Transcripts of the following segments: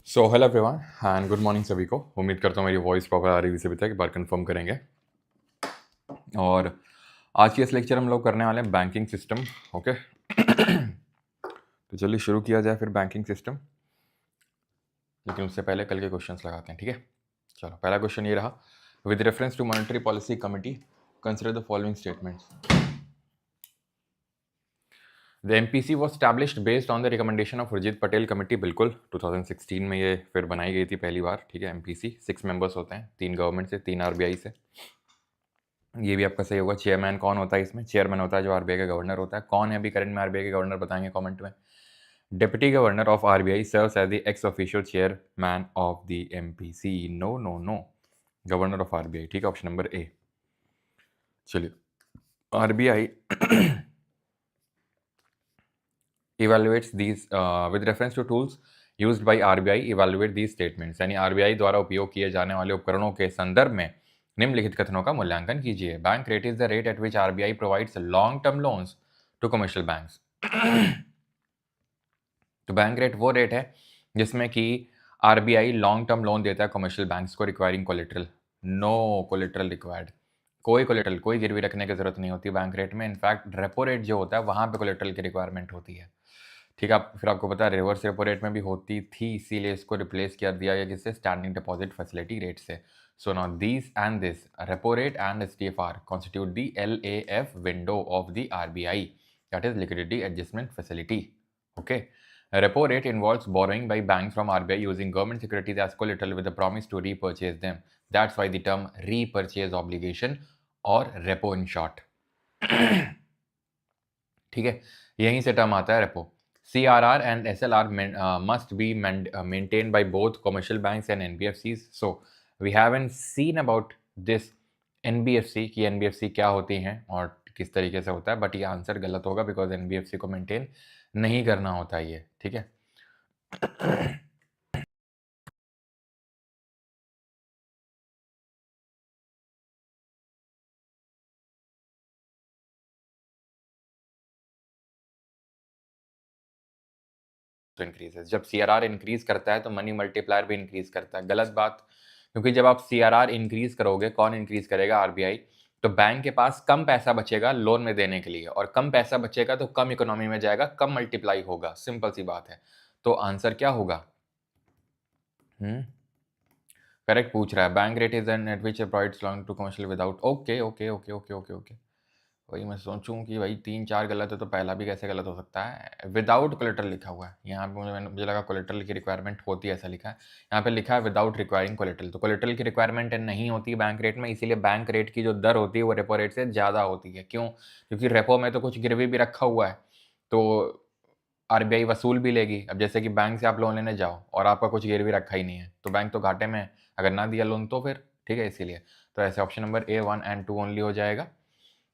So hello everyone and good morning सभी को। उम्मीद करता हूँ मेरी वॉइस प्रॉपर आ रही है, सभी तक एक बार कंफर्म करेंगे। और आज के इस लेक्चर हम लोग करने वाले हैं बैंकिंग सिस्टम। ओके तो चलिए शुरू किया जाए फिर बैंकिंग सिस्टम, लेकिन उससे पहले कल के क्वेश्चंस लगाते हैं। ठीक है, चलो पहला क्वेश्चन ये रहा। With reference to monetary policy committee consider the following statements. The MPC was established based on the recommendation of Urjit Patel committee. बिल्कुल 2016 में ये फिर बनाई गई थी पहली बार। ठीक है, एमपीसी 6 मेंबर्स होते हैं, 3 गवर्नमेंट से, 3 आरबीआई से। ये भी आपका सही होगा। चेयरमैन कौन होता है इसमें? चेयरमैन होता है जो आरबीआई का गवर्नर होता है। कौन है अभी करंट में आरबीआई के गवर्नर, बताएंगे कमेंट में। Deputy governor of RBI serves as the ex officio chairman of the MPC. No no no, governor of RBI. ठीक है, ऑप्शन नंबर ए। चलिए, RBI evaluates these with reference to tools used by RBI evaluate these statements। यानी RBI द्वारा उपयोग किए जाने वाले उपकरणों के संदर्भ में निम्नलिखित कथनों का मूल्यांकन कीजिए। Bank rate is the rate at which RBI provides long term loans to commercial banks. तो बैंक रेट वो रेट है जिसमें कि आरबीआई लॉन्ग टर्म लोन देता है कमर्शियल बैंक्स को, requiring collateral. No collateral required, कोई कोलेट्रल, कोई गिरवी रखने की जरूरत नहीं होती बैंक रेट में। इनफैक्ट रेपो रेट जो होता है वहां पे कोलेट्रल की रिक्वायरमेंट होती है। ठीक है, फिर आपको पता है रिवर्स रेपो रेट में भी होती थी, इसीलिए इसको रिप्लेस कर दिया गया किससे? स्टैंडिंग डिपॉजिट फैसिलिटी रेट से। So now this and this repo rate and STFR constitute the LAF window of the RBI, that is liquidity adjustment facility. Okay, repo rate involves borrowing by banks from RBI using government securities as collateral with the promise to repurchase them. That's why the term repurchase obligation or repo in short। ठीक है, यहीं से term आता है repo. CRR and SLR must be maintained by both commercial banks and NBFCs. So we haven't seen about this NBFC कि NBFC क्या होती हैं और किस तरीके से होता है, बट ये आंसर गलत होगा बिकॉज NBFC को मेंटेन नहीं करना होता है ये। ठीक है, तो इंक्रीजेस, जब सीआरआर इंक्रीज करता है तो मनी मल्टीप्लायर भी इंक्रीज करता है। गलत बात, क्योंकि जब आप सीआरआर इंक्रीज करोगे, कौन इंक्रीज करेगा? आरबीआई। तो बैंक के पास कम पैसा बचेगा लोन में देने के लिए, और कम पैसा बचेगा तो कम इकोनॉमी में जाएगा, कम मल्टीप्लाई होगा। सिंपल सी बात है। तो आंसर क्या होगा? करेक्ट पूछ रहा है। Bank rate is an at which provides long to commercial without. Okay okay okay okay okay okay, वही मैं सोचूं कि भाई 3 4 गलत है तो पहला भी कैसे गलत हो सकता है? विदाउट कोलेट्रल लिखा हुआ है यहाँ पे, मुझे लगा कोलेट्रल की रिक्वायरमेंट होती है, ऐसा लिखा है। यहाँ पे लिखा है विदाउट रिक्वायरिंग कोलेट्रल, तो कोलेट्रल की रिक्वायरमेंट नहीं होती बैंक रेट में, इसीलिए बैंक रेट की जो दर होती है वो रेपो रेट से ज़्यादा होती है। क्यों? क्योंकि रेपो में तो कुछ गिरवी भी रखा हुआ है, तो आरबीआई वसूल भी लेगी। अब जैसे कि बैंक से आप लोन लेने जाओ और आपका कुछ गिरवी रखा ही नहीं है, तो बैंक तो घाटे में है अगर ना दिया लोन तो फिर। ठीक है, इसीलिए तो ऐसे option number A 1 and 2 only हो जाएगा।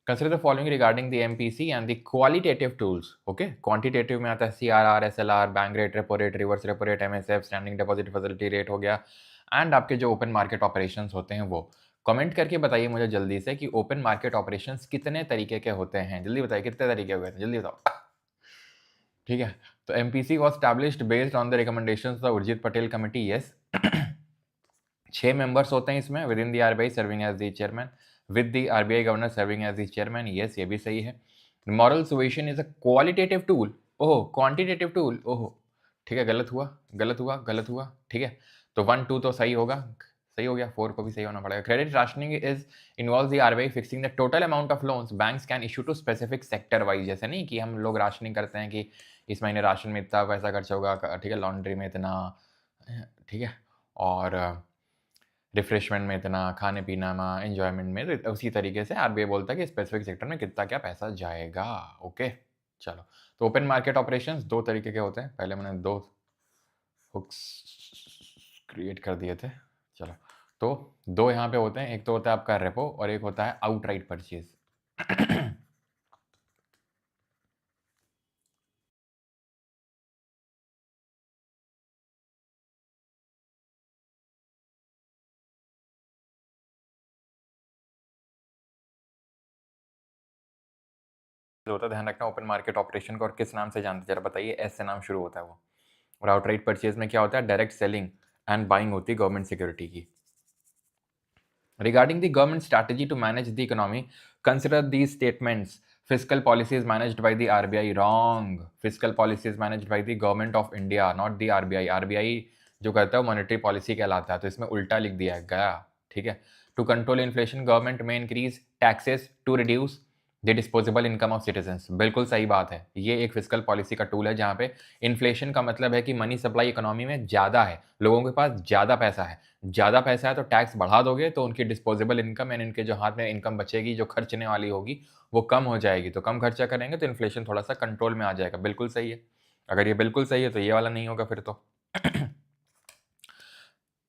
Consider the following regarding the MPC and the qualitative tools. Okay, quantitative में आता है CRR, SLR, bank rate, repo rate, reverse repo rate, MSF, standing deposit facility rate हो गया, and आपके जो open market operations होते हैं वो। कमेंट करके बताइए मुझे जल्दी से कि ओपन मार्केट ऑपरेशंस कितने तरीके के होते हैं, जल्दी बताइए कितने तरीके हुए हैं, जल्दी बताओ। ठीक है, तो MPC was established based on the recommendations of the Urjit Patel committee. Yes, 6 members होते हैं इसमें with in the RBI serving as the chairman, with the RBI governor serving as the chairman. Yes, ये भी सही है। Moral suasion is a qualitative tool. ओहो, quantitative tool. ओहो, ठीक है, गलत हुआ गलत हुआ गलत हुआ। ठीक है, तो 1 2 तो सही होगा, सही हो गया, 4 को भी सही होना पड़ेगा। Credit rationing is involve the RBI fixing the total amount of loans banks can issue to specific sector wise. जैसे नहीं कि हम लोग राशनिंग करते हैं कि इस महीने राशन में इतना पैसा खर्च होगा, ठीक है, लॉन्ड्री में इतना, ठीक है, और रिफ्रेशमेंट में इतना, खाने पीना में, एंजॉयमेंट में, तो उसी तरीके से आरबीआई बोलता है कि स्पेसिफिक सेक्टर में कितना क्या पैसा जाएगा। ओके, चलो, तो ओपन मार्केट ऑपरेशंस 2 तरीके के होते हैं। पहले मैंने 2 हुक्स क्रिएट कर दिए थे। चलो, तो 2 यहाँ पे होते हैं, एक तो होता है आपका रेपो और एक होता है आउटराइट परचेज। होता है, ध्यान रखना ओपन मार्केट ऑपरेशन को और किस नाम से जानते हैं, जरा बताइए। एस से नाम शुरू होता है वो। और आउटराइट परचेज में क्या होता है, डायरेक्ट सेलिंग एंड बाइंग होती है गवर्नमेंट सिक्योरिटी की। Regarding the government strategy to manage the economy, consider these statements. Fiscal policy is managed by the RBI. Wrong. Fiscal policy is managed by the government of India, not the RBI. RBI जो करता है वो monetary policy कहलाता है, तो इसमें उल्टा लिख दिया गया, ठीक है। To control inflation government may increase taxes to reduce the disposable income of citizens. बिल्कुल सही बात है, ये एक फिजिकल पॉलिसी का टूल है जहाँ पे इन्फ्लेशन का मतलब है कि मनी सप्लाई इकोनॉमी में ज़्यादा है, लोगों के पास ज़्यादा पैसा है, ज़्यादा पैसा है तो टैक्स बढ़ा दोगे तो उनकी डिस्पोजेबल इनकम यानी इनके जो हाथ में इनकम बचेगी, जो खर्चने वाली होगी वो कम हो जाएगी, तो कम खर्चा करेंगे तो इन्फ्लेशन थोड़ा सा कंट्रोल में आ जाएगा। बिल्कुल सही है, अगर ये बिल्कुल सही है तो ये वाला नहीं होगा फिर तो।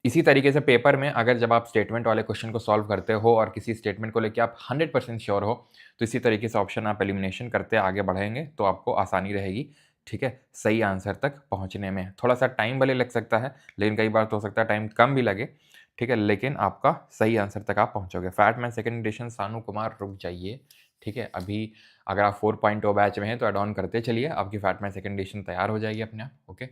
इसी तरीके से पेपर में अगर जब आप स्टेटमेंट वाले क्वेश्चन को सॉल्व करते हो और किसी स्टेटमेंट को लेके आप 100% श्योर हो, तो इसी तरीके से ऑप्शन आप एलिमिनेशन करते आगे बढ़ेंगे तो आपको आसानी रहेगी, ठीक है, सही आंसर तक पहुंचने में। थोड़ा सा टाइम भले लग सकता है, लेकिन कई बार तो हो सकता है टाइम कम भी लगे, ठीक है, लेकिन आपका सही आंसर तक आप पहुंचोगे। फैटमैन सेकेंड एडिशन, सानू कुमार रुक जाइए, ठीक है, अभी अगर आप 4.0 बैच में हैं तो एड ऑन करते चलिए, आपकी फैटमैन सेकेंड एडिशन तैयार हो जाएगी अपने आप, ओके।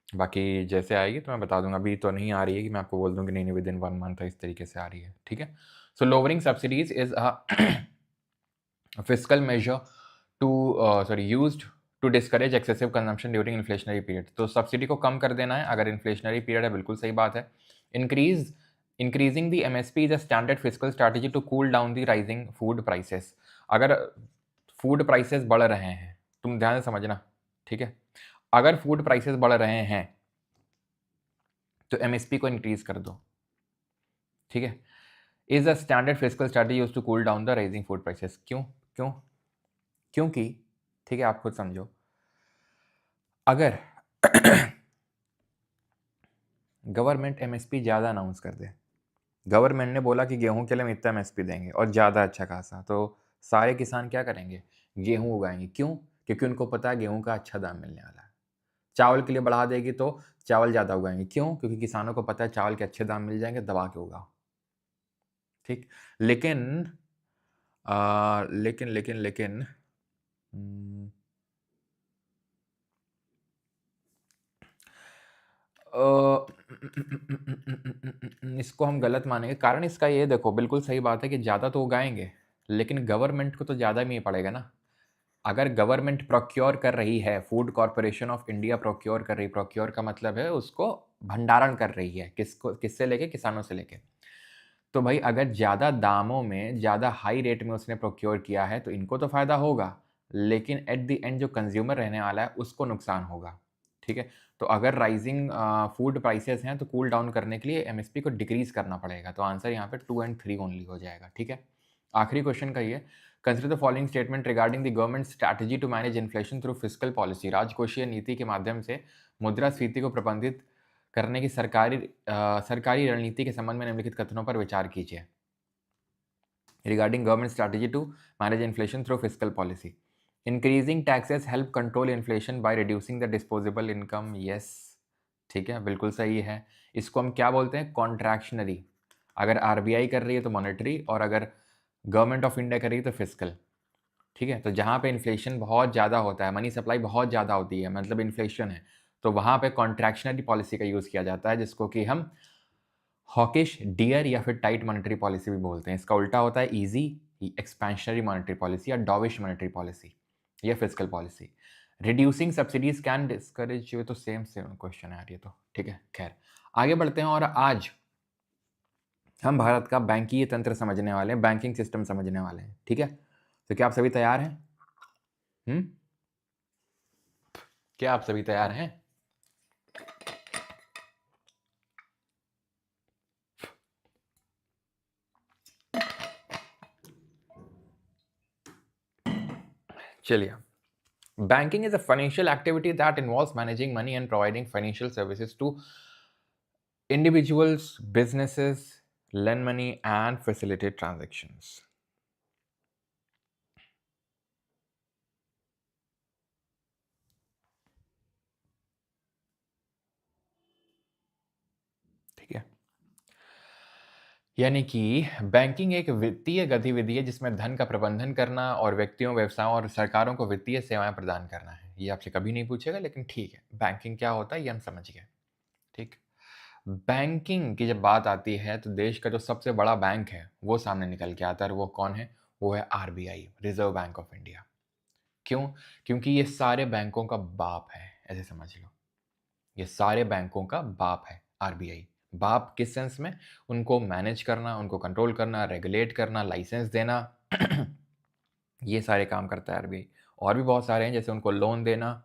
बाकी जैसे आएगी तो मैं बता दूंगा, अभी तो नहीं आ रही है कि मैं आपको बोल दूं कि नहीं विद इन 1 मंथ इस तरीके से आ रही है, ठीक है। So lowering subsidies is a fiscal measure to used to discourage excessive consumption during inflationary period. तो सब्सिडी को कम कर देना है अगर इन्फ्लेशनरी पीरियड है, बिल्कुल सही बात है। Increasing the MSP is a standard fiscal strategy to cool down the rising food prices. अगर फूड प्राइसेस बढ़ रहे हैं, तुम ध्यान से समझना, ठीक है, अगर फूड प्राइसेस बढ़ रहे हैं तो एमएसपी को इंक्रीज कर दो, ठीक है। Is a standard fiscal strategy used to cool down the rising food prices. क्यों क्यों क्योंकि, ठीक है, आप खुद समझो, अगर गवर्नमेंट एमएसपी ज़्यादा अनाउंस कर दे, गवर्नमेंट ने बोला कि गेहूं के लिए हम इतना एमएसपी देंगे और ज़्यादा अच्छा खासा, तो सारे किसान क्या करेंगे, गेहूं उगाएंगे। क्यों? क्योंकि उनको पता है गेहूं का अच्छा दाम मिलने वाला है। चावल के लिए बढ़ा देगी तो चावल ज़्यादा उगाएंगे। क्यों? क्योंकि किसानों को पता है चावल के अच्छे दाम मिल जाएंगे, दबा के उगाओ, ठीक। लेकिन लेकिन लेकिन लेकिन इसको हम गलत मानेंगे। कारण इसका ये देखो, बिल्कुल सही बात है कि ज़्यादा तो उगाएंगे, लेकिन गवर्नमेंट को तो ज़्यादा भी पड़ेगा ना। अगर गवर्नमेंट प्रोक्योर कर रही है, food corporation of India procure कर रही, प्रोक्योर का मतलब है उसको भंडारण कर रही है, किसको, किससे लेके, किसानों से लेके। तो भाई अगर ज़्यादा दामों में, ज़्यादा हाई रेट में उसने प्रोक्योर किया है तो इनको तो फ़ायदा होगा, लेकिन एट द एंड जो कंज्यूमर रहने वाला है उसको नुकसान होगा, ठीक है। तो अगर राइजिंग फूड प्राइसेस हैं तो कूल डाउन करने के लिए एमएसपी को डिक्रीज करना पड़ेगा, तो आंसर यहाँ पे 2 and 3 ओनली हो जाएगा, ठीक है। आखिरी क्वेश्चन का ये, consider the following statement regarding the government strategy to manage inflation through fiscal policy. राजकोषीय नीति के माध्यम से मुद्रास्फीति को प्रबंधित करने की सरकारी रणनीति के संबंध में निम्नलिखित कथनों पर विचार कीजिए। Regarding government strategy to manage inflation through fiscal policy, increasing taxes help control inflation by reducing the disposable income. Yes, ठीक है, बिल्कुल सही है। इसको हम क्या बोलते हैं, कॉन्ट्रैक्शनरी। अगर आरबीआई कर रही है तो मॉनेटरी, और अगर गवर्नमेंट ऑफ इंडिया कर रही है तो फिस्कल, ठीक है। तो जहाँ पे इन्फ्लेशन बहुत ज़्यादा होता है, मनी सप्लाई बहुत ज़्यादा होती है, मतलब इन्फ्लेशन है, तो वहाँ पे कॉन्ट्रैक्शनरी पॉलिसी का यूज़ किया जाता है, जिसको कि हम हॉकिश, डियर या फिर टाइट मॉनेटरी पॉलिसी भी बोलते हैं। इसका उल्टा होता है ईजी एक्सपेंशनरी मॉनेटरी पॉलिसी या डॉविश मॉनेटरी पॉलिसी या fiscal policy. Reducing subsidies can discourage, ये तो सेम क्वेश्चन है यार ये तो, ठीक है। खैर आगे बढ़ते हैं और आज हम भारत का बैंकिंग तंत्र समझने वाले हैं, बैंकिंग सिस्टम समझने वाले हैं, ठीक है। तो क्या आप सभी तैयार हैं? क्या आप सभी तैयार हैं? चलिए, banking is a financial activity that involves managing money and providing financial services to individuals, businesses, lend money and facilitate transactions. ठीक है, यानी कि बैंकिंग एक वित्तीय गतिविधि है जिसमें धन का प्रबंधन करना और व्यक्तियों, व्यवसायों और सरकारों को वित्तीय सेवाएं प्रदान करना है। ये आपसे कभी नहीं पूछेगा, लेकिन ठीक है, बैंकिंग क्या होता है ये हम समझ गए, ठीक। बैंकिंग की जब बात आती है तो देश का जो सबसे बड़ा बैंक है वो सामने निकल के आता है, और वो कौन है? वो है RBI, reserve bank of India. क्यों? क्योंकि ये सारे बैंकों का बाप है, ऐसे समझ लो। ये सारे बैंकों का बाप है आरबीआई। बाप किस सेंस में? उनको मैनेज करना, उनको कंट्रोल करना, रेगुलेट करना, लाइसेंस देना ये सारे काम करता है आरबीआई। और भी बहुत सारे हैं, जैसे उनको लोन देना,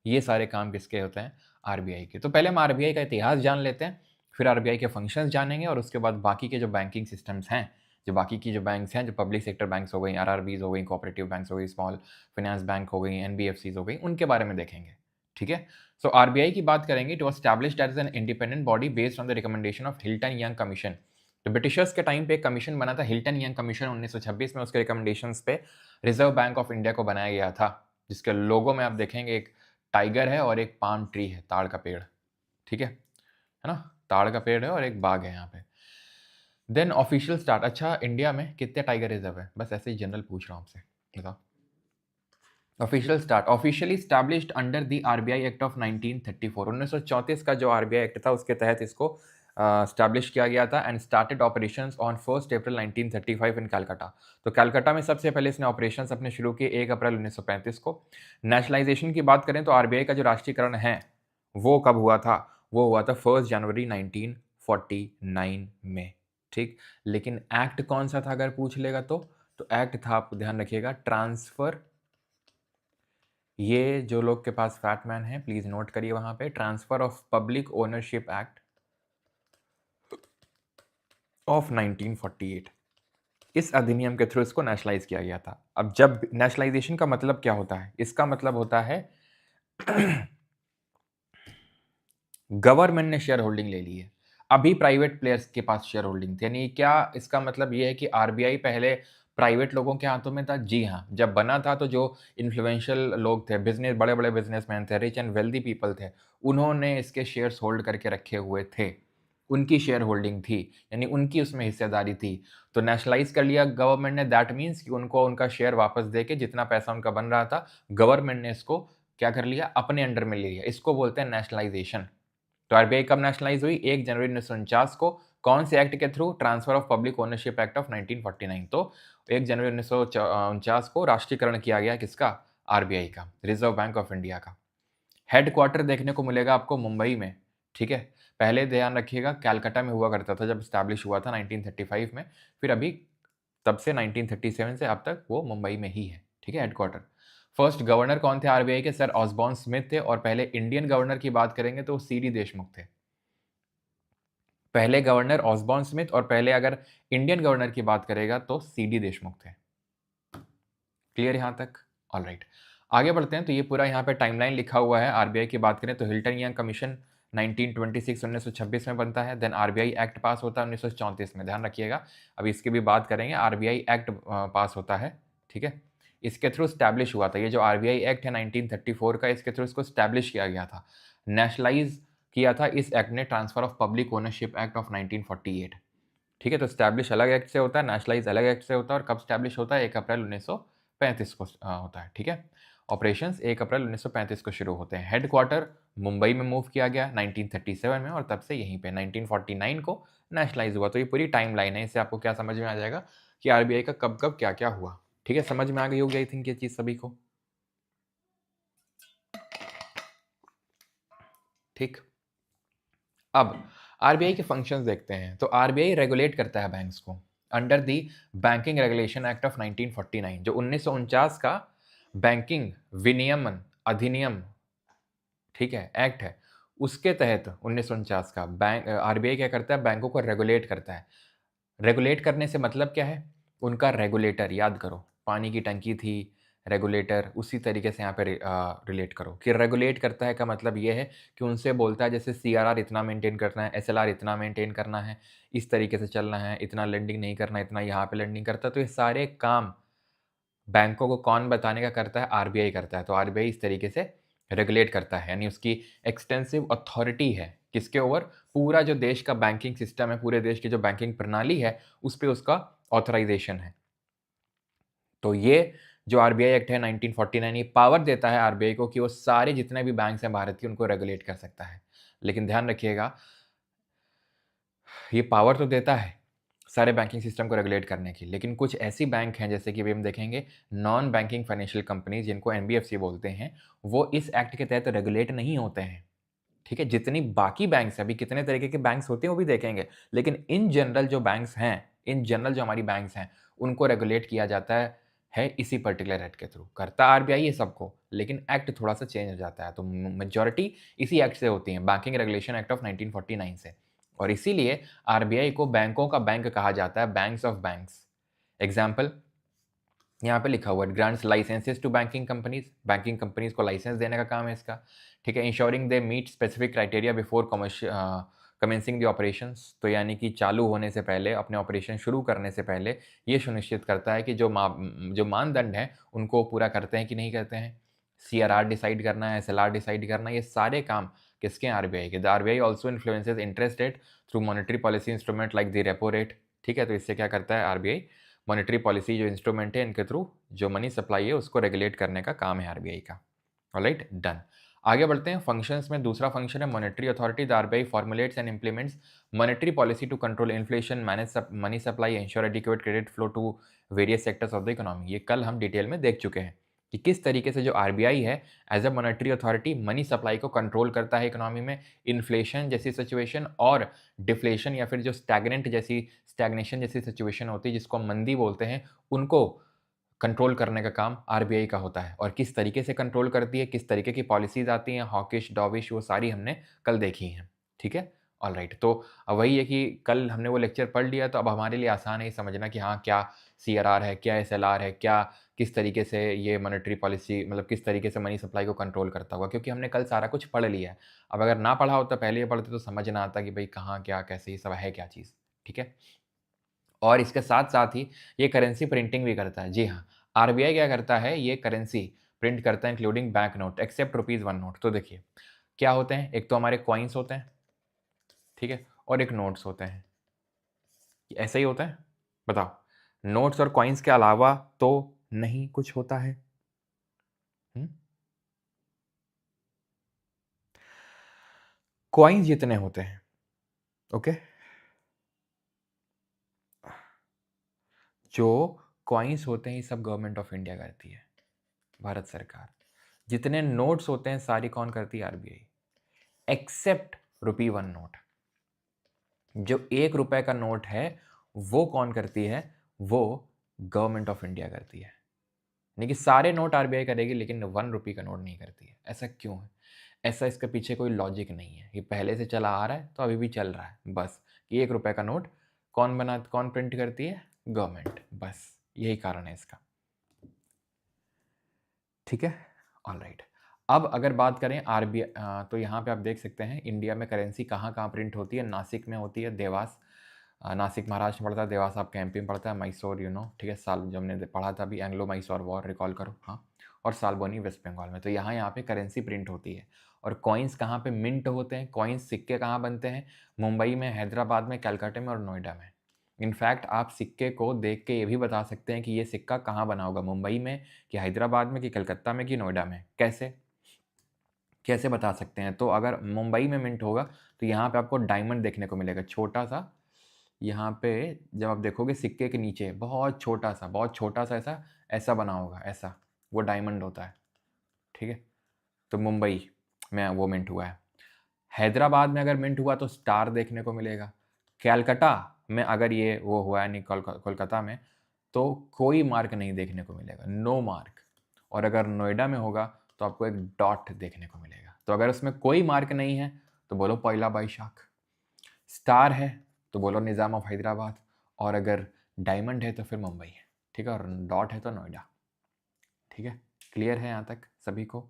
ये सारे काम किसके होते हैं? आरबीआई के। तो पहले हम आरबीआई का इतिहास जान लेते हैं, फिर आरबीआई के फंक्शंस जानेंगे, और उसके बाद बाकी के जो बैंकिंग सिस्टम्स हैं, जो बाकी की जो बैंक्स हैं, जो पब्लिक सेक्टर बैंक्स हो गई, आरआरबीज हो गई, कोऑपरेटिव बैंक्स हो गई, स्मॉल फाइनेंस बैंक हो गई, एनबीएफसीज हो गई, उनके बारे में देखेंगे। ठीक है। सो आरबीआई की बात करेंगे, it was established as an independent body based on the recommendation of Hilton Young commission. तो ब्रिटिशर्स के टाइम पे एक कमीशन बना था, हिल्टन यंग कमीशन, 1926 में। उसके रिकमेंडेशंस पे रिजर्व बैंक ऑफ इंडिया को बनाया गया था, जिसके लोगो में आप देखेंगे एक टाइगर है और एक पाम ट्री है, ताड़ का पेड़। ठीक है ना? ताड़ का पेड़ है और एक बाग है यहाँ पे। Then official start. अच्छा, इंडिया में कितने टाइगर रिजर्व है? बस ऐसे ही जनरल पूछ रहा हूँ आपसे, बताओ। Official start, officially established under the RBI act of 1934। 1934 का जो आरबीआई एक्ट था उसके तहत इसको स्टैब्लिश किया गया था, एंड स्टार्टेड ऑपरेशंस ऑन 1 अप्रैल 1935 इन कलकत्ता। तो कलकत्ता में सबसे पहले इसने ऑपरेशंस अपने शुरू किए 1 अप्रैल 1935 को। नेशनलाइजेशन की बात करें तो आरबीआई का जो राष्ट्रीयकरण है वो कब हुआ था? वो हुआ था 1 जनवरी 1949 में। ठीक, लेकिन एक्ट कौन सा था अगर पूछ लेगा तो एक्ट था, आप ध्यान रखिएगा, ट्रांसफर। ये जो लोग के पास फैटमैन है प्लीज नोट करिए वहां पे, transfer of public ownership act of 1948। इस अधिनियम के थ्रू इसको नेशनलाइज किया गया था। अब जब नेशनलाइजेशन का मतलब क्या होता है? इसका मतलब होता है गवर्नमेंट ने शेयर होल्डिंग ले ली है, अभी प्राइवेट प्लेयर्स के पास शेयर होल्डिंग थी। यानी क्या इसका मतलब ये है कि आरबीआई पहले प्राइवेट लोगों के हाथों में था? जी हाँ, जब बना था तो जो इन्फ्लुएंशियल लोग थे, बिजनेस, बड़े बड़े बिजनेसमैन थे, रिच एंड वेल्दी पीपल थे, उन्होंने इसके शेयर्स होल्ड करके रखे हुए थे, उनकी शेयर होल्डिंग थी, यानी उनकी उसमें हिस्सेदारी थी। तो नेशनलाइज कर लिया गवर्नमेंट ने, दैट मीन्स कि उनको उनका शेयर वापस दे के जितना पैसा उनका बन रहा था, गवर्नमेंट ने इसको क्या कर लिया? अपने अंडर में ले लिया। इसको बोलते हैं नेशनलाइजेशन। तो आरबीआई कब नेशनलाइज हुई? 1 जनवरी 1949 को। कौन से एक्ट के through? Transfer of public ownership act of 1949। तो 1 जनवरी 1949 को राष्ट्रीयकरण किया गया किसका? आरबीआई का, रिजर्व बैंक ऑफ इंडिया का। हेडक्वार्टर देखने को मिलेगा आपको मुंबई में। ठीक है, पहले ध्यान रखिएगा कैलकाटा में हुआ करता था जब स्टैब्लिश हुआ था 1935 में, फिर अभी तब से 1937 से अब तक वो मुंबई में ही है। ठीक है, हेडक्वार्टर। फर्स्ट गवर्नर कौन थे आरबीआई के? सर ऑसबॉर्न स्मिथ थे। और पहले इंडियन गवर्नर की बात करेंगे तो सीडी देशमुख थे। पहले गवर्नर ऑसबॉर्न स्मिथ, और पहले अगर इंडियन गवर्नर की बात करेगा तो सीडी देशमुख थे। क्लियर यहां तक? ऑल राइट, आगे बढ़ते हैं। तो ये पूरा यहाँ पे टाइमलाइन लिखा हुआ है। आरबीआई की बात करें तो हिल्टन यंग कमीशन 1926 1926 में बनता है। देन आरबीआई एक्ट पास होता है 1934 में, ध्यान रखिएगा। अब इसकी भी बात करेंगे। आरबीआई एक्ट पास होता है, ठीक है, इसके थ्रू स्टैब्लिश हुआ था। ये जो आरबीआई एक्ट है 1934 का, इसके थ्रू इसको स्टैब्लिश किया गया था, नेशनलाइज किया था इस एक्ट ने, transfer of public ownership act of 1948। ठीक है, तो स्टैब्लिश अलग एक्ट से होता है, नेशनलाइज अलग एक्ट से होता है। और कब स्टैब्लिश होता है? 1 अप्रैल 1935 को होता है। ठीक है, ऑपरेशंस 1 अप्रैल 1935 को शुरू होते हैं। हेडक्वार्टर मुंबई में मूव किया गया 1937 में, और तब से यहीं पे 1949 को नेशनलाइज हुआ। तो ये पूरी टाइम लाइन है, इससे आपको क्या समझ में आ जाएगा कि आरबीआई का कब कब क्या क्या हुआ। ठीक है, समझ में आ गई होगी आई थिंक ये चीज सभी को। ठीक, अब आरबीआई के फंक्शंस देखते हैं। तो आरबीआई रेगुलेट करता है बैंक्स को under the banking regulation act of 1949, जो 1949 का बैंकिंग विनियमन अधिनियम, ठीक है, एक्ट है, उसके तहत 1949 का बैंक आरबीआई क्या करता है? बैंकों को रेगुलेट करता है। रेगुलेट करने से मतलब क्या है? उनका रेगुलेटर, याद करो, पानी की टंकी थी, रेगुलेटर, उसी तरीके से यहाँ पे रिलेट करो कि रेगुलेट करता है का मतलब ये है कि उनसे बोलता है जैसे सीआरआर इतना मेंटेन करना है, एसएलआर इतना मेंटेन करना है, इस तरीके से चलना है, इतना लेंडिंग नहीं करना, इतना यहाँ पे लेंडिंग करता है। तो ये सारे काम बैंकों को कौन बताने का करता है? आरबीआई करता है। तो आरबीआई इस तरीके से रेगुलेट करता है, यानी उसकी एक्सटेंसिव अथॉरिटी है किसके ओवर? पूरा जो देश का बैंकिंग सिस्टम है, पूरे देश की जो बैंकिंग प्रणाली है, उस पे उसका ऑथराइजेशन है। तो ये जो आरबीआई एक्ट है 1949, ये पावर देता है आरबीआई को कि वो सारे जितने भी बैंक्स हैं भारत के उनको रेगुलेट कर सकता है। लेकिन ध्यान रखिएगा, ये पावर तो देता है सारे बैंकिंग सिस्टम को रेगुलेट करने की, लेकिन कुछ ऐसी बैंक हैं जैसे कि अभी हम देखेंगे नॉन बैंकिंग फाइनेंशियल कंपनीज जिनको एनबीएफसी बोलते हैं, वो इस एक्ट के तहत रेगुलेट नहीं होते हैं। ठीक है, जितनी बाकी बैंक्स हैं, अभी कितने तरीके के बैंक्स होते हैं वो भी देखेंगे, लेकिन इन जनरल जो बैंक्स हैं, इन जनरल जो हमारी बैंक्स हैं, उनको रेगुलेट किया जाता है इसी पर्टिकुलर एक्ट के थ्रू। करता आरबीआई है सबको, लेकिन एक्ट थोड़ा सा चेंज हो जाता है, तो मेजॉरिटी इसी एक्ट से होती है, बैंकिंग रेगुलेशन एक्ट ऑफ 1949 से। और इसीलिए आरबीआई को बैंकों का बैंक कहा जाता है, बैंक्स ऑफ बैंक्स। एग्जाम्पल यहाँ पे लिखा हुआ है, grants licences to banking companies को लाइसेंस देने का काम है इसका। ठीक है, ensuring they meet specific criteria before commencing the operations, तो यानी कि चालू होने से पहले, अपने ऑपरेशन शुरू करने से पहले ये सुनिश्चित करता है कि जो मानदंड हैं उनको पूरा करते हैं कि नहीं करते हैं। सीआरआर डिसाइड करना है, एसएलआर डिसाइड करना है, ये सारे काम किसके, आरबीआई के। The RBI also influences interest rate through monetary policy instrument like the repo rate. ठीक है, तो इससे क्या करता है आरबीआई, मॉनेटरी पॉलिसी जो इंस्ट्रूमेंट है इनके थ्रू जो मनी सप्लाई है उसको रेगुलेट करने का काम है आरबीआई का। Alright, done. आगे बढ़ते हैं फंक्शंस में। दूसरा फंक्शन है monetary authority. The RBI formulates and implements monetary policy to control inflation, manage money supply, ensure adequate credit flow to various sectors of the economy. ये कल हम डिटेल में देख चुके हैं कि किस तरीके से जो आरबीआई है as a monetary authority money supply को कंट्रोल करता है इकोनॉमी में, इन्फ्लेशन जैसी सिचुएशन और डिफ्लेशन या फिर जो स्टैग्नेशन जैसी सिचुएशन होती है जिसको हम मंदी बोलते हैं, उनको कंट्रोल करने का काम आरबीआई का होता है। और किस तरीके से कंट्रोल करती है, किस तरीके की पॉलिसीज आती हैं, हॉकिश, डॉविश, वो सारी हमने कल देखी हैं। ठीक है, ऑलराइट। तो अब वही है कि कल हमने वो लेक्चर पढ़ लिया, तो अब हमारे लिए आसान है ये समझना कि हाँ क्या सीआरआर है, क्या एसएलआर है, क्या किस तरीके से ये मॉनेटरी पॉलिसी, मतलब किस तरीके से मनी सप्लाई को कंट्रोल करता होगा, क्योंकि हमने कल सारा कुछ पढ़ लिया है। अब अगर ना पढ़ा होता, पहले ये पढ़ते, तो समझ ना आता कि भाई कहाँ क्या कैसे ये सब है क्या चीज़। ठीक है, और इसके साथ-साथ ही ये करेंसी प्रिंटिंग भी करता है। जी हाँ, आरबीआई क्या करता है, ये करेंसी प्रिंट करता है including bank note except ₹1 note. तो देखिए, क्या होते हैं, एक तो हमारे कॉइन्स होते हैं, ठीक है? और एक नोट्स होते हैं। ऐसा ही होता है? बताओ, नोट्स और कॉइन्स के अलावा तो नहीं कुछ होता है? हुँ? कॉइन्स जितने होते हैं, ओके? जो कॉइन्स होते हैं, ये सब गवर्नमेंट ऑफ इंडिया करती है, भारत सरकार। जितने नोट्स होते हैं, सारी कौन करती है? आरबीआई। Except ₹1 note. जो ₹1 का नोट है वो कौन करती है? वो गवर्नमेंट ऑफ इंडिया करती है। यानी कि सारे नोट आरबीआई करेगी, लेकिन ₹1 का नोट नहीं करती है। ऐसा क्यों है? ऐसा इसके पीछे कोई लॉजिक नहीं है, ये पहले से चला आ रहा है तो अभी भी चल रहा है बस, कि ₹1 का नोट कौन प्रिंट करती है? गवर्नमेंट। बस यही कारण है इसका। ठीक है, ऑलराइट। अब अगर बात करें आरबीआई, तो यहाँ पे आप देख सकते हैं इंडिया में करेंसी कहाँ कहाँ प्रिंट होती है। नासिक में होती है, देवास, नासिक महाराष्ट्र में पड़ता है, देवास आपके एमपी में पड़ता है, मैसूर ठीक है, साल जो हमने पढ़ा था अभी एंग्लो मैसूर वॉर, रिकॉल करो, हाँ। और सालबोनी वेस्ट बंगाल में। तो यहाँ पे करेंसी प्रिंट होती है। और कॉइन्स कहाँ पे मिंट होते हैं, कॉइन्स सिक्के कहाँ बनते हैं? मुंबई में, हैदराबाद में, कलकत्ते में और नोएडा में। इनफैक्ट आप सिक्के को देख के ये भी बता सकते हैं कि ये सिक्का कहाँ बना होगा, मुंबई में कि हैदराबाद में कि कलकत्ता में कि नोएडा में। कैसे कैसे बता सकते हैं? तो अगर मुंबई में मिंट होगा तो यहाँ पे आपको डायमंड देखने को मिलेगा, छोटा सा। यहाँ पे जब आप देखोगे सिक्के के नीचे बहुत छोटा सा ऐसा ऐसा बना होगा, ऐसा, वो डायमंड होता है। ठीक है, तो मुंबई में वो मिंट हुआ है। हैदराबाद में अगर मिंट हुआ तो स्टार देखने को मिलेगा। कैलकाटा में अगर ये वो हुआ है, नहीं कोलकाता में, तो कोई मार्क नहीं देखने को मिलेगा, नो मार्क। और अगर नोएडा में होगा तो आपको एक डॉट देखने को मिलेगा। तो अगर उसमें कोई मार्क नहीं है तो बोलो पहला बैशाख। स्टार है तो बोलो निज़ाम ऑफ हैदराबाद। और अगर डायमंड है तो फिर मुंबई है। ठीक है, और डॉट है तो नोएडा। ठीक है, क्लियर है यहाँ तक सभी को?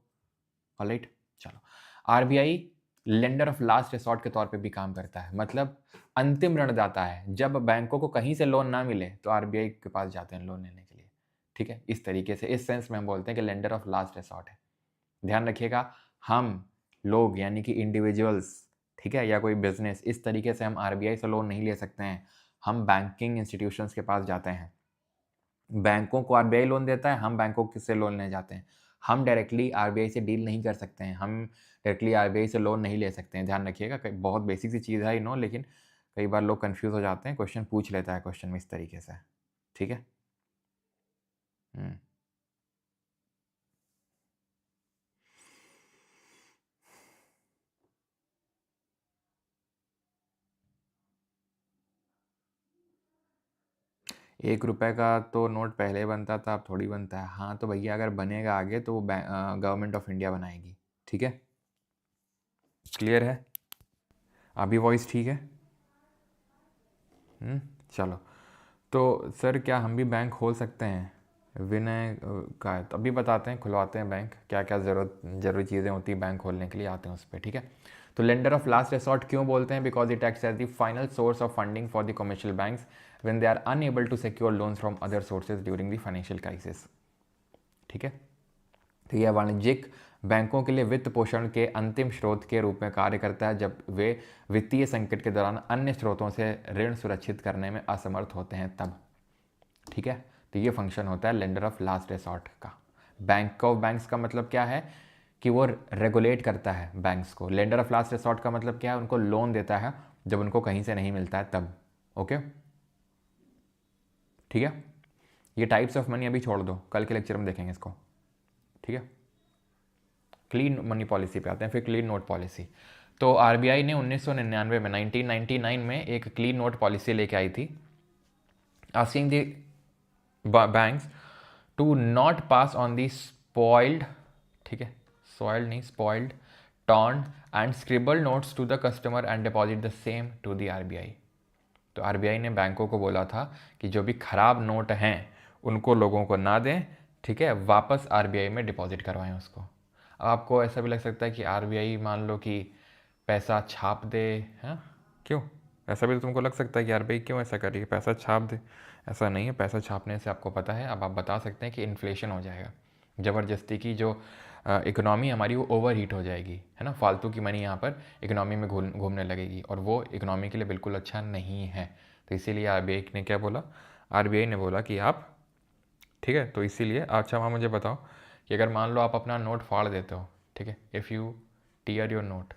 ऑलराइट, चलो। RBI lender of last resort के तौर पे भी काम करता है, मतलब अंतिम ऋणदाता है। जब बैंकों को कहीं से लोन ना मिले तो आरबीआई के पास जाते हैं लोन लेने के लिए। ठीक है, इस तरीके से, इस सेंस में हम बोलते हैं कि लेंडर ऑफ लास्ट रिसॉर्ट है। ध्यान रखिएगा, हम लोग यानी कि इंडिविजुअल्स, ठीक है, या कोई बिजनेस, इस तरीके से हम आरबीआई से लोन नहीं ले सकते हैं। हम बैंकिंग इंस्टीट्यूशंस के पास जाते हैं, बैंकों को आरबीआई लोन देता है, हम बैंकों से लोन लेने जाते हैं। हम डायरेक्टली आरबीआई से डील नहीं कर सकते हैं, हम डायरेक्टली आरबीआई से लोन नहीं ले सकते हैं, ध्यान रखिएगा। बहुत बेसिक सी चीज़ है, आई नो, लेकिन कई बार लोग कन्फ्यूज़ हो जाते हैं, क्वेश्चन पूछ लेता है क्वेश्चन में इस तरीके से, ठीक है? 1 रुपए का तो नोट पहले बनता था, अब थोड़ी बनता है। हाँ, तो भैया अगर बनेगा आगे तो वो गवर्नमेंट ऑफ इंडिया बनाएगी, ठीक है? क्लियर है? अभी वॉइस ठीक है? चलो। तो सर क्या हम भी बैंक खोल सकते हैं? विनय का है, तो अभी बताते हैं, खुलवाते हैं बैंक, क्या क्या ज़रूरी चीज़ें होती हैं बैंक खोलने के लिए, आते हैं उस पर, ठीक है? तो लेंडर ऑफ लास्ट रिसॉर्ट क्यों बोलते हैं? Because it acts as the final source of funding for the commercial banks when they are unable to secure loans from other sources during the financial crisis, ठीक है? तो यह वाणिज्यिक बैंकों के लिए वित्त पोषण के अंतिम स्रोत के रूप में कार्य करता है जब वे वित्तीय संकट के दौरान अन्य स्रोतों से ऋण सुरक्षित करने में असमर्थ होते हैं तब, ठीक है? तो ये फंक्शन होता है लेंडर ऑफ लास्ट रिसॉर्ट का। बैंक ऑफ बैंक्स का मतलब क्या है कि वो रेगुलेट करता है बैंक्स को। लेंडर ऑफ लास्ट रिसॉर्ट का मतलब क्या है? उनको लोन देता है जब उनको कहीं से नहीं मिलता है तब, ओके, ठीक है? ये टाइप्स ऑफ मनी अभी छोड़ दो, कल के लेक्चर में देखेंगे इसको, ठीक है? क्लीन मनी पॉलिसी पे आते हैं, फिर क्लीन नोट पॉलिसी। तो आरबीआई ने 1999 में 1999 में एक क्लीन नोट पॉलिसी लेके आई थी, asking the banks to not pass on the spoiled, ठीक है, सॉइल्ड नहीं, spoiled, torn and scribble notes to the customer and deposit the same to the RBI. तो आरबीआई ने बैंकों को बोला था कि जो भी खराब नोट हैं उनको लोगों को ना दें, ठीक है, वापस आरबीआई में डिपॉजिट करवाएं उसको। अब आपको ऐसा भी लग सकता है कि आरबीआई मान लो कि पैसा छाप दे, हैं? क्यों? ऐसा भी तो तुमको लग सकता है कि आरबीआई क्यों ऐसा कर रही है, पैसा छाप दे। ऐसा नहीं है, पैसा छापने से आपको पता है, अब आप बता सकते हैं कि इन्फ्लेशन हो जाएगा, ज़बरदस्ती की जो इकोनॉमी हमारी वो ओवर हीट हो जाएगी, है ना, फालतू की मनी यहाँ पर इकोनॉमी में घूमने लगेगी और वो इकोनॉमी के लिए बिल्कुल अच्छा नहीं है। तो इसीलिए आरबीआई ने क्या बोला? आरबीआई ने बोला कि आप, ठीक है, तो इसीलिए अच्छा वहाँ मुझे बताओ कि अगर मान लो आप अपना नोट फाड़ देते हो, ठीक है, if you tear your note,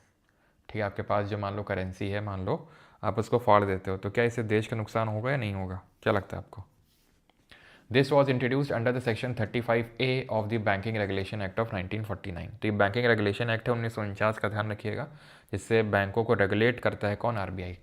ठीक है, आपके पास जो मान लो करेंसी है, मान लो आप उसको फाड़ देते हो, तो क्या इससे देश का नुकसान होगा या नहीं होगा? क्या लगता है आपको? This was introduced under the section 35A of the banking regulation act of 1949। तो ये बैंकिंग रेगुलेशन एक्ट है 1949 का, ध्यान रखिएगा, जिससे बैंकों को रेगुलेट करता है कौन? आरबीआई।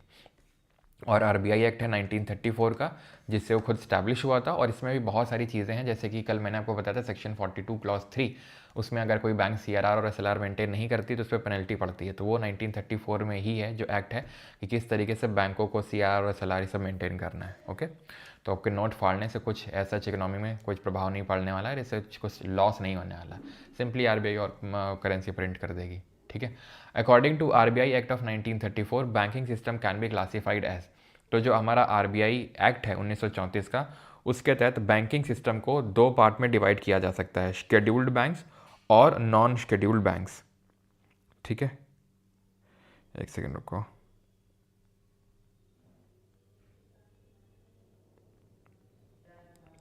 और आरबीआई एक्ट है 1934 का, जिससे वो खुद स्टैब्लिश हुआ था। और इसमें भी बहुत सारी चीज़ें हैं, जैसे कि कल मैंने आपको बताया था सेक्शन 42 क्लॉज 3, उसमें अगर कोई बैंक सीआरआर और एसएलआर मेंटेन नहीं करती तो उस पर पेनल्टी पड़ती है। तो वो 1934 में ही है जो एक्ट है कि किस तरीके से बैंकों को सीआरआर और एसएलआर सब मेंटेन करना है, ओके? तो आपके नोट फाड़ने से कुछ ऐसा इकोनॉमी में कुछ प्रभाव नहीं पड़ने वाला है, इससे कुछ लॉस नहीं होने वाला, सिंपली आरबीआई और करेंसी प्रिंट कर देगी, ठीक है? According to RBI act of 1934 banking system can be classified as, तो जो हमारा आरबीआई एक्ट है 1934 का, उसके तहत बैंकिंग सिस्टम को दो पार्ट में डिवाइड किया जा सकता है, शेड्यूल्ड बैंक्स और नॉन शेड्यूल्ड बैंक्स, ठीक है? एक सेकेंड रुको,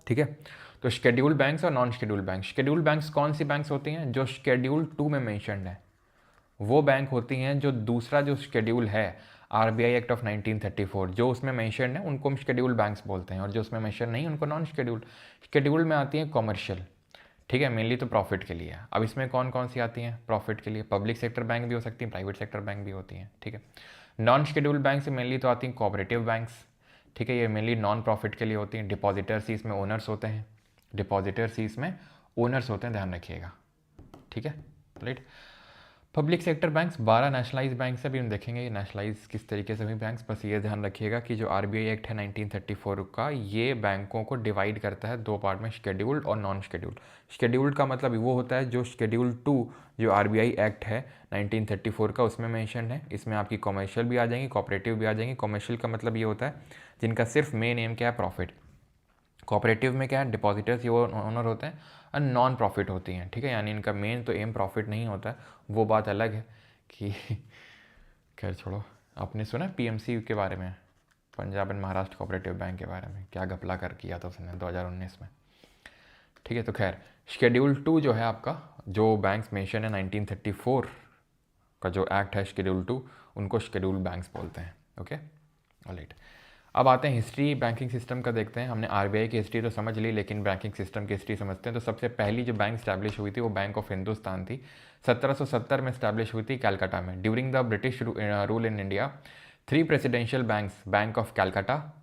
ठीक है? तो शेड्यूल्ड बैंक्स और non scheduled banks. Scheduled banks कौन सी बैंक्स होती हैं? जो शेड्यूल 2 में मेंशन्ड है, वो बैंक होती हैं। जो दूसरा जो शेड्यूल है आरबीआई एक्ट ऑफ 1934, जो उसमें मेंशन है उनको हम शेड्यूल बैंक्स बोलते हैं, और जो उसमें मेंशन नहीं उनको नॉन शेड्यूल। शेड्यूल में आती हैं कॉमर्शियल, ठीक है, मेनली तो प्रॉफिट के लिए। अब इसमें कौन कौन सी आती हैं प्रॉफिट के लिए? पब्लिक सेक्टर बैंक भी हो सकती हैं, प्राइवेट सेक्टर बैंक भी होती हैं, ठीक है? नॉन शेड्यूल बैंक से मेनली तो आती हैं कोऑपरेटिव बैंक्स, ठीक है, ये मेनली नॉन प्रॉफिट के लिए होती हैं। डिपॉजिटर्स ही इसमें ओनर्स होते हैं, डिपॉजिटर्स ही इसमें ओनर्स होते हैं, ध्यान रखिएगा, ठीक है, right? Public sector banks 12 nationalise banks है, अभी हम देखेंगे ये नेशनलाइज किस तरीके से हुई बैंक्स। बस ये ध्यान रखिएगा कि जो आरबीआई एक्ट है 1934 का, ये बैंकों को डिवाइड करता है दो पार्ट में, शेड्यूल्ड और नॉन शेड्यूल्ड। शेड्यूल्ड का मतलब वो होता है जो शेड्यूल 2 जो आरबीआई एक्ट है 1934 का उसमें मेंशन है, इसमें आपकी कॉमर्शियल भी आ जाएंगी, कॉपरेटिव भी आ जाएंगी। कॉमर्शियल का मतलब ये होता है जिनका सिर्फ मेन एम क्या है? प्रॉफिट। कोऑपरेटिव में क्या है? डिपॉजिटर्स ये वो ओनर होते हैं, और नॉन प्रॉफिट होती हैं, ठीक है, यानी इनका मेन तो एम प्रॉफिट नहीं होता है, वो बात अलग है कि खैर छोड़ो। आपने सुना पीएमसी के बारे में, Punjab and Maharashtra cooperative bank के बारे में, क्या घपला कर किया था उसने 2019 में? ठीक है। तो खैर शेड्यूल 2 जो है आपका, जो बैंक्स मेंशन है 1934 का जो एक्ट है शेड्यूल 2, उनको शेड्यूल बैंक्स बोलते हैं। Okay, alright. अब आते हैं हिस्ट्री बैंकिंग सिस्टम का देखते हैं। हमने आरबीआई की हिस्ट्री तो समझ ली, लेकिन बैंकिंग सिस्टम की हिस्ट्री समझते हैं। तो सबसे पहली जो बैंक स्टैब्लिश हुई थी वो बैंक ऑफ हिंदुस्तान थी। 1770 में स्टैब्लिश हुई थी कलकत्ता में। During the British rule in India 3 presidential banks, bank of Calcutta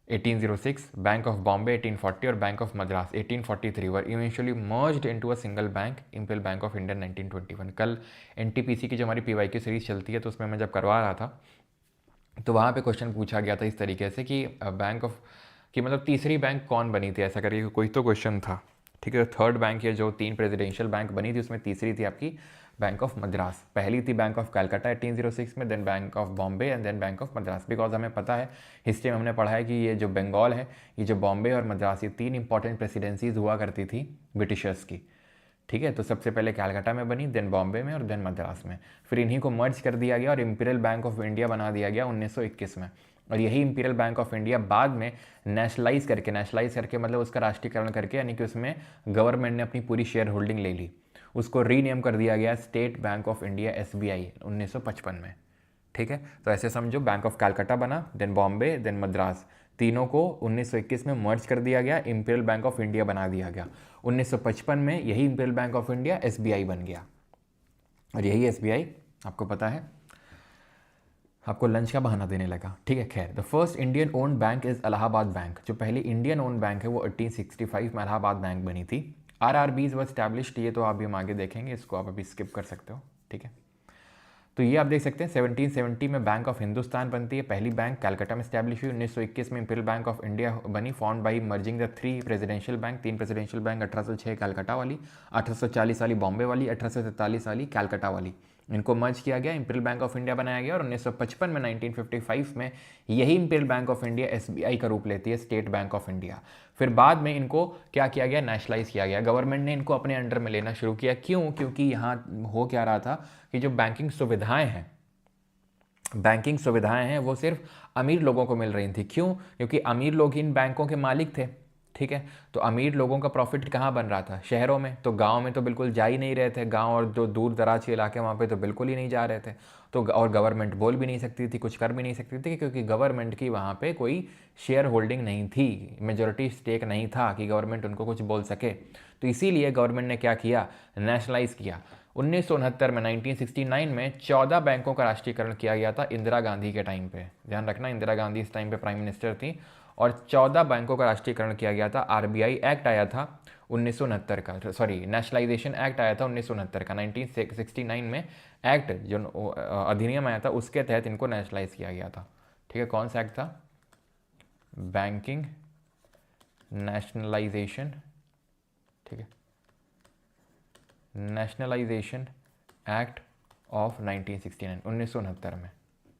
1806, bank of Bombay 1840 और bank of Madras 1843 were eventually merged into a single bank, imperial bank of India 1921। कल एनटीपीसी की जो हमारी पीवाईक्यू सीरीज चलती है तो उसमें मैं जब करवा रहा था तो वहाँ पे क्वेश्चन पूछा गया था इस तरीके से कि बैंक ऑफ कि मतलब तीसरी बैंक कौन बनी थी, ऐसा करके कोई तो क्वेश्चन था। ठीक है, थर्ड बैंक ये जो 3 प्रेसिडेंशियल बैंक बनी थी उसमें तीसरी थी आपकी बैंक ऑफ मद्रास। पहली थी बैंक ऑफ कलकत्ता 1806 में, then bank of Bombay and then bank of Madras. Because हमें पता है, हिस्ट्री में हमने पढ़ा है कि ये जो बंगाल है, ये जो बॉम्बे और मद्रास, ये 3 इंपॉर्टेंट प्रेसिडेंसीज हुआ करती थी ब्रिटिशर्स की। ठीक है, तो सबसे पहले कलकत्ता में बनी, देन बॉम्बे में और देन मद्रास में। फिर इन्हीं को मर्ज कर दिया गया और इंपीरियल बैंक ऑफ इंडिया बना दिया गया 1921 में। और यही इंपीरियल बैंक ऑफ इंडिया बाद में नेशनलाइज करके मतलब उसका राष्ट्रीयकरण करके, यानी कि उसमें गवर्नमेंट ने अपनी पूरी शेयर होल्डिंग ले ली, उसको रीनेम कर दिया गया state bank of India SBI 1955 में। ठीक है, तो ऐसे समझो, बैंक ऑफ कलकत्ता बना, देन बॉम्बे, देन मद्रास, तीनों को 1921 में मर्ज कर दिया गया, इंपीरियल बैंक ऑफ इंडिया बना दिया गया। 1955 में यही imperial bank of India SBI बन गया। और यही SBI आपको पता है, आपको लंच का बहाना देने लगा। ठीक है, खैर, the first Indian owned bank is Allahabad bank. जो पहली इंडियन ओन्ड बैंक है वो 1865 में इलाहाबाद बैंक बनी थी। RRBs वर स्टैब्लिश्ड, ये तो आप भी हम आगे देखेंगे, इसको आप अभी स्किप कर सकते हो। ठीक है, तो ये आप देख सकते हैं 1770 में बैंक ऑफ हिंदुस्तान बनती है, पहली बैंक कलकत्ता में स्टैब्लिश हुई। 1921 में इंपीरियल बैंक ऑफ इंडिया बनी, form by merging the 3 presidential bank, 3 presidential bank, 1806 Calcutta वाली, 1840 वाली बॉम्बे वाली, 1843 वाली कलकत्ता वाली, इनको मर्ज किया गया, इंपीरियल बैंक ऑफ इंडिया बनाया गया। और 1955 में 1955 में यही imperial bank of India SBI का रूप लेती है, स्टेट बैंक ऑफ इंडिया। फिर बाद में इनको क्या किया गया, नेशनलाइज किया गया, गवर्नमेंट ने इनको अपने अंडर में लेना शुरू किया। क्यों? क्योंकि यहाँ हो क्या रहा था कि जो बैंकिंग सुविधाएं हैं वो सिर्फ अमीर लोगों को मिल रही थी। क्यों? क्योंकि अमीर लोग इन बैंकों के मालिक थे। ठीक है, तो अमीर लोगों का प्रॉफिट कहाँ बन रहा था? शहरों में। तो गांव में तो बिल्कुल जा ही नहीं रहे थे, गांव और जो दूर दराज के इलाके वहाँ पे तो बिल्कुल ही नहीं जा रहे थे। तो और गवर्नमेंट बोल भी नहीं सकती थी, कुछ कर भी नहीं सकती थी, क्योंकि गवर्नमेंट की वहाँ पे कोई शेयर होल्डिंग नहीं थी, मेजोरिटी स्टेक नहीं था कि गवर्नमेंट उनको कुछ बोल सके। तो इसीलिए गवर्नमेंट ने क्या किया, नेशनलाइज किया। 1969 में 1969 में 14 बैंकों का राष्ट्रीयकरण किया गया था इंदिरा गांधी के टाइम पे। ध्यान रखना, इंदिरा गांधी इस टाइम पे प्राइम मिनिस्टर थी, और 14 बैंकों का राष्ट्रीयकरण किया गया था। RBI एक्ट आया था 1969 का, सॉरी नेशनलाइजेशन एक्ट आया था 1969 का। 1969 में एक्ट जो अधिनियम आया था उसके तहत इनको नेशनलाइज किया गया था। ठीक है, कौन सा एक्ट था? Banking nationalisation. ठीक है, नेशनलाइजेशन एक्ट ऑफ 1969 में।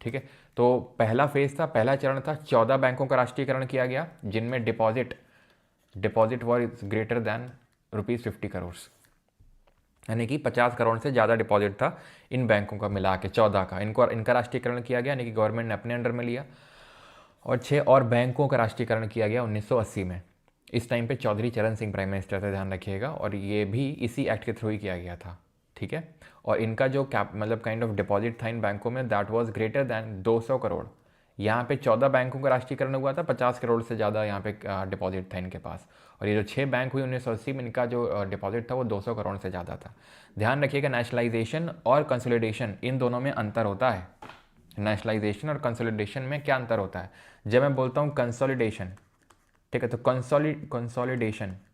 ठीक है, तो पहला फेज था, पहला चरण था, 14 बैंकों का राष्ट्रीयकरण किया गया जिनमें deposit war greater than ₹50 crore, यानी कि 50 करोड़ से ज़्यादा डिपॉजिट था इन बैंकों का मिला के 14 का, इनका राष्ट्रीयकरण किया गया, यानी कि गवर्नमेंट ने अपने अंडर में लिया। और 6 और बैंकों का राष्ट्रीयकरण किया गया 1980 में। इस टाइम पे चौधरी चरण सिंह प्राइम मिनिस्टर थे, ध्यान रखिएगा, और ये भी इसी एक्ट के थ्रू ही किया गया था। ठीक है, और इनका जो मतलब काइंड ऑफ डिपॉजिट था इन बैंकों में, that was greater than 200 crore. यहाँ पे 14 बैंकों का राष्ट्रीयकरण हुआ था, 50 करोड़ से ज़्यादा यहाँ पे डिपॉजिट था इनके पास। और ये जो 6 बैंक हुई 1980 में, इनका जो डिपॉजिट था वो 200 करोड़ से ज़्यादा था। ध्यान रखिएगा, नेशनलाइजेशन और कंसोलिडेशन, इन दोनों में अंतर होता है। नेशनलाइजेशन और कंसोलिडेशन में क्या अंतर होता है? जब मैं बोलता हूँ कंसोलिडेशन, ठीक है, तो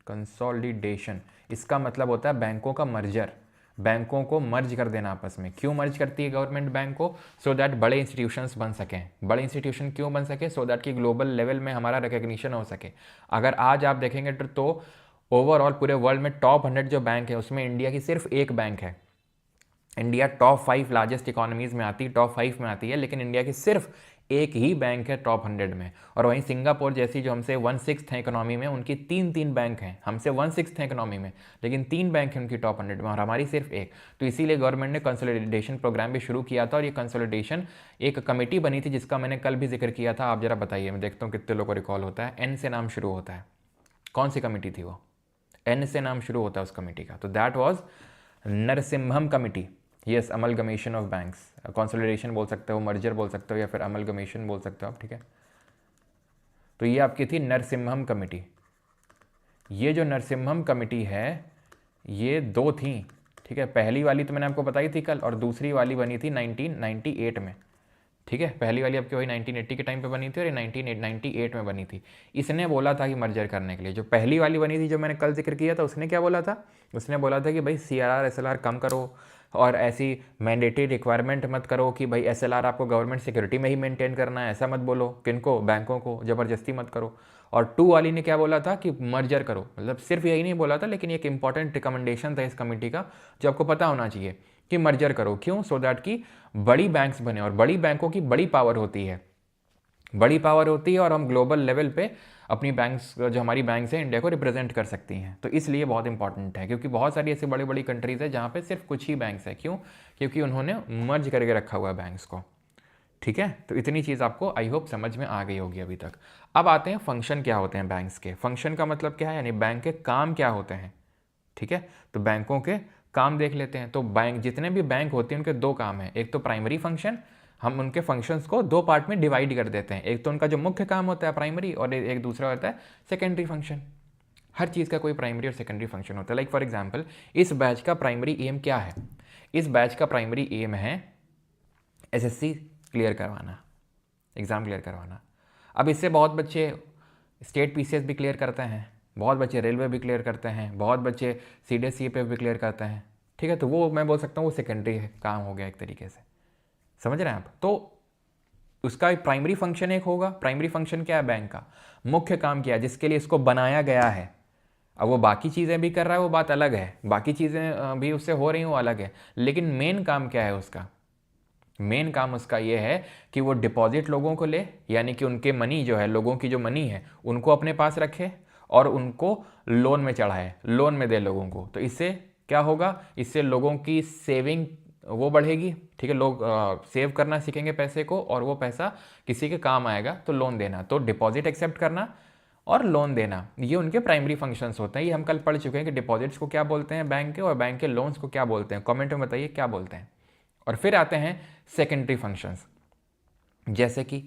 कंसोलिडेशन इसका मतलब होता है बैंकों का मर्जर, बैंकों को मर्ज कर देना आपस में। क्यों मर्ज करती है गवर्नमेंट बैंक को? सो दैट बड़े इंस्टीट्यूशंस बन सकें। बड़े इंस्टीट्यूशन क्यों बन सके? सो दैट कि ग्लोबल लेवल में हमारा रिकग्निशन हो सके। अगर आज आप देखेंगे तो ओवरऑल पूरे वर्ल्ड में टॉप 100 जो बैंक है उसमें इंडिया की सिर्फ एक बैंक है। इंडिया टॉप 5 लार्जेस्ट इकोनॉमीज में आती है, टॉप 5 में आती है, लेकिन इंडिया की सिर्फ एक ही बैंक है टॉप 100 में। और वहीं सिंगापुर जैसी जो हमसे 1/6 है इकोनॉमी में, उनकी 3 बैंक हैं, हमसे 1/6 है इकोनॉमी में, लेकिन 3 बैंक हैं उनकी टॉप 100 में, और हमारी सिर्फ एक। तो इसीलिए गवर्नमेंट ने कंसोलिडेशन प्रोग्राम भी शुरू किया था। और ये कंसोलिडेशन एक कमेटी बनी थी जिसका मैंने कल भी जिक्र किया था। आप जरा बताइए, मैं देखता हूँ कितने लोगों को रिकॉल होता है। एन से नाम शुरू होता है, कौन सी कमेटी थी वो? एन से नाम शुरू होता है उस कमेटी का। तो that was Narasimham committee. Yes, amalgamation of banks, consolidation बोल सकते हो, मर्जर बोल सकते हो, या फिर अमलगमेशन बोल सकते हो आप, ठीक है। तो ये आपकी थी नरसिम्हम कमेटी। ये जो नरसिम्हम कमेटी है ये 2 थी, ठीक है। पहली वाली तो मैंने आपको बताई थी कल, और दूसरी वाली बनी थी 1998 में, ठीक है। पहली वाली आपकी वही 1980 के टाइम पे बनी थी और ये 1998 में बनी थी। इसने बोला था कि मर्जर करने के लिए। जो पहली वाली बनी थी जो मैंने कल जिक्र किया था, उसने क्या बोला था? उसने बोला था कि भाई CRR SLR कम करो, और ऐसी मैंडेटरी रिक्वायरमेंट मत करो कि भाई SLR आपको गवर्नमेंट सिक्योरिटी में ही मेंटेन करना है, ऐसा मत बोलो। किनको? बैंकों को ज़बरदस्ती मत करो। और 2 वाली ने क्या बोला था कि मर्जर करो। मतलब सिर्फ यही नहीं बोला था, लेकिन एक इंपॉर्टेंट रिकमेंडेशन था इस कमेटी का जो आपको पता होना चाहिए कि मर्जर करो। क्यों? सो दैट कि बड़ी बैंक्स बने, और बड़ी बैंकों की बड़ी पावर होती है, बड़ी पावर होती है, और हम ग्लोबल लेवल पे अपनी बैंक्स, जो हमारी बैंक्स हैं, इंडिया को रिप्रेजेंट कर सकती हैं। तो इसलिए बहुत इंपॉर्टेंट है, क्योंकि बहुत सारी ऐसी बड़ी बड़ी कंट्रीज़ है जहाँ पे सिर्फ कुछ ही बैंक्स है। क्यों? क्योंकि उन्होंने मर्ज करके रखा हुआ है बैंक्स को, ठीक है। तो इतनी चीज़ आपको आई होप समझ में आ गई होगी अभी तक। अब आते हैं फंक्शन क्या होते हैं बैंक्स के। फंक्शन का मतलब क्या है, यानी बैंक के काम क्या होते हैं, ठीक है। तो बैंकों के काम देख लेते हैं। तो बैंक, जितने भी बैंक होते हैं उनके 2 काम हैं। एक तो प्राइमरी फंक्शन, हम उनके फंक्शंस को 2 पार्ट में डिवाइड कर देते हैं। एक तो उनका जो मुख्य काम होता है प्राइमरी, और एक दूसरा होता है सेकेंडरी फंक्शन। हर चीज़ का कोई प्राइमरी और सेकेंडरी फंक्शन होता है। लाइक फॉर एग्जाम्पल, इस बैच का प्राइमरी एम क्या है? इस बैच का प्राइमरी एम है SSC क्लियर करवाना, एग्ज़ाम क्लियर करवाना। अब इससे बहुत बच्चे स्टेट PCS भी क्लियर करते हैं, बहुत बच्चे रेलवे भी क्लियर करते हैं, बहुत बच्चे CDS CPF भी क्लियर करते हैं, ठीक है। तो वो मैं बोल सकता हूँ वो सेकेंडरी काम हो गया एक तरीके से, समझ रहे हैं आप। तो उसका प्राइमरी फंक्शन एक होगा। प्राइमरी फंक्शन क्या है बैंक का? मुख्य काम क्या है जिसके लिए इसको बनाया गया है। अब वो बाकी चीज़ें भी कर रहा है, वो बात अलग है, बाकी चीज़ें भी उससे हो रही हैं, वो अलग है। लेकिन मेन काम क्या है उसका? मेन काम उसका ये है कि वो डिपॉजिट लोगों को ले, यानी कि उनके मनी जो है, लोगों की जो मनी है उनको अपने पास रखे, और उनको लोन में चढ़ाए, लोन में दे लोगों को। तो इससे क्या होगा? इससे लोगों की सेविंग वो बढ़ेगी, ठीक है। लोग सेव करना सीखेंगे पैसे को, और वो पैसा किसी के काम आएगा। तो लोन देना, तो डिपॉजिट एक्सेप्ट करना और लोन देना, ये उनके प्राइमरी फंक्शंस होते हैं। ये हम कल पढ़ चुके हैं कि डिपॉजिट्स को क्या बोलते हैं बैंक के, और बैंक के लोन्स को क्या बोलते हैं। कमेंट में बताइए क्या बोलते हैं। और फिर आते हैं सेकेंडरी फंक्शंस। जैसे कि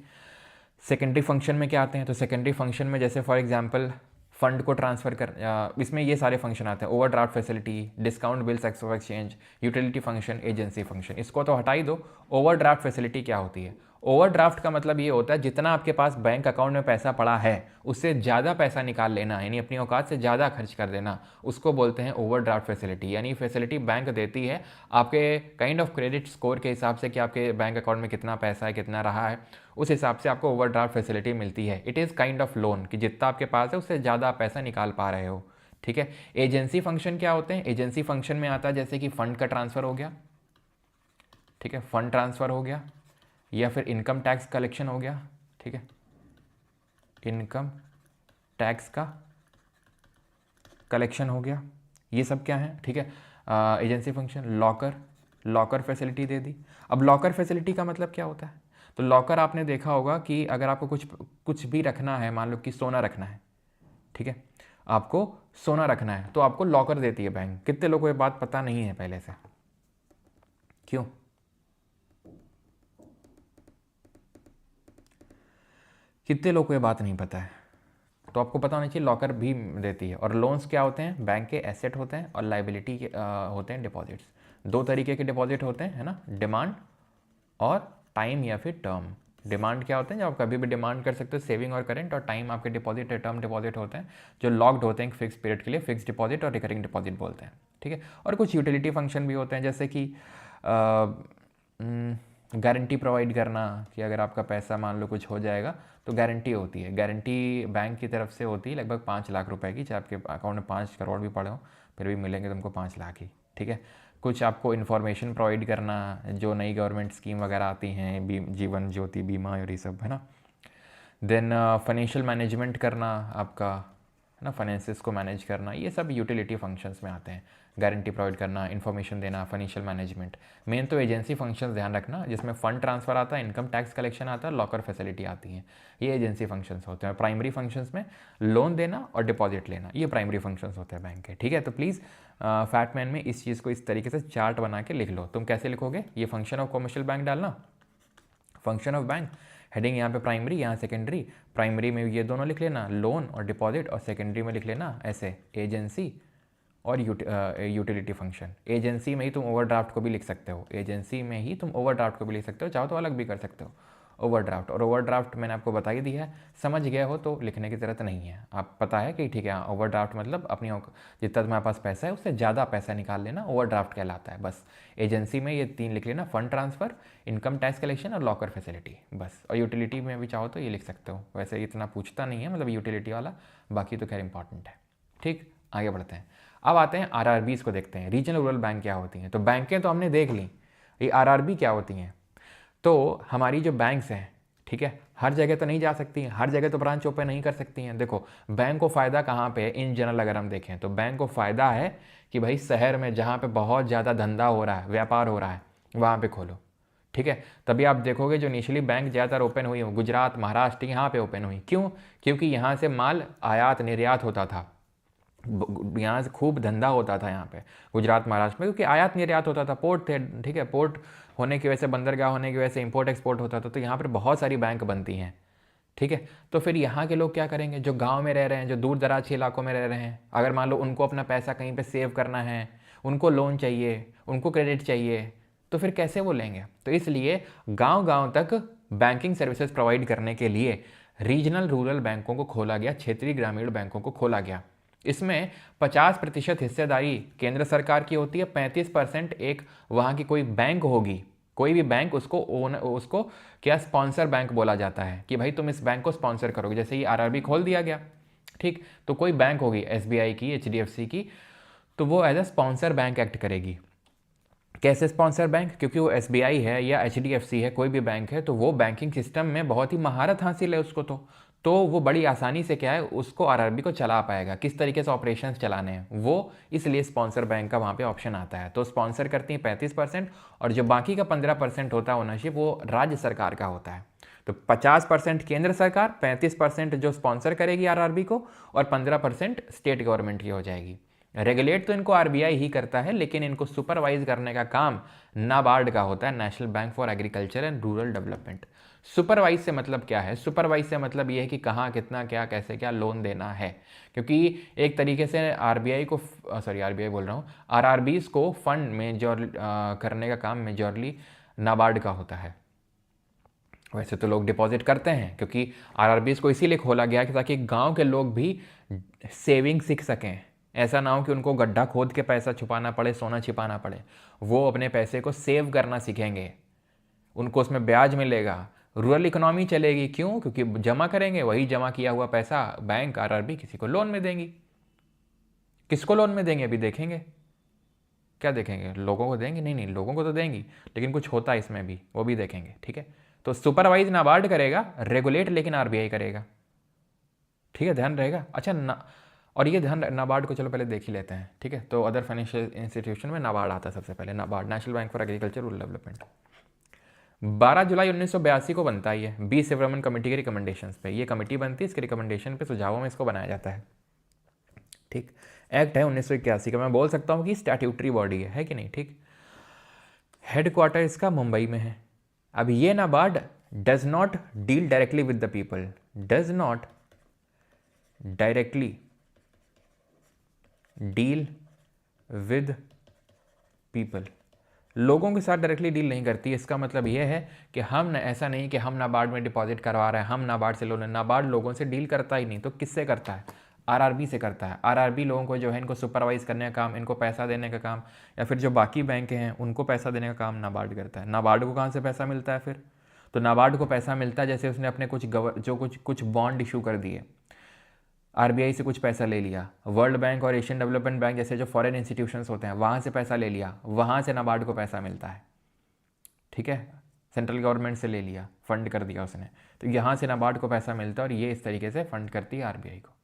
सेकेंडरी फंक्शन में क्या आते हैं? तो सेकेंडरी फंक्शन में जैसे फॉर एग्जांपल फंड को ट्रांसफ़र कर, इसमें ये सारे फंक्शन आते हैं। Overdraft facility, discount bills of exchange, utility function, agency function. इसको तो हटा ही दो। ओवरड्राफ्ट फैसिलिटी क्या होती है? ओवरड्राफ्ट का मतलब ये होता है जितना आपके पास बैंक अकाउंट में पैसा पड़ा है उससे ज़्यादा पैसा निकाल लेना, यानी अपनी औकात से ज़्यादा खर्च कर देना, उसको बोलते हैं ओवरड्राफ्ट फैसिलिटी। यानी फैसिलिटी बैंक देती है आपके काइंड ऑफ क्रेडिट स्कोर के हिसाब से कि आपके बैंक अकाउंट में कितना पैसा है, कितना रहा है, उस हिसाब से आपको ओवरड्राफ्ट फैसिलिटी मिलती है। It is kind of loan, कि जितना आपके पास है उससे ज़्यादा आप पैसा निकाल पा रहे हो, ठीक है। एजेंसी फंक्शन क्या होते हैं? एजेंसी फंक्शन में आता है जैसे कि फंड का ट्रांसफ़र हो गया, ठीक है, फंड ट्रांसफ़र हो गया, या फिर इनकम टैक्स कलेक्शन हो गया, ठीक है, इनकम टैक्स का कलेक्शन हो गया। ये सब क्या है, ठीक है, एजेंसी फंक्शन। लॉकर फैसिलिटी दे दी। अब लॉकर फैसिलिटी का मतलब क्या होता है? तो लॉकर आपने देखा होगा कि अगर आपको कुछ भी रखना है, मान लो कि सोना रखना है, ठीक है, आपको सोना रखना है तो आपको लॉकर देती है बैंक। कितने लोगों को ये बात पता नहीं है पहले से? क्यों? कितने लोगों को ये बात नहीं पता है? तो आपको पता होना चाहिए लॉकर भी देती है। और लोन्स क्या होते हैं? बैंक के एसेट होते हैं, और लाइबिलिटी के होते हैं डिपॉजिट्स। 2 तरीके के डिपॉजिट होते हैं, है ना, डिमांड और टाइम या फिर टर्म। डिमांड क्या होते हैं? जो आप कभी भी डिमांड कर सकते हो, सेविंग और करेंट। और टाइम आपके डिपॉजिट या टर्म डिपॉजिट होते हैं जो लॉक्ड होते हैं फिक्स पीरियड के लिए, फिक्स डिपॉजिट और रिकरिंग डिपॉजिट बोलते हैं, ठीक है। और कुछ यूटिलिटी फंक्शन भी होते हैं, जैसे कि गारंटी प्रोवाइड करना, कि अगर आपका पैसा मान लो कुछ हो जाएगा तो गारंटी होती है। गारंटी बैंक की तरफ से होती है लगभग 5 लाख रुपए की, चाहे आपके अकाउंट में 5 करोड़ भी पड़े हो फिर भी मिलेंगे तुमको 5 लाख ही, ठीक है। कुछ आपको इन्फॉर्मेशन प्रोवाइड करना, जो नई गवर्नमेंट स्कीम वगैरह आती हैं, जीवन ज्योति बीमा और ये सब, है ना। देन फाइनेंशियल मैनेजमेंट करना आपका, है ना, फाइनेंसिस को मैनेज करना, ये सब यूटिलिटी फंक्शंस में आते हैं। गारंटी प्रोवाइड करना, इन्फॉर्मेशन देना, फाइनेंशियल मैनेजमेंट। मेन तो एजेंसी फंक्शंस ध्यान रखना, जिसमें फंड ट्रांसफर आता है, इनकम टैक्स कलेक्शन आता है, लॉकर फैसिलिटी आती है, ये एजेंसी फंक्शंस होते हैं। प्राइमरी फंक्शंस में लोन देना और डिपॉजिट लेना, ये प्राइमरी फंक्शंस होते हैं बैंक के, ठीक है। तो प्लीज़ फैटमैन में इस चीज़ को इस तरीके से चार्ट बना के लिख लो। तुम कैसे लिखोगे, ये फंक्शन ऑफ कमर्शियल बैंक डालना, फंक्शन ऑफ बैंक, हेडिंग यहाँ पे प्राइमरी, यहाँ सेकेंडरी। प्राइमरी में ये दोनों लिख लेना, लोन और डिपॉजिट, और सेकेंडरी में लिख लेना ऐसे एजेंसी और यूटिलिटी फंक्शन। एजेंसी में ही तुम ओवरड्राफ्ट को भी लिख सकते हो, एजेंसी में ही तुम ओवरड्राफ्ट को भी लिख सकते हो, चाहो तो अलग भी कर सकते हो ओवरड्राफ्ट। और ओवरड्राफ्ट मैंने आपको बता ही दिया है, समझ गए हो तो लिखने की ज़रूरत नहीं है। आप पता है कि ठीक है, हाँ ओवरड्राफ्ट मतलब अपनी जितना तुम्हारे पास पैसा है उससे ज़्यादा पैसा निकाल लेना, ओवरड्राफ्ट कहलाता है। बस एजेंसी में ये 3 लिख लेना, fund transfer, income tax collection और लॉकर फैसिलिटी, बस। और यूटिलिटी में भी चाहो तो ये लिख सकते हो, वैसे इतना पूछता नहीं है मतलब यूटिलिटी वाला, बाकी तो खैर इंपॉर्टेंट है। ठीक, आगे बढ़ते हैं। अब आते हैं आरआरबीज़ को देखते हैं, रीजनल रूरल बैंक क्या होती हैं। तो बैंकें तो हमने देख ली, ये आरआरबी क्या होती हैं। तो हमारी जो बैंक्स हैं, ठीक है, हर जगह तो नहीं जा सकती हैं, हर जगह तो ब्रांच ओपन नहीं कर सकती हैं। देखो बैंक को फ़ायदा कहाँ पे है, इन जनरल अगर हम देखें तो बैंक को फ़ायदा है कि भाई शहर में जहाँ पे बहुत ज़्यादा धंधा हो रहा है, व्यापार हो रहा है, वहाँ पे खोलो, ठीक है। तभी आप देखोगे जो इनिशियली बैंक ज़्यादातर ओपन हुई हो, गुजरात, महाराष्ट्र, यहाँ पे ओपन हुई। क्यों? क्योंकि यहाँ से माल आयात निर्यात होता था, यहाँ से खूब धंधा होता था यहाँ पे गुजरात महाराष्ट्र में, क्योंकि आयात निर्यात होता था, पोर्ट थे, ठीक है। पोर्ट होने की वजह से, बंदरगाह होने की वजह से इंपोर्ट एक्सपोर्ट होता था, तो यहाँ पर बहुत सारी बैंक बनती हैं, ठीक है। तो फिर यहाँ के लोग क्या करेंगे, जो गांव में रह रहे हैं, जो दूर दराज के इलाकों में रह रहे हैं, अगर मान लो उनको अपना पैसा कहीं पे सेव करना है, उनको लोन चाहिए, उनको क्रेडिट चाहिए, तो फिर कैसे वो लेंगे। तो इसलिए गांव-गांव तक बैंकिंग सर्विसेज प्रोवाइड करने के लिए रीजनल रूरल बैंकों को खोला गया, क्षेत्रीय ग्रामीण बैंकों को खोला गया। इसमें 50% हिस्सेदारी केंद्र सरकार की होती है, 35% एक वहाँ की कोई बैंक होगी, कोई भी बैंक, उसको क्या स्पॉन्सर बैंक बोला जाता है कि भाई तुम इस बैंक को स्पॉन्सर करोगे। जैसे ये आरआरबी खोल दिया गया, ठीक, तो कोई बैंक होगी एसबीआई की, एचडीएफसी की, तो वो as a sponsor bank act करेगी। कैसे स्पॉन्सर बैंक? क्योंकि वो एसबीआई है या एचडीएफसी है, कोई भी बैंक है, तो वो बैंकिंग सिस्टम में बहुत ही महारत हासिल है उसको, तो वो बड़ी आसानी से क्या है, उसको आरआरबी को चला पाएगा, किस तरीके से ऑपरेशंस चलाने हैं वो, इसलिए स्पॉन्सर बैंक का वहाँ पे ऑप्शन आता है। तो स्पॉन्सर करती हैं 35%, और जो बाकी का 15% होता है ओनरशिप, वो राज्य सरकार का होता है। तो 50% केंद्र सरकार, 35% जो स्पॉन्सर करेगी आरआरबी को, और 15% स्टेट गवर्नमेंट की हो जाएगी। रेगुलेट तो इनको आरबीआई ही करता है, लेकिन इनको सुपरवाइज करने का काम नाबार्ड का होता है, national bank for agriculture and rural development. Supervise से मतलब क्या है? सुपरवाइज से मतलब ये है कि कहाँ कितना क्या कैसे क्या लोन देना है, क्योंकि एक तरीके से आरबीआई को, सॉरी आरबीआई बोल रहा हूँ, आरआरबीज को फंड मेजर करने का काम मेजरली नाबार्ड का होता है। वैसे तो लोग डिपॉजिट करते हैं, क्योंकि आरआरबीज को इसीलिए खोला गया कि ताकि गांव के लोग भी सेविंग सीख सकें। ऐसा ना हो कि उनको गड्ढा खोद के पैसा छुपाना पड़े, सोना छिपाना पड़े, वो अपने पैसे को सेव करना सीखेंगे, उनको उसमें ब्याज मिलेगा, रूरल इकोनॉमी चलेगी। क्यों? क्योंकि जमा करेंगे, वही जमा किया हुआ पैसा बैंक आरआरबी किसी को लोन में देंगी। किसको लोन में देंगे अभी देखेंगे, क्या देखेंगे, लोगों को देंगे? नहीं, लोगों को तो देंगी, लेकिन कुछ होता है इसमें भी, वो भी देखेंगे, ठीक है। तो सुपरवाइज नाबार्ड करेगा, रेगुलेट लेकिन आरबीआई करेगा, ठीक है, ध्यान रहेगा। अच्छा ना, और ये ध्यान, नाबार्ड को चलो पहले देख ही लेते हैं, ठीक है। तो अदर फाइनेंशियल इंस्टीट्यूशन में नाबार्ड आता है सबसे पहले, NABARD, national bank for agriculture rural development. 12 जुलाई 1982 को बनता है ये, बी सिवरमन कमेटी के रिकमेंडेशंस पे ये कमेटी बनती है, इसके रिकमेंडेशन पे, सुझावों में इसको बनाया जाता है, ठीक। एक्ट है 1981 का, मैं बोल सकता हूँ कि स्टैट्यूटरी बॉडी है कि नहीं, ठीक। हेडक्वार्टर इसका मुंबई में है। अब ये NABARD does not deal directly with the people, does not directly deal with people, लोगों के साथ डायरेक्टली डील नहीं करती। इसका मतलब यह है कि हम ऐसा नहीं कि हम नाबार्ड में डिपॉजिट करवा रहे हैं, हम नाबार्ड से लोन, नाबार्ड लोगों से डील करता ही नहीं, तो किससे करता है? आरआरबी से करता है। आरआरबी लोगों को जो है इनको सुपरवाइज करने का काम, इनको पैसा देने का काम, या फिर जो बाकी बैंक हैं उनको पैसा देने का काम नाबार्ड करता है। नाबार्ड को कहाँ से पैसा मिलता है फिर? तो नाबार्ड को पैसा मिलता है जैसे उसने अपने कुछ बॉन्ड इशू कर दिए, आरबीआई से कुछ पैसा ले लिया, वर्ल्ड बैंक और एशियन डेवलपमेंट बैंक जैसे जो फॉरेन इंस्टीट्यूशंस होते हैं वहाँ से पैसा ले लिया, वहाँ से नाबार्ड को पैसा मिलता है, ठीक है। सेंट्रल गवर्नमेंट से ले लिया, फंड कर दिया उसने, तो यहाँ से नाबार्ड को पैसा मिलता है, और ये इस तरीके से फंड करती है आरबीआई को,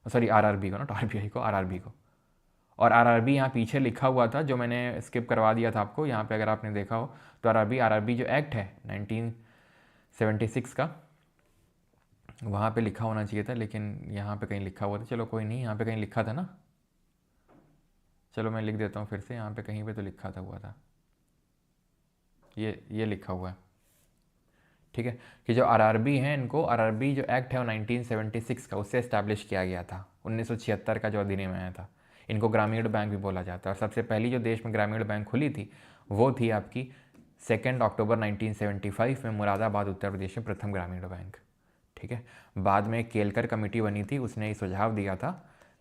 सॉरी आरआरबी को, नॉट आरबीआई को, आरआरबी को। और आरआरबी यहाँ पीछे लिखा हुआ था, जो मैंने स्किप करवा दिया था आपको यहाँ पे, अगर आपने देखा हो तो आरआरबी जो एक्ट है 1976 का, वहाँ पे लिखा होना चाहिए था, लेकिन यहाँ पे कहीं लिखा हुआ था। चलो कोई नहीं, यहाँ पे कहीं लिखा था ना, चलो मैं लिख देता हूँ फिर से, यहाँ पे कहीं पे तो लिखा था, हुआ था, ये लिखा हुआ है, ठीक है, कि जो आरआरबी है, इनको आरआरबी जो एक्ट है वो 1976 का, उससे इस्टेब्लिश किया गया था। 1976 का जो अधिनियम आया था, इनको ग्रामीण बैंक भी बोला जाता है। और सबसे पहली जो देश में ग्रामीण बैंक खुली थी वो थी आपकी 2 अक्टूबर 1975 में मुरादाबाद उत्तर प्रदेश में प्रथम ग्रामीण बैंक, ठीक है। बाद में केलकर कमेटी बनी थी, उसने ये सुझाव दिया था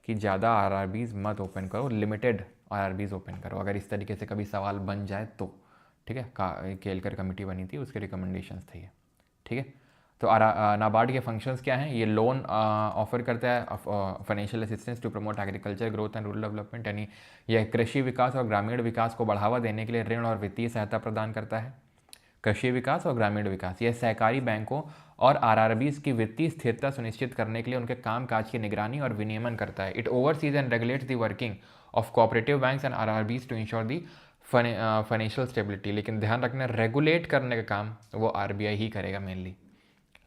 कि ज़्यादा आरआरबीज़ मत ओपन करो, लिमिटेड आरआरबीज़ ओपन करो अगर इस तरीके से कभी सवाल बन जाए तो, ठीक है। केलकर कमेटी बनी थी, उसके रिकमेंडेशंस थे ये, ठीक है। तो नाबार्ड के फंक्शंस क्या हैं? ये लोन ऑफर करता है, financial assistance to promote agriculture growth and rural development, यानी यह कृषि विकास और ग्रामीण विकास को बढ़ावा देने के लिए ऋण और वित्तीय सहायता प्रदान करता है। कृषि विकास और ग्रामीण विकास, यह सहकारी बैंकों और आरआरबीज की वित्तीय स्थिरता सुनिश्चित करने के लिए उनके कामकाज की निगरानी और विनियमन करता है। It oversees and regulates the working of cooperative banks and RRBs to ensure the financial stability. लेकिन ध्यान रखना, रेगुलेट करने का काम वो आरबीआई ही करेगा mainly.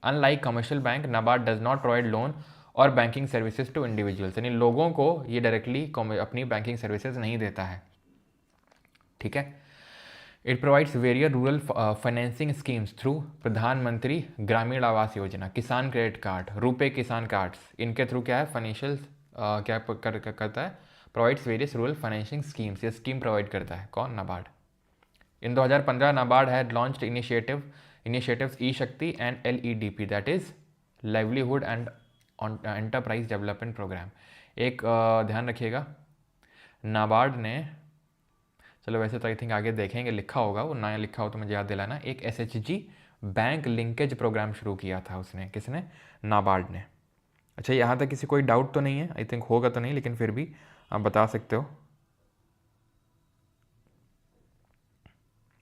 Unlike commercial bank, NABARD does not provide loan और बैंकिंग सर्विसेज टू इंडिविजुअल्स, यानी लोगों को ये डायरेक्टली अपनी बैंकिंग सर्विसेज नहीं देता है, ठीक है। It provides various rural financing schemes through प्रधानमंत्री ग्रामीण आवास योजना, किसान क्रेडिट कार्ड, रुपे किसान कार्ड्स, इनके थ्रू क्या है फाइनेंशियल क्या करता है, provides various rural financing schemes, ये स्कीम प्रोवाइड करता है कौन? NABARD. In 2015 NABARD had launched initiatives E Shakti and LEDP, that is livelihood and enterprise development programme. एक ध्यान रखिएगा, नाबार्ड ने, चलो वैसे तो आई थिंक आगे देखेंगे लिखा होगा, वो नया लिखा हो तो मुझे याद दिलाना, एक SHG बैंक लिंकेज प्रोग्राम शुरू किया था उसने, किसने? नाबार्ड ने। अच्छा, यहाँ तक किसी कोई डाउट तो नहीं है? आई थिंक होगा तो नहीं, लेकिन फिर भी आप बता सकते हो।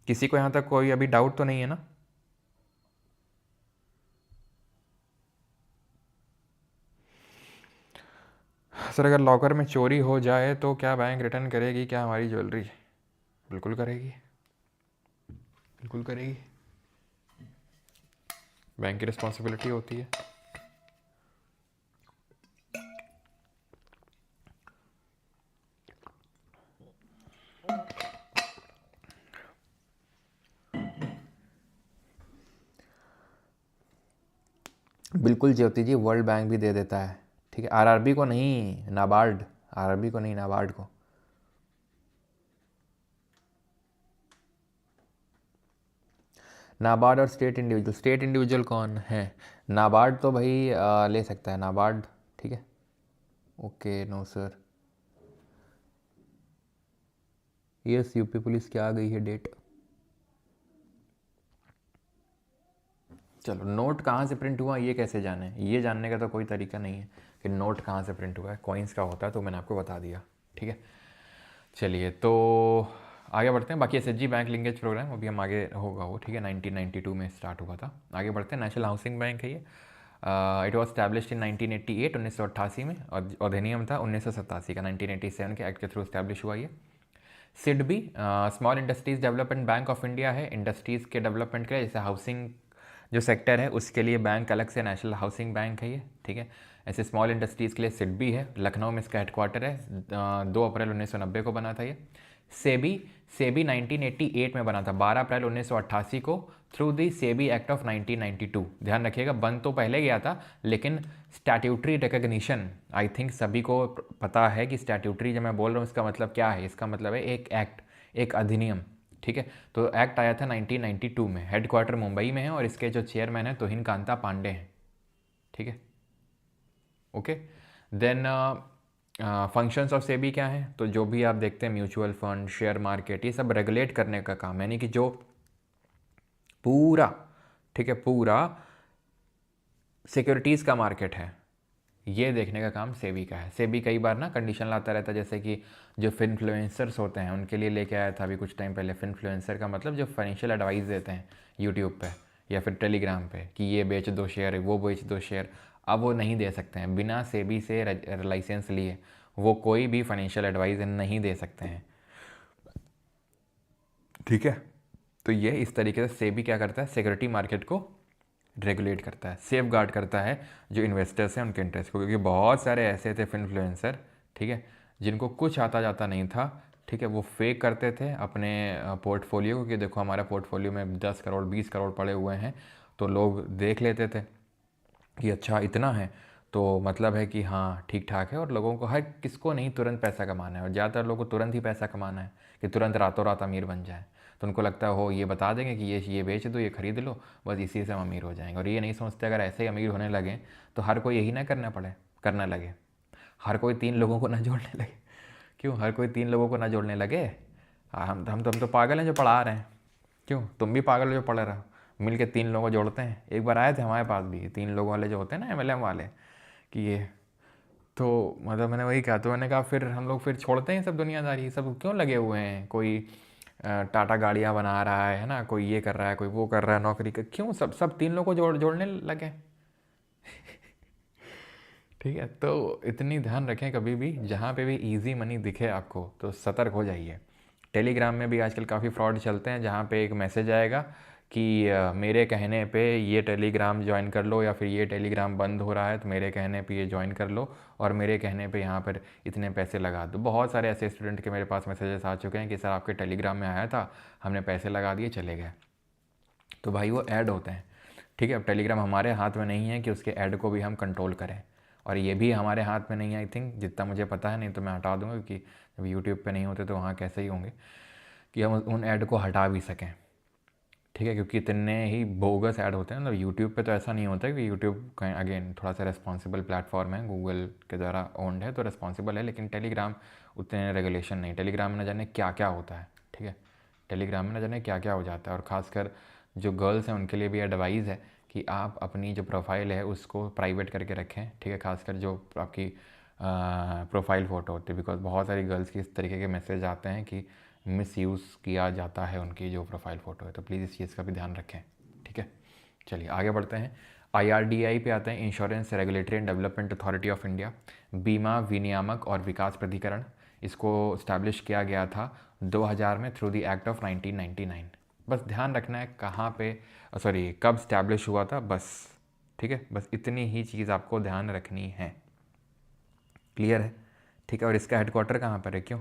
किसी को यहाँ तक कोई अभी डाउट तो नहीं है ना? सर अगर लॉकर में चोरी हो जाए तो क्या बैंक रिटर्न करेगी क्या हमारी ज्वेलरी? बिल्कुल करेगी, बिल्कुल करेगी, बैंक की रिस्पॉन्सिबिलिटी होती है। बिल्कुल ज्योति जी, वर्ल्ड बैंक भी दे देता है, ठीक है। आरआरबी को नहीं, नाबार्ड, आरआरबी को नहीं, नाबार्ड को। नाबार्ड और स्टेट इंडिविजुअल कौन है? नाबार्ड तो भाई ले सकता है नाबार्ड, ठीक है। Okay, no sir, yes, UP police की आ गई है डेट। चलो, नोट कहाँ से प्रिंट हुआ ये कैसे जाने? ये जानने का तो कोई तरीका नहीं है कि नोट कहाँ से प्रिंट हुआ है। कॉइन्स का होता है तो मैंने आपको बता दिया, ठीक है। चलिए तो आगे बढ़ते हैं। बाकी SHG बैंक लिंकेज प्रोग्राम अभी हम आगे होगा वो, ठीक है, 1992 में स्टार्ट हुआ था। आगे बढ़ते हैं। नेशनल हाउसिंग बैंक है ये, इट वॉज स्टैब्लिश्ड इन 1988, 1988 में, और अधिनियम था 1987 का, 1987 के एक्ट के थ्रू स्टैब्लिश हुआ ये। SIDBI small industries development bank of India है, इंडस्ट्रीज़ के डेवलपमेंट के लिए, जैसे हाउसिंग जो सेक्टर है उसके लिए बैंक अलग से नेशनल हाउसिंग बैंक है ये, ठीक है। ऐसे स्मॉल इंडस्ट्रीज़ के लिए SIDBI है, लखनऊ में इसका हेडक्वार्टर है, 2 अप्रैल 1990 को बना था ये। सेबी 1988 में बना था, 12 अप्रैल 1988 को, through the SEBI act of 1992। ध्यान रखिएगा, बन तो पहले गया था, लेकिन स्टैट्यूटरी रिकग्निशन, आई थिंक सभी को पता है कि स्टैट्यूटरी जब मैं बोल रहा हूँ इसका मतलब क्या है। इसका मतलब है एक एक्ट, एक अधिनियम, ठीक है। तो एक्ट आया था 1992 में, हेडक्वार्टर मुंबई में है, और इसके जो चेयरमैन है तुहिन कांता पांडे हैं, ठीक है। Okay, then functions of SEBI क्या है? तो जो भी आप देखते हैं म्यूचुअल फंड, शेयर मार्केट, ये सब रेगुलेट करने का काम, यानी कि जो पूरा, ठीक है, पूरा सिक्योरिटीज़ का मार्केट है, ये देखने का काम सेबी का है। सेबी कई बार ना कंडीशन लाता रहता है, जैसे कि जो फिनफ्लुएंसर्स होते हैं उनके लिए लेके आया था अभी कुछ टाइम पहले। फिनफ्लुएंसर का मतलब जो फाइनेंशियल एडवाइस देते हैं यूट्यूब पे या फिर टेलीग्राम पे, कि ये बेच दो शेयर, वो बेच दो शेयर। अब वो नहीं दे सकते हैं, बिना सेबी से लाइसेंस लिए वो कोई भी फाइनेंशियल एडवाइस नहीं दे सकते हैं, ठीक है। तो ये इस तरीके से सेबी क्या करता है, सिक्योरिटी मार्केट को रेगुलेट करता है, सेफ गार्ड करता है जो इन्वेस्टर्स हैं उनके इंटरेस्ट को, क्योंकि बहुत सारे ऐसे थे इन्फ्लुएंसर, ठीक है, जिनको कुछ आता जाता नहीं था, ठीक है, वो फेक करते थे अपने पोर्टफोलियो को कि देखो हमारे पोर्टफोलियो में 10 करोड़ 20 करोड़ पड़े हुए हैं, तो लोग देख लेते थे कि अच्छा इतना है, तो मतलब है कि हाँ ठीक ठाक है। और लोगों को, हर किसको नहीं तुरंत पैसा कमाना है, और ज़्यादातर लोगों को तुरंत ही पैसा कमाना है कि तुरंत रातों रात अमीर बन जाए। तो उनको लगता है हो ये बता देंगे कि ये बेच दो, ये ख़रीद लो, बस इसी से हम अमीर हो जाएंगे। और ये नहीं सोचते अगर ऐसे ही अमीर होने लगे तो हर कोई यही ना करने लगे, हर कोई 3 लोगों को ना जोड़ने लगे। क्यों हर कोई 3 लोगों को ना जोड़ने लगे? हम तो पागल हैं जो पढ़ा रहे हैं। क्यों तुम भी पागल हो जो पढ़ रहे हो? मिल के 3 लोगों को जोड़ते हैं। एक बार आए थे हमारे पास भी 3 लोगों वाले जो होते हैं ना, एमएलएम वाले, कि ये, तो मतलब मैंने वही कहा, तो मैंने कहा फिर हम लोग फिर छोड़ते हैं सब दुनियादारी, सब क्यों लगे हुए हैं? कोई टाटा गाड़ियाँ बना रहा है ना, कोई ये कर रहा है, कोई वो कर रहा है, नौकरी का क्यों सब सब 3 लोगों को जोड़ने लगे? ठीक है, तो इतनी ध्यान रखें, कभी भी जहाँ पे भी इजी मनी दिखे आपको तो सतर्क हो जाइए। टेलीग्राम में भी आजकल काफ़ी फ्रॉड चलते हैं, जहाँ पे एक मैसेज आएगा कि मेरे कहने पे ये टेलीग्राम ज्वाइन कर लो, या फिर ये टेलीग्राम बंद हो रहा है तो मेरे कहने पे ये ज्वाइन कर लो, और मेरे कहने पे यहाँ पर इतने पैसे लगा दो। बहुत सारे ऐसे स्टूडेंट के मेरे पास मैसेजेस आ चुके हैं कि सर आपके टेलीग्राम में आया था, हमने पैसे लगा दिए चले गए। तो भाई वो ऐड होते हैं, ठीक है। अब टेलीग्राम हमारे हाथ में नहीं है कि उसके ऐड को भी हम कंट्रोल करें, और ये भी हमारे हाथ में नहीं है आई थिंक, जितना मुझे पता है, नहीं तो मैं हटा दूंगा, क्योंकि जब यूट्यूब पे नहीं होते तो वहाँ कैसे ही होंगे कि हम उन ऐड को हटा भी सकें, ठीक है। क्योंकि इतने ही बोगस ऐड होते हैं, मतलब यूट्यूब पे तो ऐसा नहीं होता है कि यूट्यूब का अगेन थोड़ा सा रिस्पॉन्सिबल प्लेटफॉर्म है, गूगल के द्वारा ओन्ड है तो रिस्पॉन्सिबल है, लेकिन टेलीग्राम उतने रेगुलेशन नहीं। टेलीग्राम में न जाने क्या क्या होता है, ठीक है, टेलीग्राम में न जाने क्या क्या हो जाता है। और ख़ासकर जो गर्ल्स हैं उनके लिए भी एडवाइस है कि आप अपनी जो प्रोफाइल है उसको प्राइवेट करके रखें, ठीक है, खासकर जो आपकी प्रोफाइल फ़ोटो होती है, बिकॉज बहुत सारी गर्ल्स की इस तरीके के मैसेज आते हैं कि मिसयूज़ किया जाता है उनकी जो प्रोफाइल फ़ोटो है, तो प्लीज़ इस चीज़ का भी ध्यान रखें, ठीक है। चलिए आगे बढ़ते हैं। IRDAI पे आते हैं, insurance regulatory and development authority of India, बीमा विनियामक और विकास प्राधिकरण। इसको इस्टेब्लिश किया गया था 2000 में थ्रू द एक्ट ऑफ 1999। बस ध्यान रखना है कहाँ पे, सॉरी कब इस्टेब्लिश हुआ था, बस, ठीक है, बस इतनी ही चीज़ आपको ध्यान रखनी है। क्लियर है, ठीक है। और इसका हेडक्वार्टर कहाँ पर है? क्यों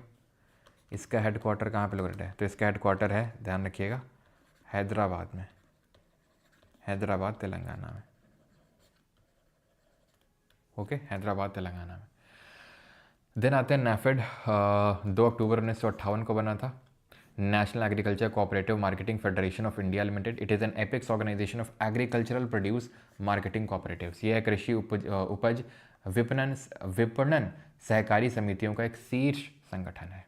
इसका हेडक्वार्टर कहाँ पे लोकेटेड है? तो इसका हेडक्वार्टर है, ध्यान रखिएगा, हैदराबाद में, हैदराबाद तेलंगाना में, ओके, हैदराबाद तेलंगाना में। देन आते हैं नाफेड, 2 अक्टूबर 1958 को बना था, national agriculture cooperative marketing federation of India limited. It is an apex organisation of agricultural produce marketing cooperatives. यह है कृषि उपज विपणन सहकारी समितियों का एक शीर्ष संगठन है,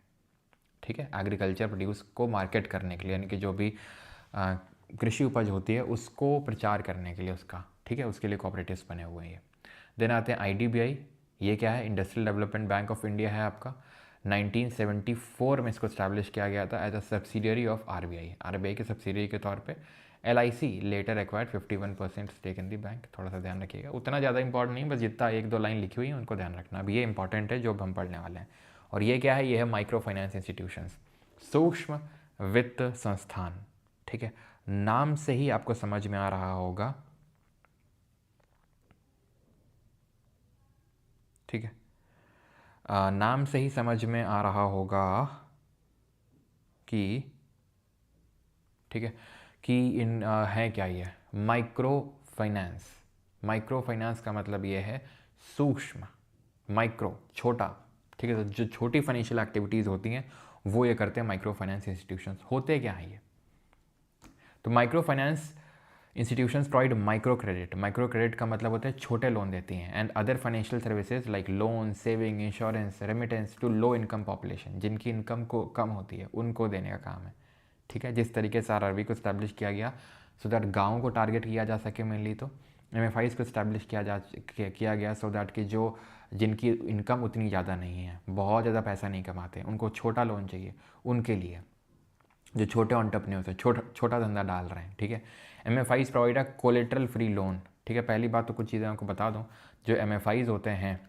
ठीक है, एग्रीकल्चर प्रोड्यूस को मार्केट करने के लिए, यानी कि जो भी कृषि उपज होती है उसको प्रचार करने के लिए उसका, ठीक है, उसके लिए कोऑपरेटिव्स बने हुए हैं ये। देन आते हैं IDBI, ये क्या है? Industrial development bank of India है आपका। 1974 में इसको स्टैब्लिश किया गया था as a subsidiary of RBI के सब्सिडियरी के तौर पे। LIC later acquired 51% stake in the bank. थोड़ा सा ध्यान रखिएगा, उतना ज़्यादा इंपॉर्टेंट नहीं, बस जितना 1-2 लाइन लिखी हुई है उनको ध्यान रखना। अब ये इंपॉर्टेंट है जो हम पढ़ने वाले हैं। और ये क्या है? ये है माइक्रो फाइनेंस इंस्टीट्यूशंस, सूक्ष्म वित्त संस्थान, ठीक है। नाम से ही आपको समझ में आ रहा होगा, ठीक है, नाम से ही समझ में आ रहा होगा कि, ठीक है, कि इन है क्या ये माइक्रो फाइनेंस। माइक्रो फाइनेंस का मतलब ये है सूक्ष्म, माइक्रो छोटा, ठीक है। तो जो छोटी फाइनेंशियल एक्टिविटीज़ होती हैं वो ये करते हैं माइक्रो फाइनेंस इंस्टीट्यूशंस। होते क्या हैं ये? तो micro finance institutions provide micro credit. Micro credit का मतलब होता है छोटे लोन देती हैं, and other financial services like loan, saving, insurance, remittance to low income population. जिनकी इनकम को कम होती है उनको देने का काम है, ठीक है। जिस तरीके से RRB को इस्टेब्लिश किया गया सो दैट गाँव को टारगेट किया जा सके मेनली, तो MFIs को इस्टेब्लिश किया गया सो दैट कि जो जिनकी इनकम उतनी ज़्यादा नहीं है, बहुत ज़्यादा पैसा नहीं कमाते, उनको छोटा लोन चाहिए, उनके लिए, जो छोटे एंटरप्रेन्योर्स हैं, छोटा धंधा डाल रहे हैं, ठीक है। MFIs provide a collateral free loan ठीक है। पहली बात तो कुछ चीज़ें आपको बता दूं, जो MFIs होते हैं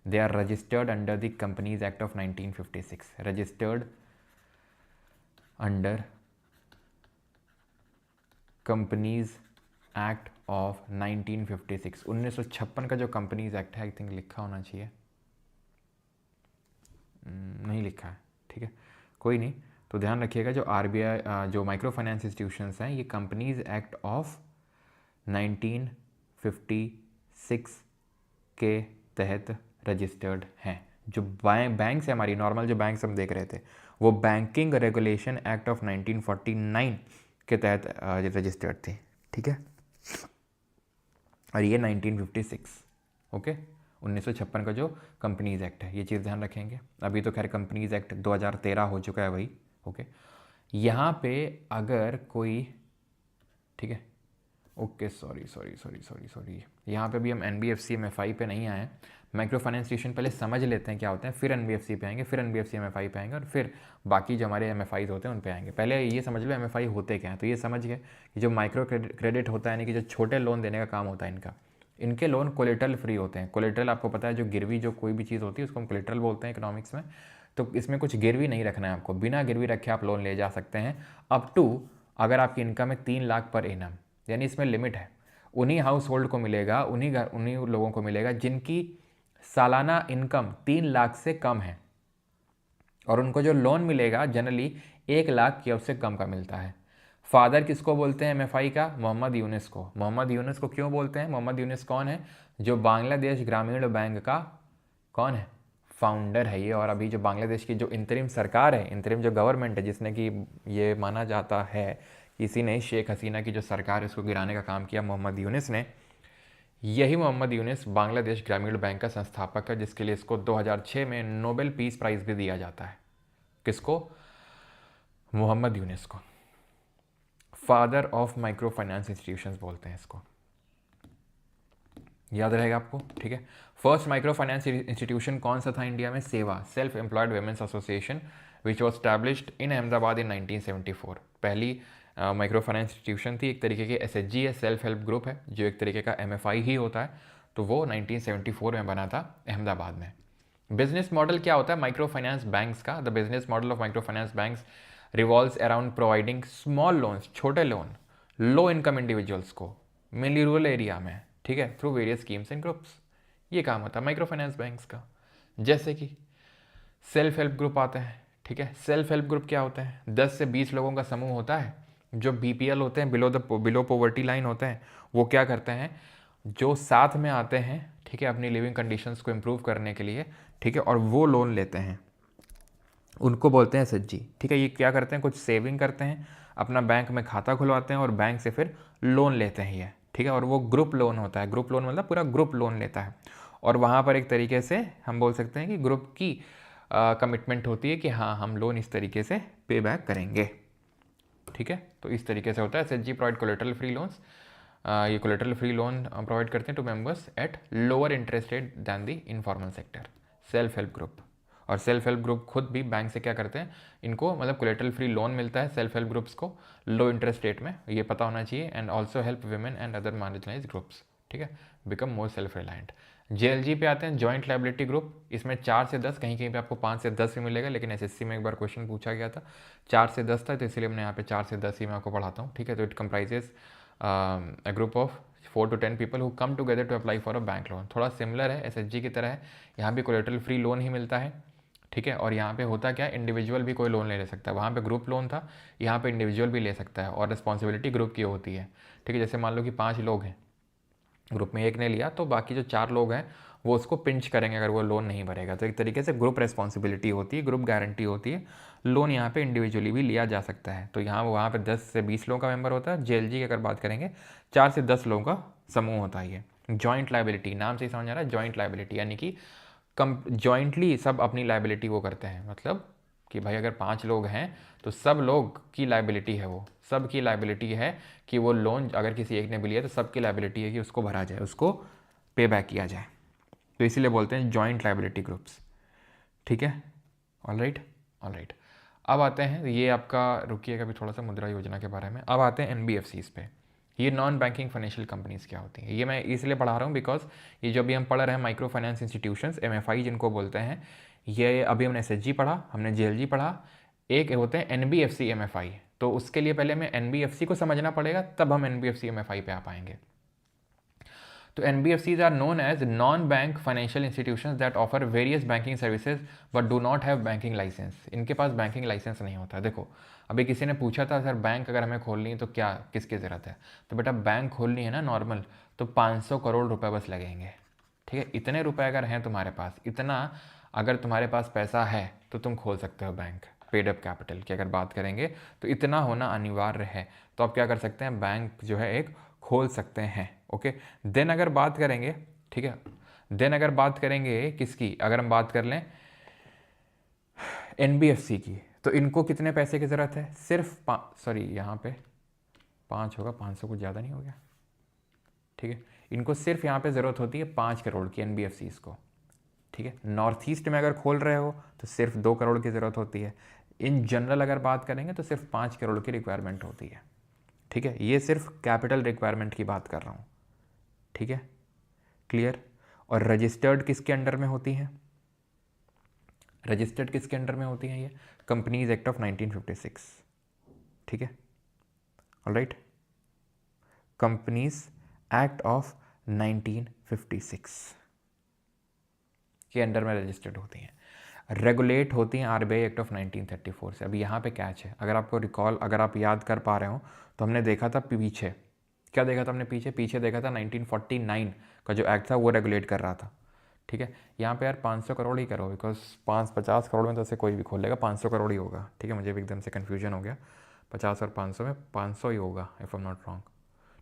they are registered under the companies act of 1956, registered under companies act of 1956, 1956 का जो कंपनीज एक्ट है, आई थिंक लिखा होना चाहिए, नहीं लिखा है, ठीक है, कोई नहीं। तो ध्यान रखिएगा, जो RBI जो माइक्रो फाइनेंस इंस्टीट्यूशंस हैं, ये कंपनीज एक्ट ऑफ 1956 के तहत रजिस्टर्ड हैं। जो बैंक से हमारी नॉर्मल जो बैंक्स हम देख रहे थे, वो बैंकिंग रेगुलेशन एक्ट ऑफ 1949 के तहत रजिस्टर्ड थे, ठीक है। और ये 1956, ओके, 1956 का जो कंपनीज एक्ट है, ये चीज़ ध्यान रखेंगे। अभी तो खैर कंपनीज एक्ट 2013 हो चुका है भाई, ओके। यहाँ पे अगर कोई, ठीक है, ओके, सॉरी, यहाँ पे भी हम NBFC MFI पे नहीं आए, माइक्रो फाइनेंस इंस्टीट्यूशन पहले समझ लेते हैं क्या होते हैं, फिर NBFC पे आएंगे, फिर NBFC MFI पे आएंगे, और फिर बाकी जो हमारे MFIs होते हैं उन पे आएंगे। पहले ये समझ लो MFI होते क्या हैं। तो ये समझ गए कि जो माइक्रो क्रेडिट होता है, यानी कि जो छोटे लोन देने का काम होता है इनका, इनके लोन कोलेटरल फ्री होते हैं। कोलेटरल आपको पता है, जो गिरवी जो कोई भी चीज़ होती है उसको हम कोलेटरल बोलते हैं इकोनॉमिक्स में। तो इसमें कुछ गिरवी नहीं रखना है आपको, बिना गिरवी रखे आप लोन ले जा सकते हैं, अप टू अगर आपकी इनकम है 3 लाख पर एनम, यानी इसमें लिमिट है। उन्हीं हाउस होल्ड को मिलेगा, उन्हीं लोगों को मिलेगा जिनकी सालाना इनकम 3 लाख से कम है, और उनको जो लोन मिलेगा जनरली 1 लाख या उससे कम का मिलता है। फादर किसको बोलते हैं MFI का? मोहम्मद यूनुस को। मोहम्मद यूनुस को क्यों बोलते हैं? मोहम्मद यूनुस कौन है? जो बांग्लादेश ग्रामीण बैंक का कौन है? फाउंडर है ये। और अभी जो बांग्लादेश की जो इंतरिम सरकार है, इंतरिम जो गवर्नमेंट है, जिसने कि ये माना जाता है इसी ने शेख हसीना की जो सरकार है उसको गिराने का काम किया मोहम्मद यूनुस ने, यही मोहम्मद यूनुस बांग्लादेश ग्रामीण बैंक का संस्थापक है, जिसके लिए इसको 2006 में नोबेल पीस प्राइज़ भी दिया जाता है। किसको? मोहम्मद यूनुस को। Father of micro finance institutions बोलते हैं इसको, याद रहेगा आपको, ठीक है। फर्स्ट माइक्रो फाइनेंस इंस्टीट्यूशन कौन सा था इंडिया में? सेवा, self employed women's association, which was established in Ahmedabad in 1974। पहली माइक्रो फाइनेंस इंस्टीट्यूशन थी, एक तरीके की SHG है, सेल्फ हेल्प ग्रुप है, जो एक तरीके का MFI ही होता है। तो वो 1974 में बना था अहमदाबाद में। बिजनेस मॉडल क्या होता है माइक्रो फाइनेंस बैंक्स का? The business model of micro finance banks revolves around providing small loans, छोटे लोन, लो इनकम इंडिविजुअल्स को, मेनली रूरल एरिया में, ठीक है, through various schemes and groups. ये काम होता है माइक्रो फाइनेंस बैंक्स का। जैसे कि सेल्फ हेल्प ग्रुप आते हैं, ठीक है। सेल्फ हेल्प ग्रुप क्या होते हैं? 10 से 20 लोगों का समूह होता है, जो BPL होते हैं, बिलो पॉवर्टी लाइन होते हैं। वो क्या करते हैं? जो साथ में आते हैं, ठीक है, अपनी लिविंग कंडीशंस को इम्प्रूव करने के लिए, ठीक है, और वो लोन लेते हैं, उनको बोलते हैं SHG, ठीक है। ये क्या करते हैं? कुछ सेविंग करते हैं, अपना बैंक में खाता खुलवाते हैं और बैंक से फिर लोन लेते हैं ये, ठीक है। और वो ग्रुप लोन होता है, ग्रुप लोन मतलब पूरा ग्रुप लोन लेता है, और वहाँ पर एक तरीके से हम बोल सकते हैं कि ग्रुप की कमिटमेंट होती है कि हाँ, हम लोन इस तरीके से पे बैक करेंगे, ठीक है। तो इस तरीके से होता है। SHG provide collateral free loans, ये कोलेटरल फ्री लोन प्रोवाइड करते हैं to members at lower interest rate than the informal sector. Self help group, और सेल्फ हेल्प ग्रुप खुद भी बैंक से क्या करते हैं? इनको मतलब कोलेटरल फ्री लोन मिलता है सेल्फ हेल्प ग्रुप्स को लो इंटरेस्ट रेट में, ये पता होना चाहिए। And also help women and other marginalise groups, ठीक है, become more self reliant. JLG पे आते हैं, जॉइंट लाइबिलिटी ग्रुप। इसमें 4 से 10, कहीं कहीं पे आपको 5 से 10 भी मिलेगा, लेकिन SSC में एक बार क्वेश्चन पूछा गया था 4 से 10 था, तो इसलिए मैंने यहाँ पे 4 से 10 ही मैं आपको पढ़ाता हूँ, ठीक है। तो it comprises a group of 4 to 10 people who come together to apply for a bank loan. थोड़ा सिमिलर है, SHG की तरह है, यहाँ भी कोलेटरल फ्री लोन ही मिलता है, ठीक है। और यहाँ पे होता क्या है? इंडिविजुअल भी कोई लोन ले सकता है। वहाँ पे ग्रुप लोन था, यहाँ पे इंडिविजुअल भी ले सकता है, और रिस्पॉन्सिबिलिटी ग्रुप की होती है, ठीक है। जैसे मान लो कि 5 लोग हैं ग्रुप में, एक ने लिया तो बाकी जो 4 लोग हैं वो उसको पिंच करेंगे अगर वो लोन नहीं भरेगा। तो एक तरीके से ग्रुप रिस्पॉन्सिबिलिटी होती है, ग्रुप गारंटी होती है। लोन यहाँ पे इंडिविजुअली भी लिया जा सकता है। तो यहाँ वहाँ पे 10 से 20 लोगों का मेंबर होता है। JLG की अगर बात करेंगे 4 से 10 लोगों का समूह होता है ये। जॉइंट लाइबिलिटी, नाम से ही समझ आ रहा है, जॉइंट लाइबिलिटी, यानी कि जॉइंटली सब अपनी लाइबिलिटी वो करते हैं। मतलब कि भाई अगर 5 लोग हैं तो सब लोग की लाइबिलिटी है, वो सब की लाइबिलिटी है कि वो लोन अगर किसी एक ने भी लिया तो सबकी लाइबिलिटी है कि उसको भरा जाए, उसको पे बैक किया जाए। तो इसीलिए बोलते हैं जॉइंट लाइबिलिटी ग्रुप्स, ठीक है। All right. अब आते हैं, ये आपका रुकिएगा भी थोड़ा सा, मुद्रा योजना के बारे में। अब आते हैं NBFCs पे। ये नॉन बैंकिंग फाइनेंशियल कंपनीज़ क्या होती हैं, ये मैं इसलिए पढ़ा रहा हूँ बिकॉज ये जो अभी हम पढ़ रहे हैं माइक्रो फाइनेंस इंस्टीट्यूशंस, MFI जिनको बोलते हैं, ये अभी हमने SHG पढ़ा, हमने JLG पढ़ा, एक होते हैं NBFC MFI। तो उसके लिए पहले हमें NBFC को समझना पड़ेगा, तब हम NBFC MFI पे आ पाएंगे। तो NBFCs are known as non-bank financial institutions that offer various banking services but do not have banking license। इनके पास बैंकिंग लाइसेंस नहीं होता। देखो अभी किसी ने पूछा था सर बैंक अगर हमें खोलनी है तो क्या किसकी ज़रूरत है, तो बेटा बैंक खोलनी है ना नॉर्मल, तो 500 करोड़ रुपए बस लगेंगे। ठीक है, इतने रुपए अगर हैं तुम्हारे पास, इतना अगर तुम्हारे पास पैसा है तो तुम खोल सकते हो बैंक। पेड अप कैपिटल की अगर बात करेंगे तो इतना होना अनिवार्य है, तो आप क्या कर सकते हैं, बैंक जो है एक खोल सकते हैं। ओके, देन अगर बात करेंगे, ठीक है, देन अगर बात करेंगे किसकी, अगर हम बात कर लें NBFC की, तो इनको कितने पैसे की ज़रूरत है, सिर्फ सॉरी यहाँ पे 5 होगा, 500 कुछ ज़्यादा नहीं हो गया, ठीक है, इनको सिर्फ यहाँ पे ज़रूरत होती है 5 करोड़ की NBFCs को। ठीक है, नॉर्थ ईस्ट में अगर खोल रहे हो तो सिर्फ 2 करोड़ की ज़रूरत होती है। इन जनरल अगर बात करेंगे तो सिर्फ 5 करोड़ की रिक्वायरमेंट होती है। ठीक है, ये सिर्फ कैपिटल रिक्वायरमेंट की बात कर रहा हूँ। ठीक है, क्लियर। और रजिस्टर्ड किसके अंडर में होती हैं, रजिस्टर्ड किसके अंडर में होती हैं, ये कंपनीज एक्ट ऑफ 1956। ठीक है, ऑलराइट, कंपनीज एक्ट ऑफ 1956 के अंडर में रजिस्टर्ड होती हैं, रेगुलेट होती हैं RBI एक्ट ऑफ 1934 से। अभी यहाँ पे कैच है, अगर आपको रिकॉल, अगर आप याद कर पा रहे हो तो हमने देखा था पीछे, क्या देखा था हमने पीछे देखा था 1949 का जो एक्ट था वो रेगुलेट कर रहा था। ठीक है, यहाँ पे यार 500 करोड़ ही करो, बिकॉज 50 करोड़ में तो ऐसे कोई भी खोलेगा, 500 करोड़ ही होगा। ठीक है, मुझे भी एकदम से कन्फ्यूजन हो गया, 50 और 500 में 500 ही होगा if I am not wrong.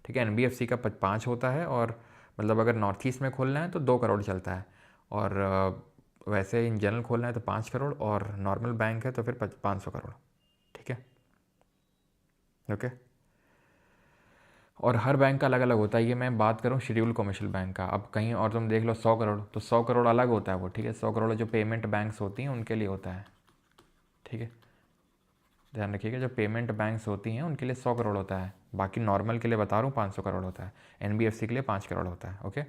ठीक है, NBFC का 5 होता है, और मतलब अगर नॉर्थ ईस्ट में खोलना है तो 2 करोड़ चलता है, और वैसे इन जनरल खोलना है तो 5 करोड़, और नॉर्मल बैंक है तो फिर 500 करोड़। ठीक है, ओके, और हर बैंक का अलग अलग होता है। ये मैं बात करूँ शेड्यूल कमर्शियल बैंक का, अब कहीं और तुम देख लो 100 करोड़, तो 100 करोड़ अलग होता है वो। ठीक है, 100 करोड़ जो पेमेंट बैंक्स होती हैं उनके लिए होता है। ठीक है, ध्यान रखिएगा, जो पेमेंट बैंक्स होती हैं उनके लिए 100 करोड़ होता है, बाकी नॉर्मल के लिए बता रहा हूँ 500 करोड़ होता है, NBFC के लिए 5 करोड़ होता है। ओके,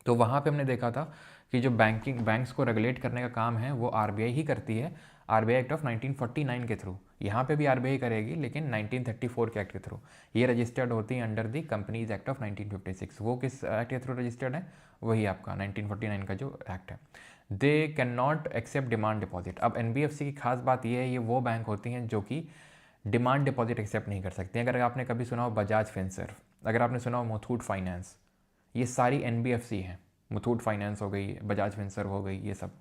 तो वहाँ पे हमने देखा था कि जो बैंक्स को रेगुलेट करने का काम है वो RBI ही करती है, RBI एक्ट ऑफ 1949 के थ्रू। यहाँ पे भी RBI करेगी, लेकिन 1934 के एक्ट के थ्रू। ये रजिस्टर्ड होती है under the companies act of 1956। वो किस एक्ट के थ्रू रजिस्टर्ड है, वही आपका 1949 का जो एक्ट है। They can not accept demand deposit. अब NBFC की खास बात ये है, ये वो बैंक होती हैं जो कि डिमांड डिपॉजिट एक्सेप्ट नहीं कर सकती। अगर आपने कभी सुना हो बजाज फिनसर्व, अगर आपने सुना हो मुथूट फाइनेंस, ये सारी NBFC हैं। मुथूट फाइनेंस हो गई, बजाज फिनसर्व हो गई, ये सब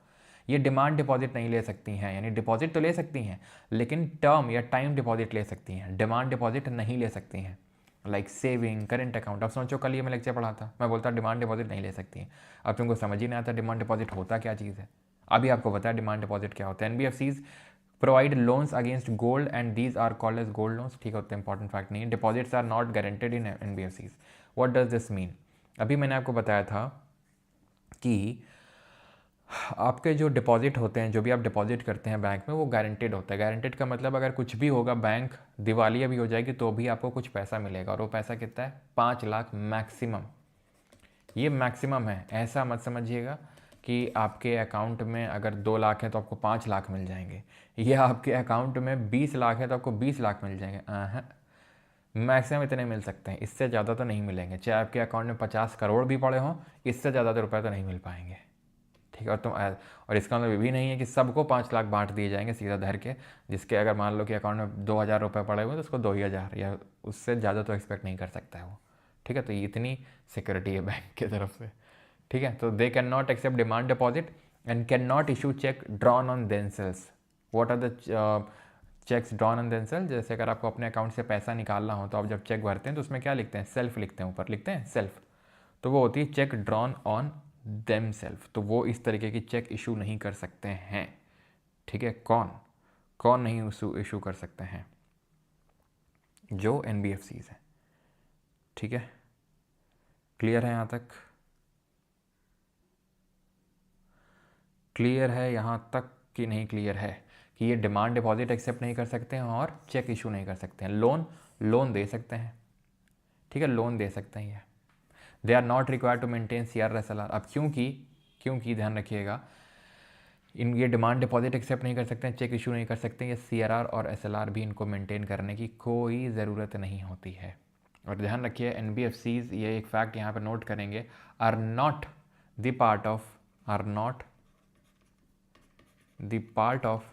ये डिमांड डिपॉजिट नहीं ले सकती हैं, यानी डिपॉजिट तो ले सकती हैं लेकिन टर्म या टाइम डिपॉजिट ले सकती हैं, डिमांड डिपॉजिट नहीं ले सकती हैं। Like saving, current account. अब सोचो कल ये मैं लेक्चर पढ़ा था, मैं बोलता डिमांड डिपॉजिट नहीं ले सकती हैं, अब तुमको समझ ही नहीं आता डिमांड डिपॉजिट होता क्या चीज़ है। अभी आपको पता है डिमांड डिपॉजिट क्या होता है। NBFCs provide loans against gold and these are called as gold loans. ठीक होते हैं, इंपॉर्टेंट फैक्ट नहीं है। Deposits are not guaranteed in NBFCs। What does this mean, अभी मैंने आपको बताया था कि आपके जो डिपॉजिट होते हैं, जो भी आप डिपॉजिट करते हैं बैंक में, वो गारंटेड होता है। गारंटेड का मतलब अगर कुछ भी होगा, बैंक दिवालिया भी हो जाएगी तो भी आपको कुछ पैसा मिलेगा, और वो पैसा कितना है, 5 लाख मैक्सिमम। ये मैक्सिमम है, ऐसा मत समझिएगा कि आपके अकाउंट में अगर 2 लाख है तो आपको 5 लाख मिल जाएंगे, या आपके अकाउंट में 20 लाख है तो आपको 20 लाख मिल जाएंगे। मैक्सिमम इतने मिल सकते हैं, इससे ज़्यादा तो नहीं मिलेंगे। चाहे आपके अकाउंट में 50 करोड़ भी पड़े हों, इससे ज़्यादा तो रुपये तो नहीं मिल पाएंगे। ठीक है, और इसका मतलब ये भी नहीं है कि सबको 5 लाख बांट दिए जाएंगे सीधा धर के, जिसके अगर मान लो कि अकाउंट में 2,000 रुपये पड़े हुए तो उसको 2,000, या उससे ज़्यादा तो एक्सपेक्ट नहीं कर सकता है वो। ठीक है, तो ये इतनी सिक्योरिटी है बैंक की तरफ से। ठीक है, तो they can not accept demand deposit and can not issue cheque drawn on themselves. What are the cheques drawn on themselves? जैसे अगर आपको अपने अकाउंट से पैसा निकालना हो तो आप जब चेक भरते हैं तो उसमें क्या लिखते हैं, सेल्फ लिखते हैं, ऊपर लिखते हैं सेल्फ, तो वो होती है चेक ड्रॉन ऑन देमसेल्फ। तो वो इस तरीके की चेक इशू नहीं कर सकते हैं। ठीक है, कौन कौन नहीं इशू कर सकते हैं, जो NBFCs हैं। ठीक है, क्लियर है यहाँ तक, क्लियर है यहाँ तक कि नहीं क्लियर है, कि ये डिमांड डिपॉजिट एक्सेप्ट नहीं कर सकते हैं और चेक इशू नहीं कर सकते हैं। लोन दे सकते हैं, ठीक है, लोन दे सकते हैं ये। They are not required to maintain CRR/SLR। अब क्योंकि ध्यान रखिएगा, ये डिमांड डिपॉजिट एक्सेप्ट नहीं कर सकते हैं, चेक इशू नहीं कर सकते हैं, ये CRR और SLR भी इनको मेंटेन करने की कोई ज़रूरत नहीं होती है। और ध्यान रखिए NBFCs, ये एक फैक्ट यहाँ पर नोट करेंगे, are not the part of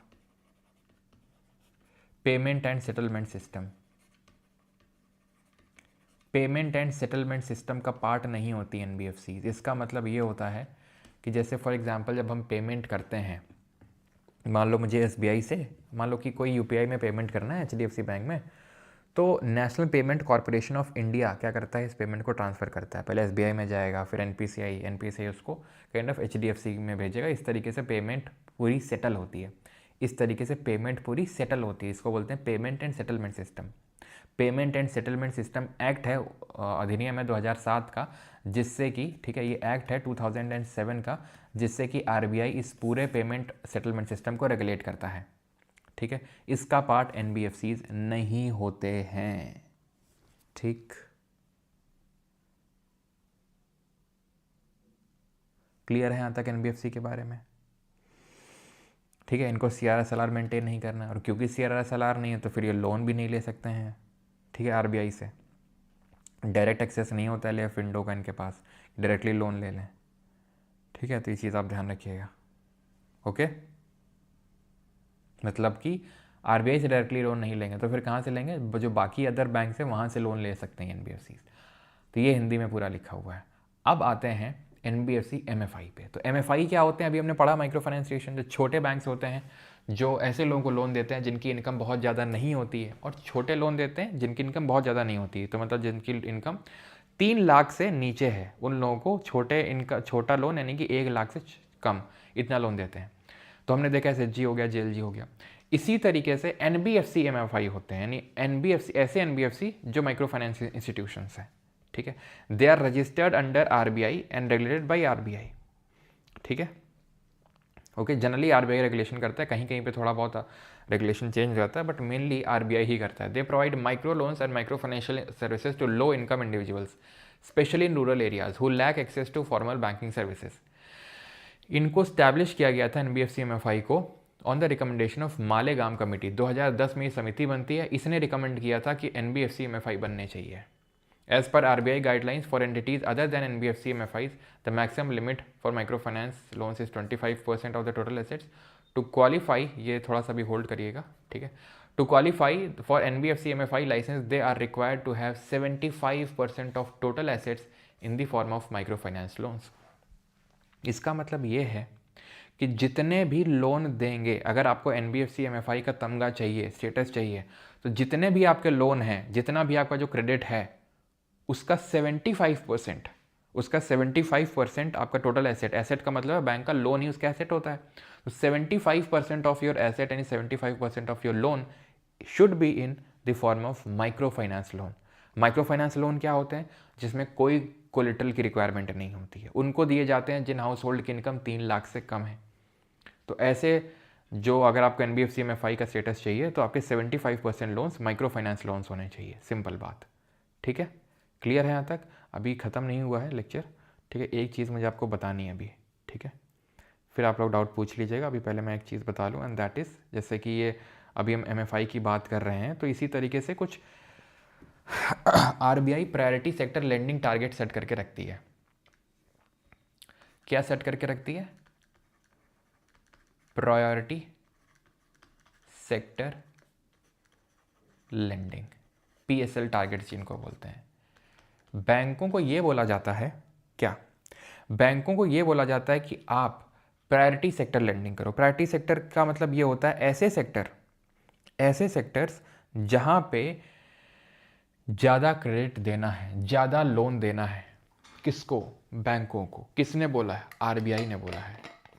payment and settlement system. Payment and settlement system का पार्ट नहीं होती NBFCs। इसका मतलब ये होता है कि जैसे फॉर एग्जांपल जब हम पेमेंट करते हैं, मान लो मुझे SBI से, मान लो कि कोई UPI में पेमेंट करना है HDFC बैंक में, तो national payment corporation of India क्या करता है, इस पेमेंट को ट्रांसफ़र करता है। पहले SBI में जाएगा, फिर NPCI उसको काइंड ऑफ HDFC में भेजेगा। इस तरीके से पेमेंट पूरी सेटल होती है। इसको बोलते हैं payment and settlement system. Payment and settlement system act है, अधिनियम है 2007 का, जिससे कि, ठीक है, ये एक्ट है 2007 का, जिससे कि RBI इस पूरे पेमेंट सेटलमेंट सिस्टम को रेगुलेट करता है। ठीक है, इसका पार्ट NBFCs नहीं होते हैं। ठीक, क्लियर है यहाँ तक NBFC के बारे में? ठीक है, इनको CRR/SLR मेंटेन नहीं करना है, और क्योंकि CRR/SLR नहीं है तो फिर ये लोन भी नहीं ले सकते हैं, ठीक है, RBI से डायरेक्ट एक्सेस नहीं होता है लेफ्ट विंडो का इनके पास, डायरेक्टली लोन ले लें। ठीक है, तो ये चीज़ आप ध्यान रखिएगा। ओके, मतलब कि RBI से डायरेक्टली लोन नहीं लेंगे तो फिर कहाँ से लेंगे, जो बाकी अदर बैंक से वहाँ से लोन ले सकते हैं NBFCs। तो ये हिंदी में पूरा लिखा हुआ है। अब आते हैं NBFC MFI पे। तो MFI क्या होते हैं, अभी हमने पढ़ा माइक्रो फाइनेंस इंस्टीट्यूशन, जो छोटे बैंक्स होते हैं जो ऐसे लोगों को लोन देते हैं जिनकी इनकम बहुत ज़्यादा नहीं होती है, और छोटे लोन देते हैं जिनकी इनकम बहुत ज़्यादा नहीं होती है। तो मतलब जिनकी इनकम 3 लाख से नीचे है, उन लोगों को छोटा लोन यानी कि 1 लाख से कम, इतना लोन देते हैं। तो हमने देखा SHG हो गया, JLG हो गया। इसी तरीके से NBFC MFI होते हैं, यानी ऐसे NBFC जो माइक्रो फाइनेंस इंस्टीट्यूशंस हैं। ठीक है, they are registered under RBI and regulated by RBI। ठीक है, ओके, जनरली RBI रेगुलेशन करता है, कहीं कहीं पे थोड़ा बहुत रेगुलेशन चेंज हो जाता है, बट मेनली RBI ही करता है। They provide micro loans and micro financial services to low income individuals, especially in rural areas who lack access to formal banking services. इनको स्टैब्लिश किया गया था NBFC MFI को on the recommendation of Malegam committee. 2010 में ये समिति बनती है, इसने रिकमेंड किया था कि NBFC MFI बनने चाहिए। As per RBI guidelines for entities other than NBFC MFIs, the maximum limit for microfinance loans is 25% of the total assets. To qualify, ये थोड़ा सा भी होल्ड करिएगा, ठीक है। To qualify for NBFC MFI license, they are required to have 75% of total assets in the form of microfinance loans. इसका मतलब ये है कि जितने भी लोन देंगे, अगर आपको NBFC MFI का तमगा चाहिए, स्टेटस चाहिए, तो जितने भी आपके लोन हैं, जितना भी आपका जो क्रेडिट है, उसका 75% आपका टोटल एसेट का मतलब है बैंक का लोन ही उसका एसेट होता है। तो 75% ऑफ योर एसेट यानी 75% of your loan should be in the form of micro finance loan. Micro finance loan क्या होते हैं, जिसमें कोई कोलेटरल की रिक्वायरमेंट नहीं होती है, उनको दिए जाते हैं जिन हाउस होल्ड की इनकम 3 लाख से कम है। तो ऐसे जो, अगर आपको NBFC MFI का स्टेटस चाहिए तो आपके 75% लोन्स माइक्रो फाइनेंस लोन्स होने चाहिए, सिंपल बात। ठीक है, क्लियर है यहाँ तक? अभी ख़त्म नहीं हुआ है लेक्चर, ठीक है। एक चीज़ मुझे आपको बतानी है अभी, ठीक है, फिर आप लोग डाउट पूछ लीजिएगा। अभी पहले मैं एक चीज़ बता लूँ, एंड दैट इज़, जैसे कि ये अभी हम MFI की बात कर रहे हैं, तो इसी तरीके से कुछ RBI priority sector lending target set करके रखती है। क्या सेट करके रखती है? Priority sector lending, PSL targets जिनको बोलते हैं। बैंकों को ये बोला जाता है, क्या बैंकों को ये बोला जाता है कि आप प्रायोरिटी सेक्टर लेंडिंग करो। प्रायोरिटी सेक्टर का मतलब ये होता है ऐसे सेक्टर्स जहां पे ज़्यादा क्रेडिट देना है, ज़्यादा लोन देना है। किसको? बैंकों को। किसने बोला है? RBI ने बोला है।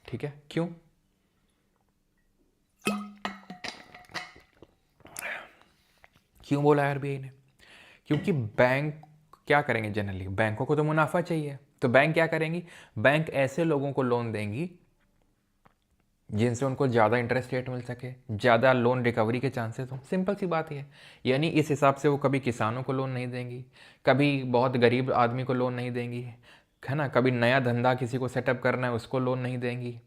ठीक है, क्यों? क्यों बोला है RBI ने? क्योंकि बैंक क्या करेंगे, जनरली बैंकों को तो मुनाफा चाहिए, तो बैंक क्या करेंगी? बैंक ऐसे लोगों को लोन देंगी जिनसे उनको ज़्यादा इंटरेस्ट रेट मिल सके, ज़्यादा लोन रिकवरी के चांसेस हों। सिंपल सी बात है। यानी इस हिसाब से वो कभी किसानों को लोन नहीं देंगी, कभी बहुत गरीब आदमी को लोन नहीं देंगी, है ना, कभी नया धंधा किसी को सेटअप करना है उसको लोन नहीं देंगी,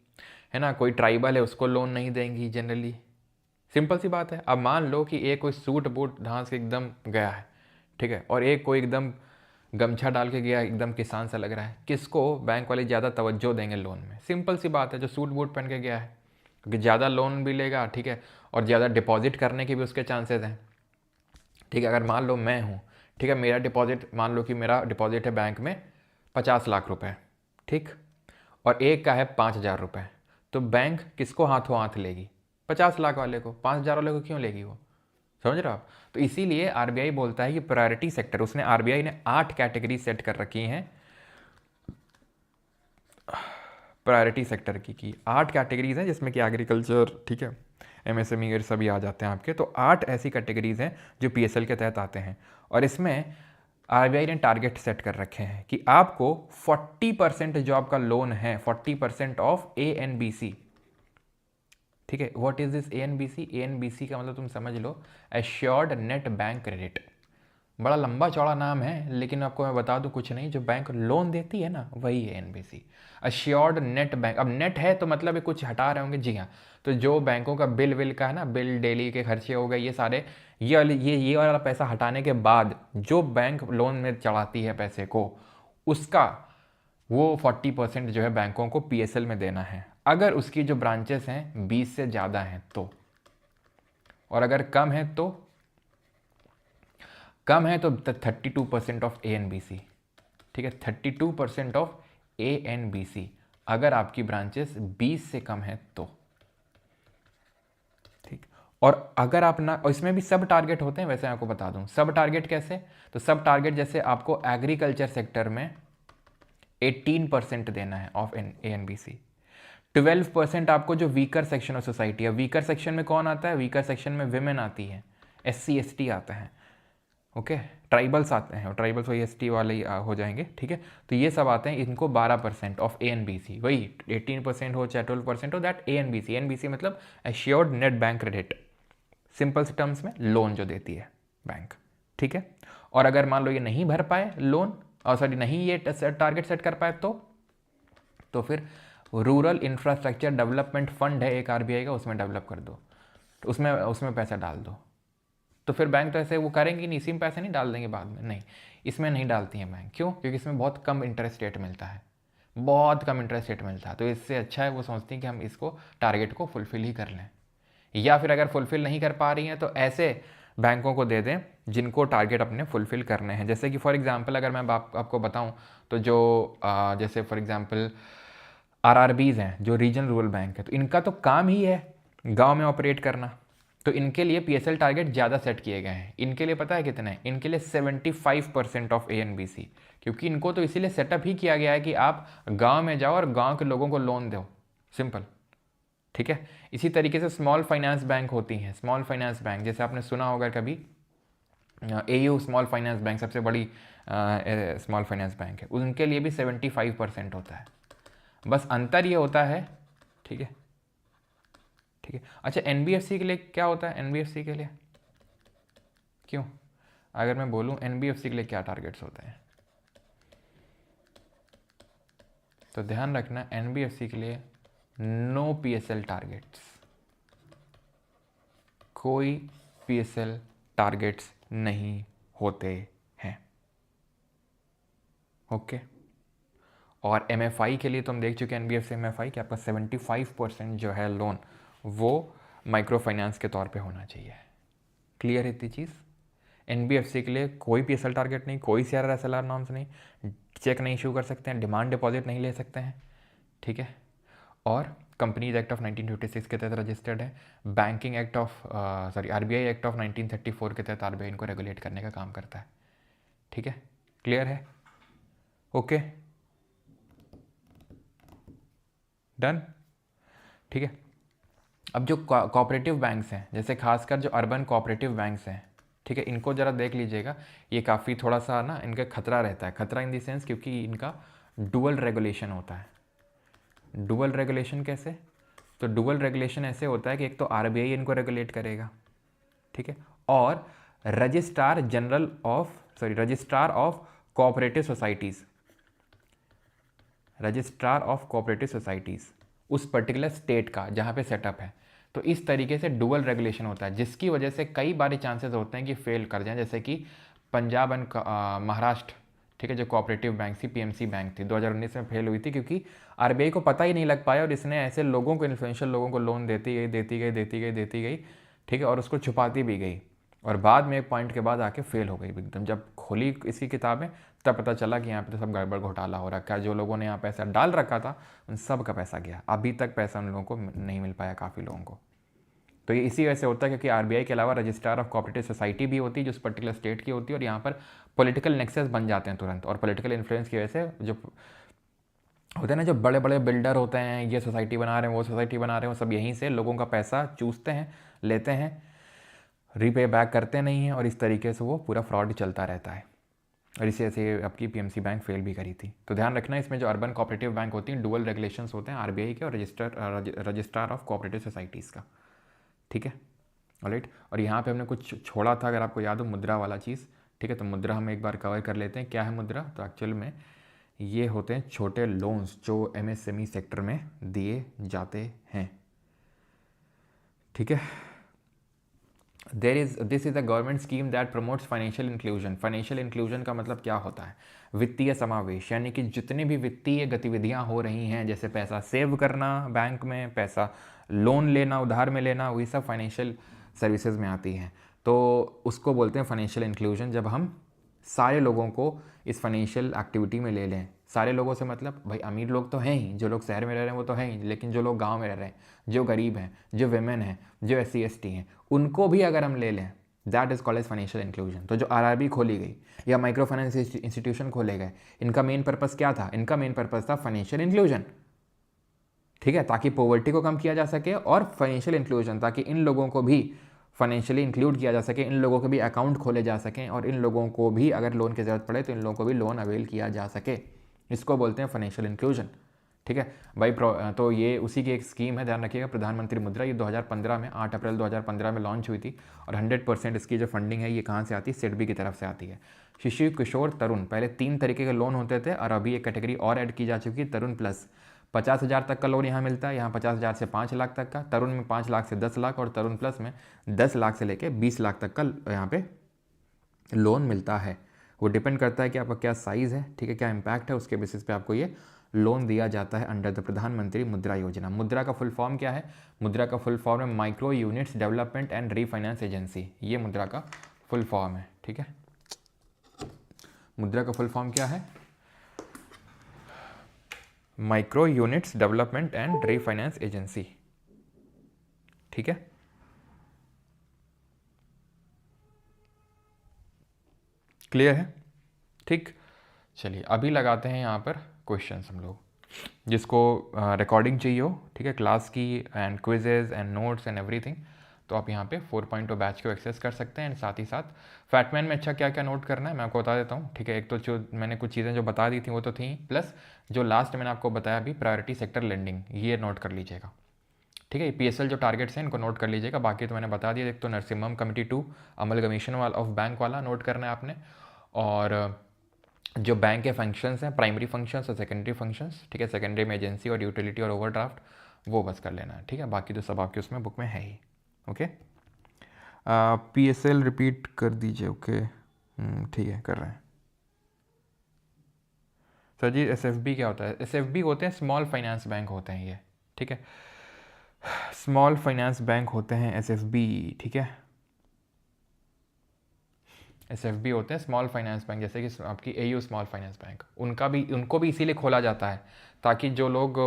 है ना, कोई ट्राइबल है उसको लोन नहीं देंगी जनरली। सिंपल सी बात है। अब मान लो कि एक कोई सूट बूट ढांस के एकदम गया है, ठीक है, और एक कोई एकदम गमछा डाल के गया, एकदम किसान सा लग रहा है, किसको बैंक वाले ज़्यादा तवज्जो देंगे लोन में? सिंपल सी बात है, जो सूट बूट पहन के गया है, क्योंकि ज़्यादा लोन भी लेगा, ठीक है, और ज़्यादा डिपॉजिट करने के भी उसके चांसेस हैं। ठीक है, अगर मान लो मैं हूँ, ठीक है, मेरा डिपॉजिट, मान लो कि मेरा डिपॉजिट है बैंक में 50 लाख रुपए, ठीक, और एक का है 5,000 रुपये, तो बैंक किसको हाथों हाथ लेगी? 50 लाख वाले को। 5,000 वाले को क्यों लेगी वो? समझ रहे हो आप? तो इसीलिए आरबीआई बोलता है कि प्रायोरिटी सेक्टर, उसने आरबीआई ने 8 कैटेगरी सेट कर रखी हैं प्रायोरिटी सेक्टर की 8 कैटेगरीज हैं, जिसमें कि एग्रीकल्चर, ठीक है, एमएसएमई ये सभी आ जाते हैं आपके। तो 8 ऐसी कैटेगरीज हैं जो पीएसएल के तहत आते हैं, और इसमें आरबीआई ने टारगेट सेट कर रखे हैं कि आपको 40% जो आपका लोन है, 40% of A N B C, ठीक है। What is this A N B C? A N B C का मतलब तुम समझ लो, एश्योर्ड नेट बैंक क्रेडिट। बड़ा लंबा चौड़ा नाम है, लेकिन आपको मैं बता दूं कुछ नहीं, जो बैंक लोन देती है ना वही है एनबीसी, अश्योर्ड नेट बैंक। अब नेट है तो मतलब ये कुछ हटा रहे होंगे, जी हाँ। तो जो बैंकों का बिल विल का है ना, बिल डेली के खर्चे हो गए, ये सारे, ये वाला पैसा हटाने के बाद जो बैंक लोन में चढ़ाती है पैसे को, उसका वो 40% जो है बैंकों को पीएसएल में देना है, अगर उसकी जो ब्रांचेस हैं 20 से ज़्यादा हैं तो, और अगर कम है तो 32% of A N B C, ठीक है, 32% of A N B C, अगर आपकी ब्रांचेस 20 से कम है तो, ठीक। और अगर आप ना, और इसमें भी सब टारगेट होते हैं, वैसे आपको बता दूं सब टारगेट कैसे। तो सब टारगेट जैसे आपको एग्रीकल्चर सेक्टर में 18% देना है of A N B C, 12% आपको जो वीकर सेक्शन ऑफ सोसाइटी है, वीकर सेक्शन में कौन आता है? वीकर सेक्शन में विमेन आती है, SC ST आता है, ओके, ट्राइबल्स आते हैं, और ट्राइबल्स वही ST वाले ही हो जाएंगे, ठीक है। तो ये सब आते हैं, इनको 12% of A N B C, वही 18% हो चाहे 12% हो, that A N B C मतलब assured net bank credit, simple terms में लोन जो देती है बैंक, ठीक है। और अगर मान लो ये नहीं भर पाए लोन, और सॉरी नहीं ये टारगेट सेट कर पाए, तो फिर रूरल इंफ्रास्ट्रक्चर डेवलपमेंट फंड है एक आरबीआई का, उसमें डेवलप कर दो, तो उसमें पैसा डाल दो। तो फिर बैंक तो ऐसे वो करेंगी नहीं, इसी में पैसे नहीं डाल देंगे बाद में, नहीं, इसमें नहीं डालती हैं बैंक। क्यों? क्योंकि इसमें बहुत कम इंटरेस्ट रेट मिलता है, बहुत कम इंटरेस्ट रेट मिलता है। तो इससे अच्छा है वो सोचती हैं कि हम इसको टारगेट को फुलफिल ही कर लें, या फिर अगर फुलफिल नहीं कर पा रही हैं तो ऐसे बैंकों को दे दें जिनको टारगेट अपने फुलफिल करने हैं। जैसे कि फॉर एग्जांपल अगर मैं आपको बताऊं, तो जो जैसे फॉर एग्जांपल आरआरबीज हैं, जो रीजनल रूरल बैंक है, तो इनका तो काम ही है गांव में ऑपरेट करना, तो इनके लिए पीएसएल टारगेट ज़्यादा सेट किए गए हैं। इनके लिए पता है कितने? इनके लिए 75% ऑफ एएनबीसी, क्योंकि इनको तो इसीलिए सेटअप ही किया गया है कि आप गांव में जाओ और गांव के लोगों को लोन दो, सिंपल, ठीक है। इसी तरीके से स्मॉल फाइनेंस बैंक होती हैं, स्मॉल फाइनेंस बैंक जैसे आपने सुना होगा कभी, एयू स्मॉल फाइनेंस बैंक सबसे बड़ी स्मॉल फाइनेंस बैंक है, उनके लिए भी 75% होता है। बस अंतर ये होता है, ठीक है, ठीक है। अच्छा, एनबीएफसी के लिए क्या होता है? एनबीएफसी के लिए क्यों, अगर मैं बोलूं एनबीएफसी के लिए क्या टारगेट्स होते हैं, तो ध्यान रखना एनबीएफसी के लिए नो पीएसएल टारगेट्स, कोई पीएसएल टारगेट्स नहीं होते हैं, ओके। और एमएफआई के लिए तो हम देख चुके हैं एनबीएफसी एमएफआई कि आपका 75% जो है लोन वो माइक्रो फाइनेंस के तौर पे होना चाहिए। क्लियर है इतनी चीज़? एनबीएफसी के लिए कोई पीएसएल टारगेट नहीं, कोई सीआरआर एसएलआर नॉर्म्स नहीं, चेक नहीं इशू कर सकते हैं, डिमांड डिपॉजिट नहीं ले सकते हैं, ठीक है। और कंपनीज एक्ट ऑफ 1956 के तहत रजिस्टर्ड है, banking act of RBI act of 1934 के तहत आरबीआई इनको रेगुलेट करने का काम करता है, ठीक है। क्लियर है? ओके, डन, ठीक है। अब जो कोऑपरेटिव बैंक्स हैं, जैसे खासकर जो अर्बन कोऑपरेटिव बैंक्स हैं, ठीक है, इनको ज़रा देख लीजिएगा, ये काफ़ी थोड़ा सा ना इनका खतरा रहता है, खतरा इन दी सेंस क्योंकि इनका डुअल रेगुलेशन होता है। डुअल रेगुलेशन कैसे? तो डुअल रेगुलेशन ऐसे होता है कि एक तो आरबीआई इनको रेगुलेट करेगा, ठीक है, और रजिस्ट्रार ऑफ कोऑपरेटिव सोसाइटीज़ उस पर्टिकुलर स्टेट का जहाँ पे सेटअप है। तो इस तरीके से डुअल रेगुलेशन होता है, जिसकी वजह से कई बार चांसेस होते हैं कि फेल कर जाएं, जैसे कि पंजाब एंड महाराष्ट्र, ठीक है, जो कोऑपरेटिव बैंक थी, पीएमसी बैंक थी, 2019 में फेल हुई थी क्योंकि आरबीआई को पता ही नहीं लग पाया और इसने ऐसे लोगों को, इन्फ्लुएंशियल लोगों को लोन देती गई, ठीक है, और उसको छुपाती भी गई, और बाद में एक पॉइंट के बाद आके फेल हो गई एकदम। जब खोली इसकी किताबें तब पता चला कि यहाँ पे तो सब गड़बड़ घोटाला हो रखा है, जो लोगों ने यहाँ पैसा डाल रखा था उन सब का पैसा गया, अभी तक पैसा उन लोगों को नहीं मिल पाया, काफ़ी लोगों को। तो ये इसी वजह से होता है क्योंकि आरबीआई के अलावा रजिस्ट्रार ऑफ कोऑपरेटिव सोसाइटी भी होती है जो उस पर्टिकुलर स्टेट की होती है, और यहाँ पर पॉलिटिकल नेक्सस बन जाते हैं तुरंत, और पॉलिटिकल इन्फ्लुएंस की वजह से जो होते हैं ना, जो बड़े बड़े बिल्डर होते हैं, ये सोसाइटी बना रहे हैं, वो सोसाइटी बना रहे हैं, वो सब यहीं से लोगों का पैसा चूसते हैं, लेते हैं, रीपे बैक करते नहीं हैं, और इस तरीके से वो पूरा फ्रॉड चलता रहता है। और इसी ऐसे आपकी पीएमसी बैंक फेल भी करी थी। तो ध्यान रखना, इसमें जो अर्बन कोऑपरेटिव बैंक होती हैं, डुअल रेगुलेशंस होते हैं आरबीआई के और रजिस्ट्रार ऑफ कोऑपरेटिव सोसाइटीज़ का, ठीक है, ऑलराइट। और यहाँ पे हमने कुछ छोड़ा था, अगर आपको याद हो, मुद्रा वाला चीज़, ठीक है। तो मुद्रा हम एक बार कवर कर लेते हैं, क्या है मुद्रा। तो एक्चुअल में ये होते हैं छोटे लोन्स जो एमएसएमई सेक्टर में दिए जाते हैं, ठीक है। This is a government scheme that promotes financial inclusion. Financial inclusion का मतलब क्या होता है, वित्तीय समावेश, यानी कि जितनी भी वित्तीय गतिविधियां हो रही हैं, जैसे पैसा सेव करना बैंक में, पैसा लोन लेना, उधार में लेना, वही सब फाइनेंशियल सर्विसेज में आती हैं। तो उसको बोलते हैं फाइनेंशियल इंक्लूजन। जब हम सारे लोगों को इस फाइनेंशियल एक्टिविटी में ले लें, सारे लोगों से मतलब भाई अमीर लोग तो हैं ही, जो लोग शहर में रह रहे हैं वो तो हैं ही, लेकिन जो लोग गांव में रह रहे हैं, जो गरीब हैं, जो वेमेन हैं, जो SC ST हैं, उनको भी अगर हम ले लें, that is called as financial inclusion. तो जो आरआरबी खोली गई या माइक्रो फाइनेंस इंस्टीट्यूशन खोले गए, इनका मेन पर्पस क्या था, इनका मेन पर्पस था फाइनेंशियल इंक्लूजन, ठीक है, ताकि पॉवर्टी को कम किया जा सके, और फाइनेंशियल इंक्लूजन ताकि इन लोगों को भी फाइनेंशियली इंक्लूड किया जा सके, इन लोगों के भी अकाउंट खोले जा सकें, और इन लोगों को भी अगर लोन की ज़रूरत पड़े तो इन लोगों को भी लोन अवेल किया जा सके। इसको बोलते हैं फाइनेंशियल इंक्लूजन, ठीक है भाई। तो ये उसी की एक स्कीम है, ध्यान रखिएगा, प्रधानमंत्री मुद्रा। ये 2015 में 8 अप्रैल 2015 में लॉन्च हुई थी, और 100% इसकी जो फंडिंग है ये कहाँ से आती है, सिडबी की तरफ से आती है। शिशु, किशोर, तरुण, पहले 3 तरीके के लोन होते थे, और अभी एक कैटेगरी और ऐड की जा चुकी है, तरुण प्लस। 50,000 तक का लोन यहाँ मिलता है, यहाँ 50,000 से 5 लाख तक का, तरुण में 5 लाख से 10 लाख, और तरुण प्लस में 10 लाख से लेके 20 लाख तक का यहाँ पे लोन मिलता है। वो डिपेंड करता है कि आपका क्या साइज़ है, ठीक है, क्या इम्पैक्ट है, उसके बेसिस पे आपको ये लोन दिया जाता है अंडर द प्रधानमंत्री मुद्रा योजना। मुद्रा का फुल फॉर्म क्या है, मुद्रा का फुल फॉर्म है micro units development and refinance agency, ये मुद्रा का फुल फॉर्म है, ठीक है। मुद्रा का फुल फॉर्म क्या है, micro units development and refinance agency, ठीक है। क्लियर है, ठीक। चलिए अभी लगाते हैं यहाँ पर क्वेश्चंस हम लोग, जिसको रिकॉर्डिंग चाहिए हो, ठीक है, क्लास की and quizzes and notes and everything, तो आप यहाँ पे 4.0 बैच को एक्सेस कर सकते हैं। एंड साथ ही साथ फैटमैन में अच्छा क्या क्या नोट करना है मैं आपको बता देता हूँ, ठीक है। एक तो जो मैंने कुछ चीज़ें जो बता दी थी वो तो थी, प्लस जो लास्ट मैंने आपको बताया अभी प्रायोरिटी सेक्टर लेंडिंग, ये नोट कर लीजिएगा, ठीक है। PSL जो टारगेट्स हैं इनको नोट कर लीजिएगा, बाकी तो मैंने बता दिया। एक तो नरसिम्हम कमेटी 2 अमलगमीशन वाला ऑफ बैंक वाला नोट करना है आपने, और जो बैंक के फंक्शंस हैं, प्राइमरी फंक्शंस और सेकेंडरी फंक्शंस, ठीक है, सेकेंडरी में एजेंसी और यूटिलिटी और ओवरड्राफ्ट, वो बस कर लेना है, ठीक है। बाकी तो सब आपके उसमें बुक में है ही, ओके। PSL रिपीट कर दीजिए, ओके, ठीक है, कर रहे हैं सर जी। SFB क्या होता है, SFB होते हैं स्मॉल फाइनेंस बैंक होते हैं ये, ठीक है, स्मॉल फाइनेंस बैंक होते हैं SFB, ठीक है। SFB होते हैं स्मॉल फाइनेंस बैंक, जैसे कि आपकी AU स्मॉल फाइनेंस बैंक, उनको भी इसीलिए खोला जाता है ताकि जो लोग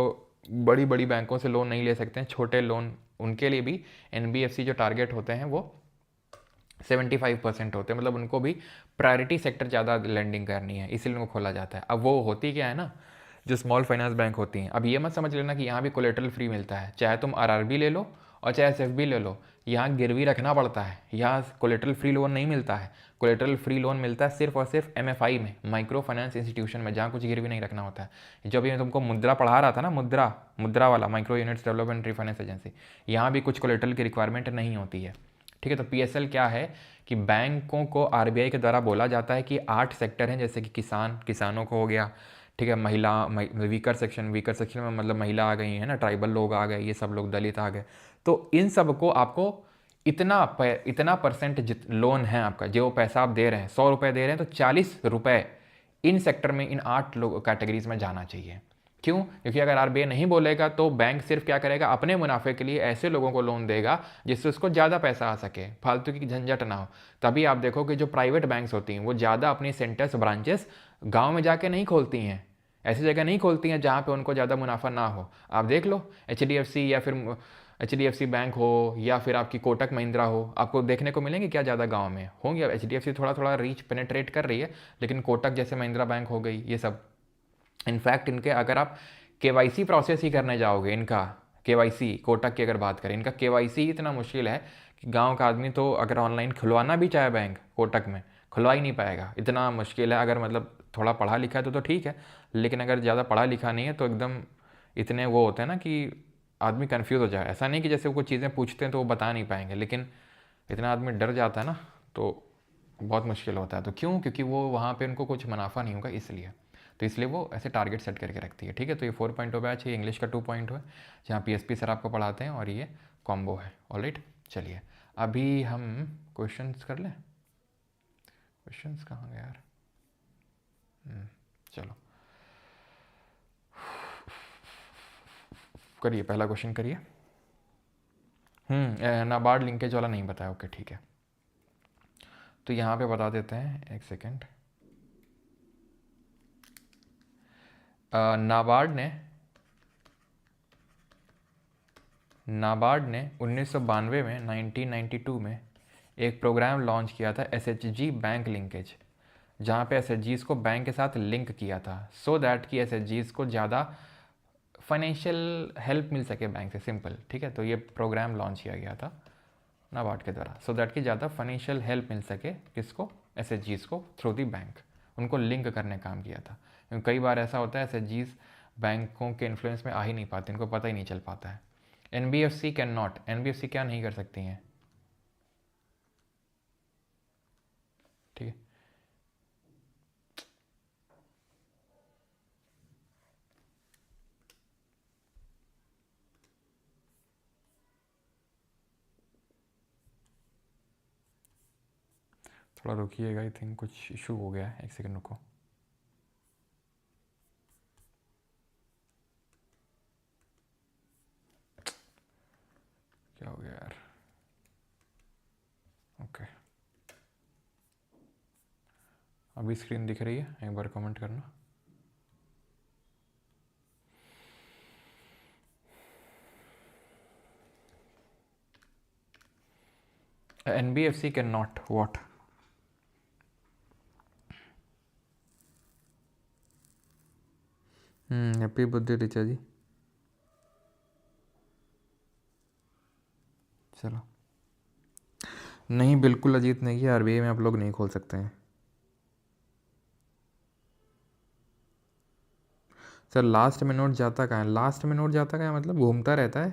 बड़ी बड़ी बैंकों से लोन नहीं ले सकते हैं, छोटे लोन, उनके लिए भी NBFC जो टारगेट होते हैं वो 75% होते हैं, मतलब उनको भी प्रायोरिटी सेक्टर ज़्यादा लेंडिंग करनी है, इसीलिए उनको खोला जाता है। अब वो होती क्या है ना, जो स्मॉल फाइनेंस बैंक होती हैं, अब ये मत समझ लेना कि यहाँ भी कोलेटरल फ्री मिलता है, चाहे तुम RRB ले लो और चाहे एसएफबी ले लो, यहाँ गिरवी रखना पड़ता है, यहाँ कोलेटरल फ्री लोन नहीं मिलता है। कोलेटरल फ्री लोन मिलता है सिर्फ और सिर्फ एमएफआई में, माइक्रो फाइनेंस इंस्टीट्यूशन में, जहाँ कुछ गिरवी नहीं रखना होता है। जब ये तुमको मुद्रा पढ़ा रहा था ना, मुद्रा वाला, micro units development refinance agency, यहाँ भी कुछ कोलेटरल की रिक्वायरमेंट नहीं होती है। ठीक है, तो पीएसएल क्या है कि बैंकों को आरबीआई के द्वारा बोला जाता है कि 8 सेक्टर हैं, जैसे कि किसानों को हो गया, ठीक है, वीकर सेक्शन में मतलब महिला आ गई है ना, ट्राइबल लोग आ गए, ये सब लोग, दलित आ गए, तो इन सब को आपको इतना परसेंट लोन है आपका, जो पैसा आप दे रहे हैं, 100 रुपये दे रहे हैं तो 40 रुपये इन सेक्टर में, इन 8 लोग कैटेगरीज में जाना चाहिए। क्यों? क्योंकि अगर आरबीआई नहीं बोलेगा तो बैंक सिर्फ क्या करेगा, अपने मुनाफे के लिए ऐसे लोगों को लोन देगा जिससे उसको ज़्यादा पैसा आ सके, फालतू की झंझट ना हो। तभी आप देखो कि जो प्राइवेट बैंक्स होती हैं वो ज़्यादा अपनी सेंटर्स, ब्रांचेस गांव में जाके नहीं खोलती हैं, ऐसी जगह नहीं खोलती हैं जहाँ पे उनको ज़्यादा मुनाफा ना हो। आप देख लो एचडीएफसी या फिर एचडीएफसी बैंक हो या फिर आपकी कोटक महिंद्रा हो, आपको देखने को मिलेंगे क्या ज़्यादा गांव में होंगे। अब एचडीएफसी थोड़ा थोड़ा रीच पेनेट्रेट कर रही है, लेकिन कोटक जैसे महिंद्रा बैंक हो गई, ये सब, इनफैक्ट इनके अगर आप केवाईसी प्रोसेस ही करने जाओगे, इनका केवाईसी, कोटक की अगर बात करें, इनका केवाईसी इतना मुश्किल है कि गांव का आदमी तो अगर ऑनलाइन खुलवाना भी चाहे बैंक कोटक में, खुलवा ही नहीं पाएगा, इतना मुश्किल है। अगर मतलब थोड़ा पढ़ा लिखा है तो ठीक है, लेकिन अगर ज़्यादा पढ़ा लिखा नहीं है तो एकदम इतने वो होते हैं ना कि आदमी कन्फ्यूज़ हो जाए। ऐसा नहीं कि जैसे वो कुछ चीज़ें पूछते हैं तो वो बता नहीं पाएंगे, लेकिन इतना आदमी डर जाता है ना तो बहुत मुश्किल होता है। तो क्यों? क्योंकि वो वहाँ पे उनको कुछ मुनाफा नहीं होगा इसलिए, तो इसलिए वो ऐसे टारगेट सेट करके रखती है। ठीक है, तो ये 4.0 बैच है, इंग्लिश का 2.0 है, जहाँ पीएसपी सर आपको पढ़ाते हैं, और ये कॉम्बो है। ऑलराइट, चलिए अभी हम क्वेश्चंस कर लें। क्वेश्चंस कहाँ गए यार? चलो करिए, पहला क्वेश्चन करिए। नाबार्ड लिंकेज वाला नहीं बताया, ओके ठीक है, तो यहाँ पे बता देते हैं, एक सेकेंड। नाबार्ड ने 1992 में, 1992 में एक प्रोग्राम लॉन्च किया था, एसएचजी बैंक लिंकेज, जहाँ पे एसएचजीज को बैंक के साथ लिंक किया था, सो दैट कि एसएचजीज को ज़्यादा फाइनेंशियल हेल्प मिल सके बैंक से, सिंपल। ठीक है, तो ये प्रोग्राम लॉन्च किया गया था नाबार्ड के द्वारा, सो दैट कि ज़्यादा फाइनेंशियल हेल्प मिल सके, किसको? एसएचजीज को, थ्रू दी बैंक, उनको लिंक करने काम किया था। क्योंकि कई बार ऐसा होता है एसएचजीज बैंकों के इन्फ्लुएंस में आ ही नहीं पाते, इनको पता ही नहीं चल पाता है। एनबीएफसी कैन नॉट, एनबीएफसी क्या नहीं कर सकती हैं? ठीक है, थोड़ा रुकिएगा, आई थिंक कुछ इशू हो गया है, एक सेकंड रुको। क्या हो गया यार? ओके, अभी स्क्रीन दिख रही है, एक बार कमेंट करना। NBFC can not what? Happy birthday Richa ji. चलो, नहीं बिल्कुल अजीत नहीं है, आरबीआई में आप लोग नहीं खोल सकते हैं सर। लास्ट में नोट जाता कहाँ है? लास्ट में नोट जाता कहाँ है मतलब घूमता रहता है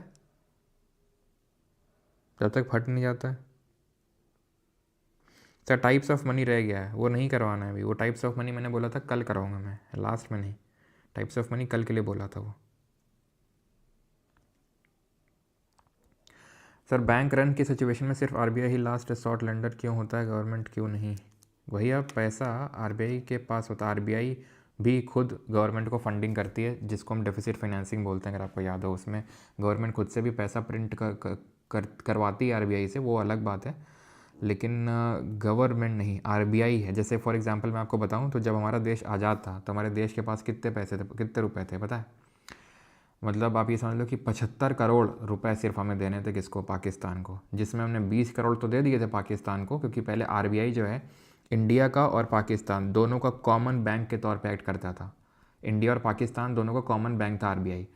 जब तक फट नहीं जाता है सर। टाइप्स ऑफ मनी रह गया है, वो नहीं करवाना है अभी। वो टाइप्स ऑफ मनी मैंने बोला था कल कराऊंगा मैं, लास्ट में नहीं। टाइप्स ऑफ मनी कल के लिए बोला था वो। सर बैंक रन की सिचुएशन में सिर्फ आरबीआई ही लास्ट रिसॉर्ट लेंडर क्यों होता है, गवर्नमेंट क्यों नहीं? वही अब पैसा आरबीआई के पास होता है, आरबीआई भी खुद गवर्नमेंट को फंडिंग करती है, जिसको हम डेफिसिट फाइनेंसिंग बोलते हैं, अगर आपको याद हो। उसमें गवर्नमेंट खुद से भी पैसा प्रिंट करवाती है आरबीआई से, वो अलग बात है, लेकिन गवर्नमेंट नहीं, आरबीआई है। जैसे फॉर एग्जांपल मैं आपको बताऊं तो जब हमारा देश आज़ाद था तो हमारे देश के पास कितने पैसे थे, कितने रुपए थे पता है? मतलब आप ये समझ लो कि 75 करोड़ रुपए सिर्फ हमें देने थे, किसको? पाकिस्तान को। जिसमें हमने 20 करोड़ तो दे दिए थे पाकिस्तान को, क्योंकि पहले आरबीआई जो है इंडिया का और पाकिस्तान दोनों का कॉमन बैंक के तौर पे एक्ट करता था। इंडिया और पाकिस्तान दोनों का कॉमन बैंक था आरबीआई।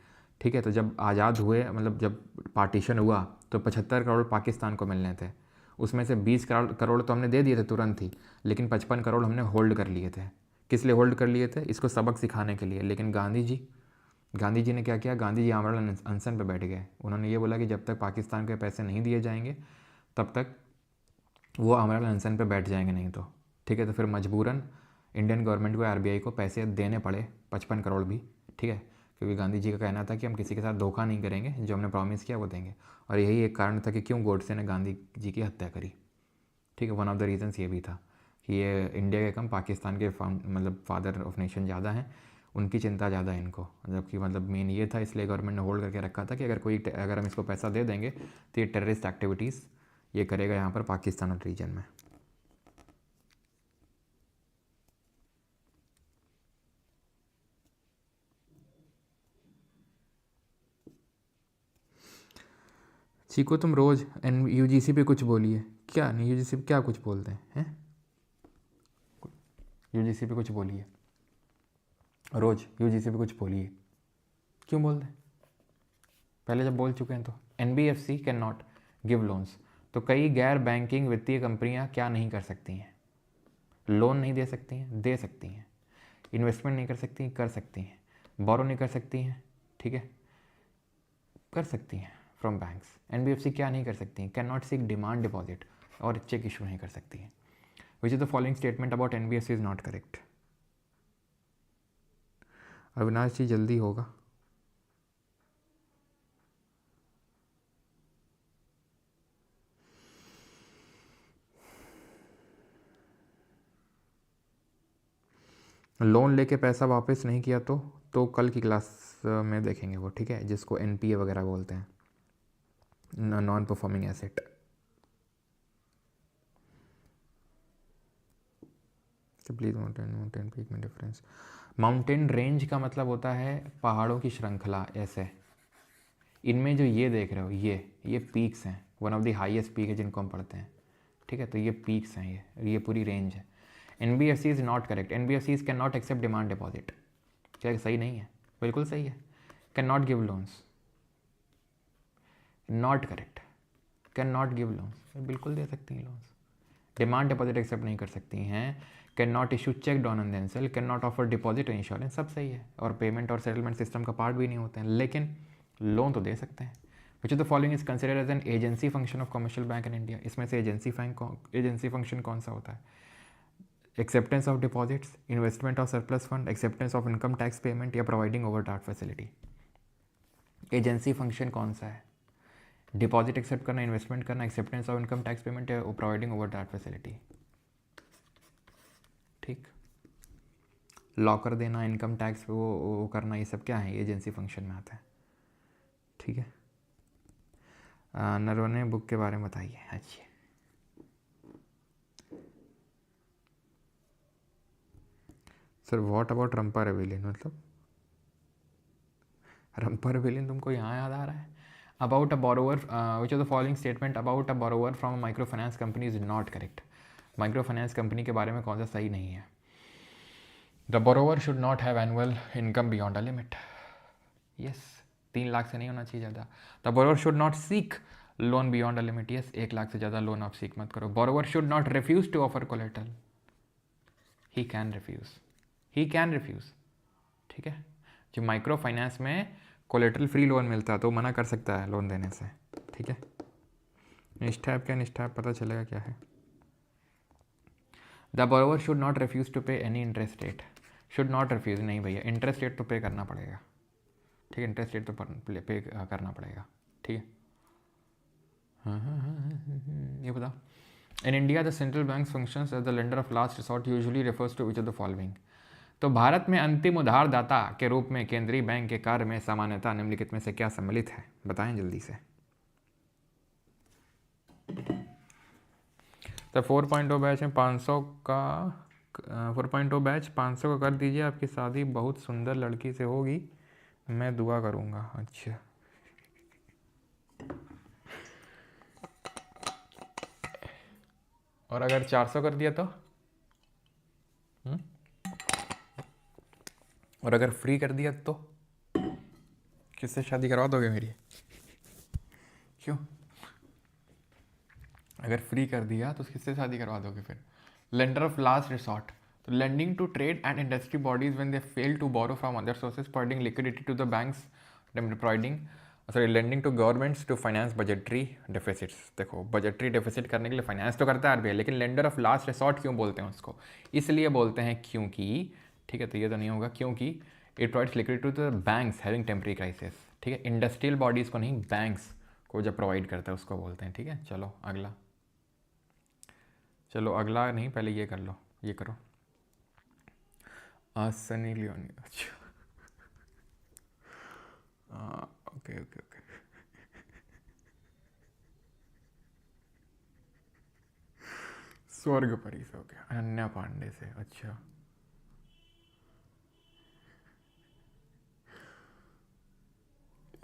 ठीक है, तो जब आज़ाद हुए, मतलब जब पार्टीशन हुआ तो 75 करोड़ पाकिस्तान को मिलने थे, उसमें से 20 करोड़ तो हमने दे दिए थे तुरंत ही, लेकिन 55 करोड़ हमने होल्ड कर लिए थे। किस लिए होल्ड कर लिए थे? इसको सबक सिखाने के लिए। लेकिन गांधी जी ने क्या किया? गांधी जी आमरण अनशन पर बैठ गए। उन्होंने ये बोला कि जब तक पाकिस्तान के पैसे नहीं दिए जाएंगे तब तक वो आमरण अनशन पर बैठ जाएंगे नहीं तो, ठीक है। तो फिर मजबूरन इंडियन गवर्नमेंट को, आरबीआई को पैसे देने पड़े, 55 करोड़ भी, ठीक है, क्योंकि गांधी जी का कहना था कि हम किसी के साथ धोखा नहीं करेंगे, जो हमने प्रॉमिस किया वो देंगे। और यही एक कारण था कि क्यों गोडसे ने गांधी जी की हत्या करी, ठीक है। वन ऑफ द रीजंस ये भी था कि ये इंडिया के कम पाकिस्तान के मतलब फादर ऑफ नेशन ज़्यादा हैं, उनकी चिंता ज़्यादा है इनको, जबकि मतलब मेन ये था, इसलिए गवर्नमेंट ने होल्ड करके रखा था कि अगर हम इसको पैसा दे देंगे तो ये टेररिस्ट एक्टिविटीज़ ये करेगा यहाँ पर पाकिस्तान और रीजन में। चीको तुम रोज़ यूजीसी पे कुछ बोलिए। क्या नहीं, यूजीसी पे क्या कुछ बोलते हैं? यूजीसी पे कुछ बोलिए, रोज़ यूजीसी पे कुछ बोलिए, क्यों बोलते हैं? पहले जब बोल चुके हैं तो NBFC can not give loans, तो कई गैर बैंकिंग वित्तीय कंपनियां क्या नहीं कर सकती हैं? लोन नहीं दे सकती हैं? दे सकती हैं। इन्वेस्टमेंट नहीं कर सकती? कर सकती हैं। बोरो नहीं कर सकती हैं? ठीक है, कर सकती हैं फ्रॉम बैंक्स। एनबीएफसी क्या नहीं कर सकती हैं? Can not seek demand deposit, और चेक इशू नहीं कर सकती हैं। Which is the following statement about NBFC is not correct? Avinash ji जल्दी होगा। लोन लेके पैसा वापस नहीं किया तो कल की क्लास में देखेंगे वो, ठीक है, जिसको एनपीए वगैरह बोलते हैं, non performing asset. Please mountain peak में डिफरेंस। माउंटेन रेंज का मतलब होता है पहाड़ों की श्रृंखला। ऐसे इनमें जो ये देख रहे हो, ये पीक्स हैं, one of the highest peak है जिनको हम पढ़ते हैं, ठीक है। तो ये पीक्स हैं, ये पूरी रेंज है। NBFC is not correct. NBFC can not accept demand deposit. क्या सही नहीं है? बिल्कुल सही है। Can not give loans, not correct. Can not give loans, बिल्कुल दे सकती हैं लोन्स। डिमांड डिपॉजिट एक्सेप्ट नहीं कर सकती हैं। Can not issue cheque drawn and then sell, can not offer deposit insurance, सब सही है, और पेमेंट और सेटलमेंट सिस्टम का पार्ट भी नहीं होते हैं, लेकिन लोन तो दे सकते हैं। Which of the following is considered as an agency function of commercial bank in India? इसमें से एजेंसी फंक्शन कौन सा होता है? Acceptance of deposits, investment of surplus fund, acceptance of income tax payment, या providing overdraft facility? Agency function कौन सा है? डिपॉजिट एक्सेप्ट करना, इन्वेस्टमेंट करना, acceptance of income tax payment, या प्रोवाइडिंग ओवरड्राफ्ट फैसिलिटी? ठीक, लॉ कर देना, इनकम टैक्स वो करना, ये सब क्या है? एजेंसी फंक्शन में आता है, ठीक है। नरवणे बुक के बारे में बताइए। अच्छा, sir what about Rampa rebellion? मतलब रंपा रेविलियन तुमको यहाँ याद आ रहा है? About a borrower, which of the following statement about a borrower from a micro finance company is not correct? Micro finance company के बारे में कौन सा सही नहीं है? The borrower should not have annual income beyond a limit. Yes, 3 lakh से नहीं होना चाहिए ज़्यादा। The borrower should not seek loan beyond a limit. Yes, 1 lakh से ज़्यादा लोन आप सीख मत करो। Borrower should not refuse to offer collateral. He can refuse, ठीक है। जो माइक्रो फाइनेंस में कोलेटरल फ्री लोन मिलता है तो मना कर सकता है लोन देने से, ठीक है। निष्ठा क्या? निष्ठा पता चलेगा क्या है। The borrower should not refuse to pay any interest rate. Should not refuse नहीं भैया, इंटरेस्ट रेट तो पे करना पड़ेगा, ठीक है। इंटरेस्ट रेट तो पे करना पड़ेगा, ठीक है। ये बता। In India the central bank functions as the lender of last resort usually refers to which of the following? तो भारत में अंतिम उधारदाता के रूप में केंद्रीय बैंक के कार्य में सामान्यतः निम्नलिखित में से क्या सम्मिलित है? बताएं जल्दी से। तो 4.0 बैच में 500 का 4.0 बैच 500 का कर दीजिए, आपकी शादी बहुत सुंदर लड़की से होगी, मैं दुआ करूँगा। अच्छा, और अगर 400 कर दिया तो? और अगर फ्री कर दिया तो? किससे शादी करवा दोगे मेरी? क्यों? अगर फ्री कर दिया तो किससे शादी करवा दोगे फिर? लेंडर ऑफ लास्ट रिसॉर्ट, तो lending to trade and industry bodies when they fail to borrow from other sources, providing liquidity to the banks, providing sorry lending to governments to finance budgetary deficits. देखो budgetary deficit करने के लिए finance तो करता है RBI, लेकिन lender of last resort क्यों बोलते हैं उसको? इसलिए बोलते हैं क्योंकि, ठीक है तो ये तो नहीं होगा, क्योंकि it provides liquidity to the banks having temporary crisis, ठीक है, इंडस्ट्रियल बॉडीज़ को नहीं, बैंक्स को जब प्रोवाइड करता है उसको बोलते हैं, ठीक है। चलो अगला, चलो अगला नहीं, पहले ये कर लो, ये करो। सनी लियोनी, अच्छा ओके ओके ओके। स्वर्ग परी से हो गया, अनन्या पांडे से, अच्छा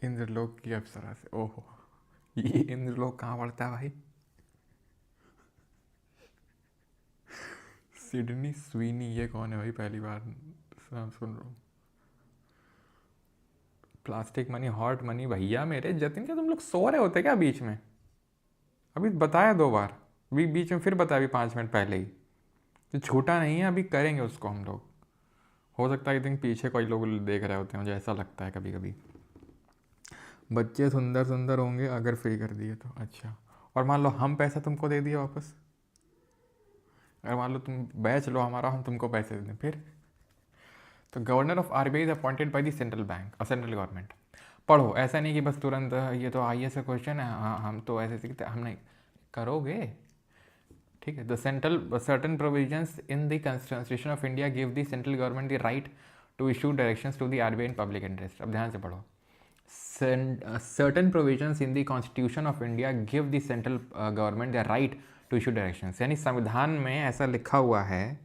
इंद्रलोक की अप्सरा से, ओहो ये इंद्रलोक कहाँ पड़ता है भाई? सिडनी स्वीनी, ये कौन है भाई? पहली बार सुन रहा हूँ। प्लास्टिक मनी, हॉट मनी, भैया मेरे जतिन क्या तुम लोग सो रहे होते क्या बीच में? अभी बताया 2 बार, अभी बीच में फिर बताया, अभी 5 मिनट पहले ही, तो छूटा नहीं है, अभी करेंगे उसको हम लोग। हो सकता है आई थिंक पीछे कोई लोग देख रहे होते हैं, मुझे ऐसा लगता है कभी कभी। बच्चे सुंदर सुंदर होंगे अगर फ्री कर दिए तो, अच्छा। और मान लो हम पैसा तुमको दे दिए वापस, अगर मान लो तुम बैच लो हमारा, हम तुमको पैसे दे दें फिर? तो governor of RBI is appointed by the central bank और सेंट्रल गवर्नमेंट। पढ़ो, ऐसा नहीं कि बस तुरंत ये तो आईएएस का क्वेश्चन है, हाँ हम तो ऐसे सीखते, हम नहीं करोगे, ठीक है। The central certain provisions in the constitution of India give the central government the right to issue directions to the RBI in public interest. अब ध्यान से पढ़ो, certain provisions in the constitution of India give the central government the right to issue directions, यानी संविधान में ऐसा लिखा हुआ है,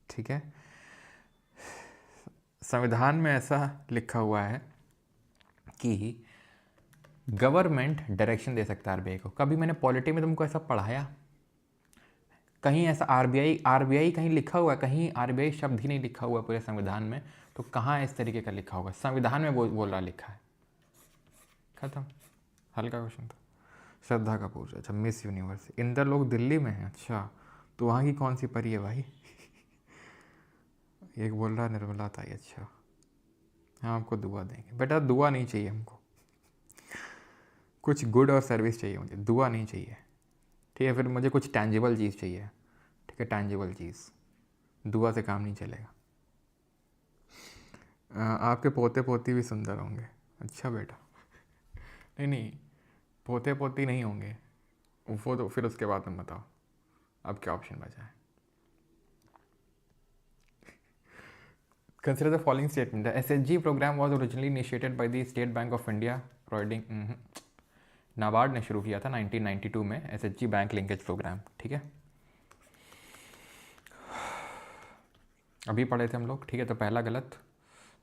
ठीक है, संविधान में ऐसा लिखा हुआ है कि गवर्नमेंट डायरेक्शन दे सकता है आरबीआई को। कभी मैंने पॉलिटी में तुमको ऐसा पढ़ाया? कहीं ऐसा आरबीआई कहीं लिखा हुआ है? कहीं आरबीआई शब्द ही नहीं लिखा हुआ पूरे संविधान में, तो कहाँ इस तरीके का लिखा होगा? संविधान में बोल रहा लिखा है, खत्म। हल्का क्वेश्चन था। श्रद्धा कपूर, अच्छा मिस यूनिवर्स, इंदर लोग दिल्ली में हैं, अच्छा तो वहाँ की कौन सी परी है भाई? एक बोल रहा निर्मला ताई, अच्छा हाँ आपको दुआ देंगे बेटा, दुआ नहीं चाहिए हमको, कुछ गुड और सर्विस चाहिए मुझे, दुआ नहीं चाहिए, ठीक है। फिर मुझे कुछ टैंजिबल चीज़ चाहिए, ठीक है, टैंजिबल चीज़, दुआ से काम नहीं चलेगा। आपके पोते पोती भी सुंदर होंगे, अच्छा बेटा, नहीं पोते पोती नहीं होंगे वो तो फिर उसके बाद तुम बताओ अब क्या ऑप्शन बचा है। Consider the following statement. The SHG program was originally initiated by the State Bank of India, providing NABARD ने शुरू किया था 1992 में SHG बैंक लिंकेज प्रोग्राम, ठीक है। अभी पढ़े थे हम लोग, ठीक है, तो पहला गलत,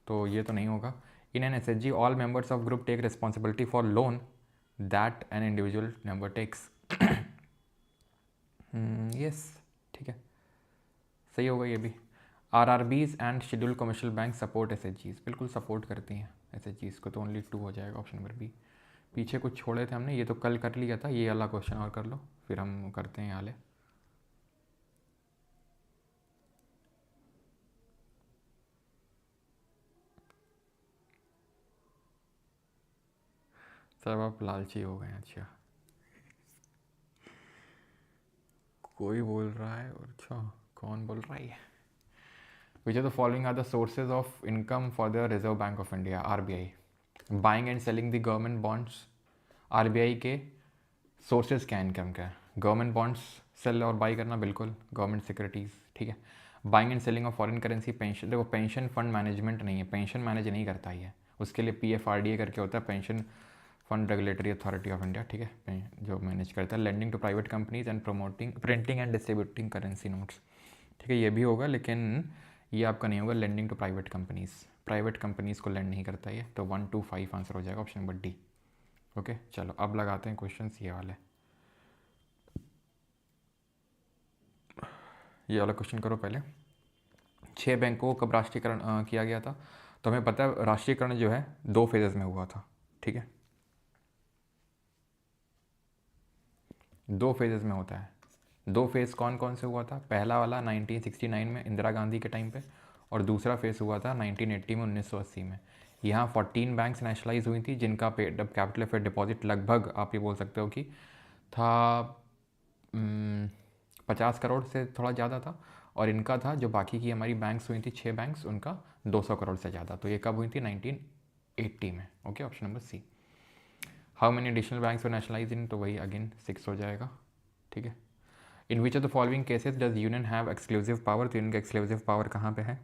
तो ये तो नहीं होगा। In an SHG all members of group take responsibility for loan that an individual member takes. Yes, ठीक है, सही होगा ये भी। RRBs and scheduled commercial bank support SHGs, बिल्कुल सपोर्ट करती हैं SHGs को, तो ओनली 2 हो जाएगा ऑप्शन नंबर बी। पीछे कुछ छोड़े थे हमने, ये तो कल कर लिया था, ये वाला क्वेश्चन और कर लो फिर हम करते हैं हाले। सब आप लालची हो गए, अच्छा कोई बोल रहा है, अच्छा कौन बोल रहा है? Which of the following are the sources of income for the Reserve Bank of India, RBI? Buying and selling the government bonds, RBI के सोर्सेज क्या इनकम का? गवर्नमेंट बॉन्ड्स सेल और बाई करना, बिल्कुल, गवर्नमेंट सिक्योरिटीज़, ठीक है। Buying and selling of foreign currency, pension, देखो pension fund management नहीं है, पेंशन मैनेज नहीं करता है, उसके लिए PFRDA करके होता है, pension fund regulatory authority of India, ठीक है, जो मैनेज करता है। Lending to private companies and promoting printing and distributing currency notes, ठीक है, ये भी होगा, लेकिन ये आपका नहीं होगा। लेंडिंग टू प्राइवेट कंपनीज़ को लेंड नहीं करता ये, तो 1 2 5 आंसर हो जाएगा ऑप्शन नंबर डी। ओके चलो अब लगाते हैं क्वेश्चन ये वाले, ये वाला क्वेश्चन करो पहले। 6 बैंकों को कब राष्ट्रीयकरण किया गया था? तो हमें पता है राष्ट्रीयकरण जो है 2 फेजेस में हुआ था, ठीक है। 2 फेजेस में होता है। 2 फेज़ कौन कौन से हुआ था? पहला वाला 1969 में इंदिरा गांधी के टाइम पे, और दूसरा फेज़ हुआ था 1980 में, 1980 में। यहाँ 14 बैंक्स नेशनलाइज हुई थी जिनका paid up capital fed deposit लगभग आप ये बोल सकते हो कि था 50 करोड़ से थोड़ा ज़्यादा था, और इनका था जो बाकी की हमारी बैंक्स हुई थी 6 बैंक्स, उनका 200 करोड़ से ज़्यादा। तो ये कब हुई थी? 1980 में। Okay, option number C. How many additional banks were nationalise in? तो वही अगेन 6 हो जाएगा। ठीक है। In which of the following cases does union have exclusive power? तो यूनियन का एक्सक्लूसिव पावर कहाँ पे है?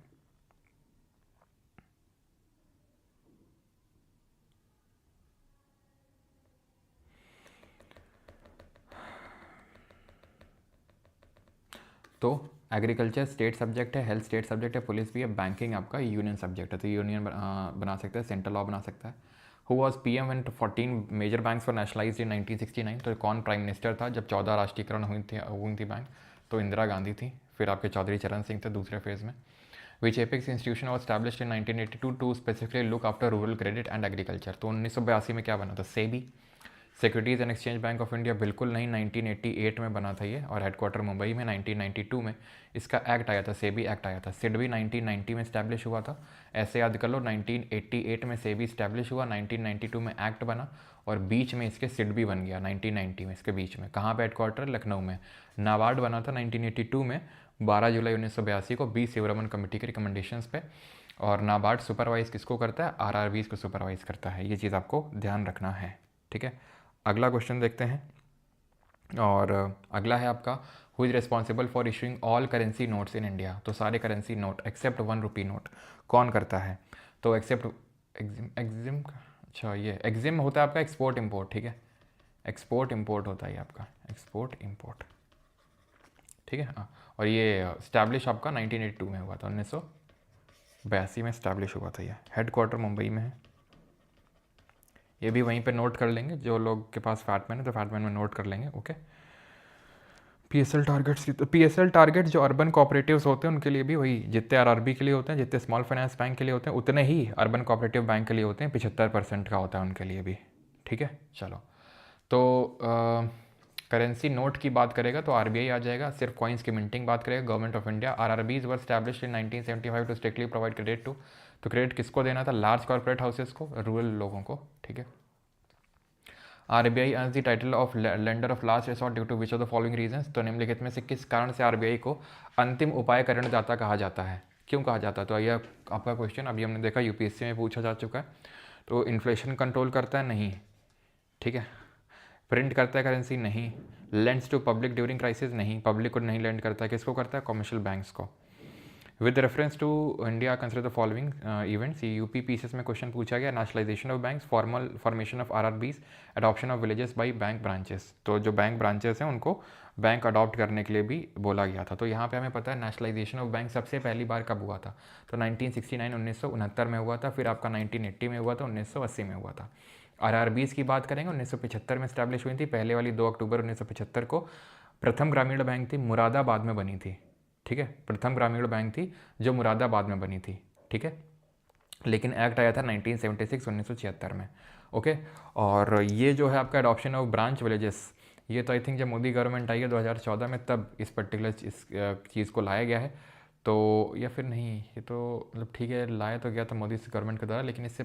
तो एग्रीकल्चर स्टेट सब्जेक्ट है, हेल्थ स्टेट सब्जेक्ट है, पुलिस भी है, बैंकिंग आपका यूनियन सब्जेक्ट है। तो यूनियन बना सकता है, सेंट्रल लॉ बना सकता है। Who was PM when 14 major banks were nationalised in 1969? तो कौन प्राइम मिनिस्टर था जब 14 राष्ट्रीयकरण हुई थी बैंक? तो इंदिरा गांधी थी। फिर आपके चौधरी चरण सिंह थे दूसरे फेज में। Which apex institution was established in 1982 to specifically look after rural credit and agriculture? तो 1982 में क्या बना था? SEBI. Securities and exchange bank of India बिल्कुल नहीं, 1988 में बना था ये, और हेडक्वार्टर मुंबई में। 1992 में इसका एक्ट आया था, सेबी एक्ट आया था। सिड भी 1990 में स्टैब्लिश हुआ था। ऐसे याद कर लो, 1988 में सेबी स्टैब्लिश हुआ, 1992 में एक्ट बना, और बीच में इसके सिड भी बन गया 1990 में। इसके बीच में कहाँ पे हेडक्वार्टर? लखनऊ में। नाबार्ड बना था 1982 में, 12 जुलाई 1982 को, बी शिवरमन कमेटी के रिकमेंडेशंस पे। और नाबार्ड सुपरवाइज किसको करता है? आरआरबीज को सुपरवाइज करता है। ये चीज़ आपको ध्यान रखना है। ठीक है, अगला क्वेश्चन देखते हैं। और अगला है आपका, who is responsible for issuing all currency notes in India? तो सारे currency note except 1 rupee note कौन करता है? तो एक्सेप्ट एग्जिम अच्छा, ये एग्जिम होता है आपका एक्सपोर्ट इम्पोर्ट। ठीक है, एक्सपोर्ट इम्पोर्ट होता है आपका, एक्सपोर्ट इम्पोर्ट। ठीक है, हाँ। और ये स्टैब्लिश आपका 1982 में हुआ था, 1982 में स्टैब्लिश हुआ था। ये हेडक्वार्टर मुंबई में है। ये भी वहीं पे नोट कर लेंगे, जो लोग के पास फैटमैन है तो फैटमैन में नोट कर लेंगे। ओके, पीएसएल टारगेट्स की, तो पीएसएल टारगेट जो अर्बन कोऑपरेटिव्स होते हैं उनके लिए भी वही, जितने आरआरबी के लिए होते हैं, जितने स्मॉल फाइनेंस बैंक के लिए होते हैं, उतने ही अर्बन कोऑपरेटिव बैंक के लिए होते हैं। 75% का होता है उनके लिए भी। ठीक है, चलो। तो करेंसी नोट की बात करेगा तो आरबीआई आ जाएगा। सिर्फ कॉइन्स की मिंटिंग बात करेगा government of India. RRBs were established in 1975 to strictly provide credit to. तो क्रेडिट किसको देना था? लार्ज कॉर्पोरेट हाउसेस को, रूरल लोगों को। ठीक है। RBI earns the title of lender of last resort due to which of the following reasons? तो निम्नलिखित में से किस कारण से आरबीआई को अंतिम उपाय ऋणदाता कहा जाता है? क्यों कहा जाता है? तो यह आपका क्वेश्चन अभी हमने देखा यूपीएससी में पूछा जा चुका है। तो इन्फ्लेशन कंट्रोल करता है? नहीं। ठीक है। प्रिंट करता है करेंसी? नहीं। Lends to public during crisis? नहीं, पब्लिक को नहीं लेंड करता है। किसको करता है? कमर्शियल बैंक्स को। With reference to India consider the following events? UP PCS में क्वेश्चन पूछा गया। Nationalisation of banks, formal formation of RRBs, adoption of villages by bank branches. तो जो बैंक ब्रांचेस हैं उनको बैंक अडॉप्ट करने के लिए भी बोला गया था। तो यहाँ पे हमें पता है नेशनलाइजेशन ऑफ बैंक सबसे पहली बार कब हुआ था? तो 1969 1969 में हुआ था। फिर आपका 1980 में हुआ था, 1980 में हुआ था। आरआरबीज की बात करेंगे 1975 में स्टैब्लिश हुई थी। पहले वाली 2 अक्टूबर 1975 को। प्रथम ग्रामीण बैंक थी, मुरादाबाद में बनी थी। ठीक है, प्रथम ग्रामीण बैंक थी जो मुरादाबाद में बनी थी। ठीक है, लेकिन एक्ट आया था 1976 1976 में। ओके, और ये जो है आपका एडॉप्शन ऑफ ब्रांच विलेजेस, ये तो आई थिंक जब मोदी गवर्नमेंट आई है 2014 में, तब इस पर्टिकुलर इस चीज़ को लाया गया है। तो या फिर नहीं, ये तो मतलब ठीक है, लाया तो गया था मोदी गवर्नमेंट के द्वारा, लेकिन इससे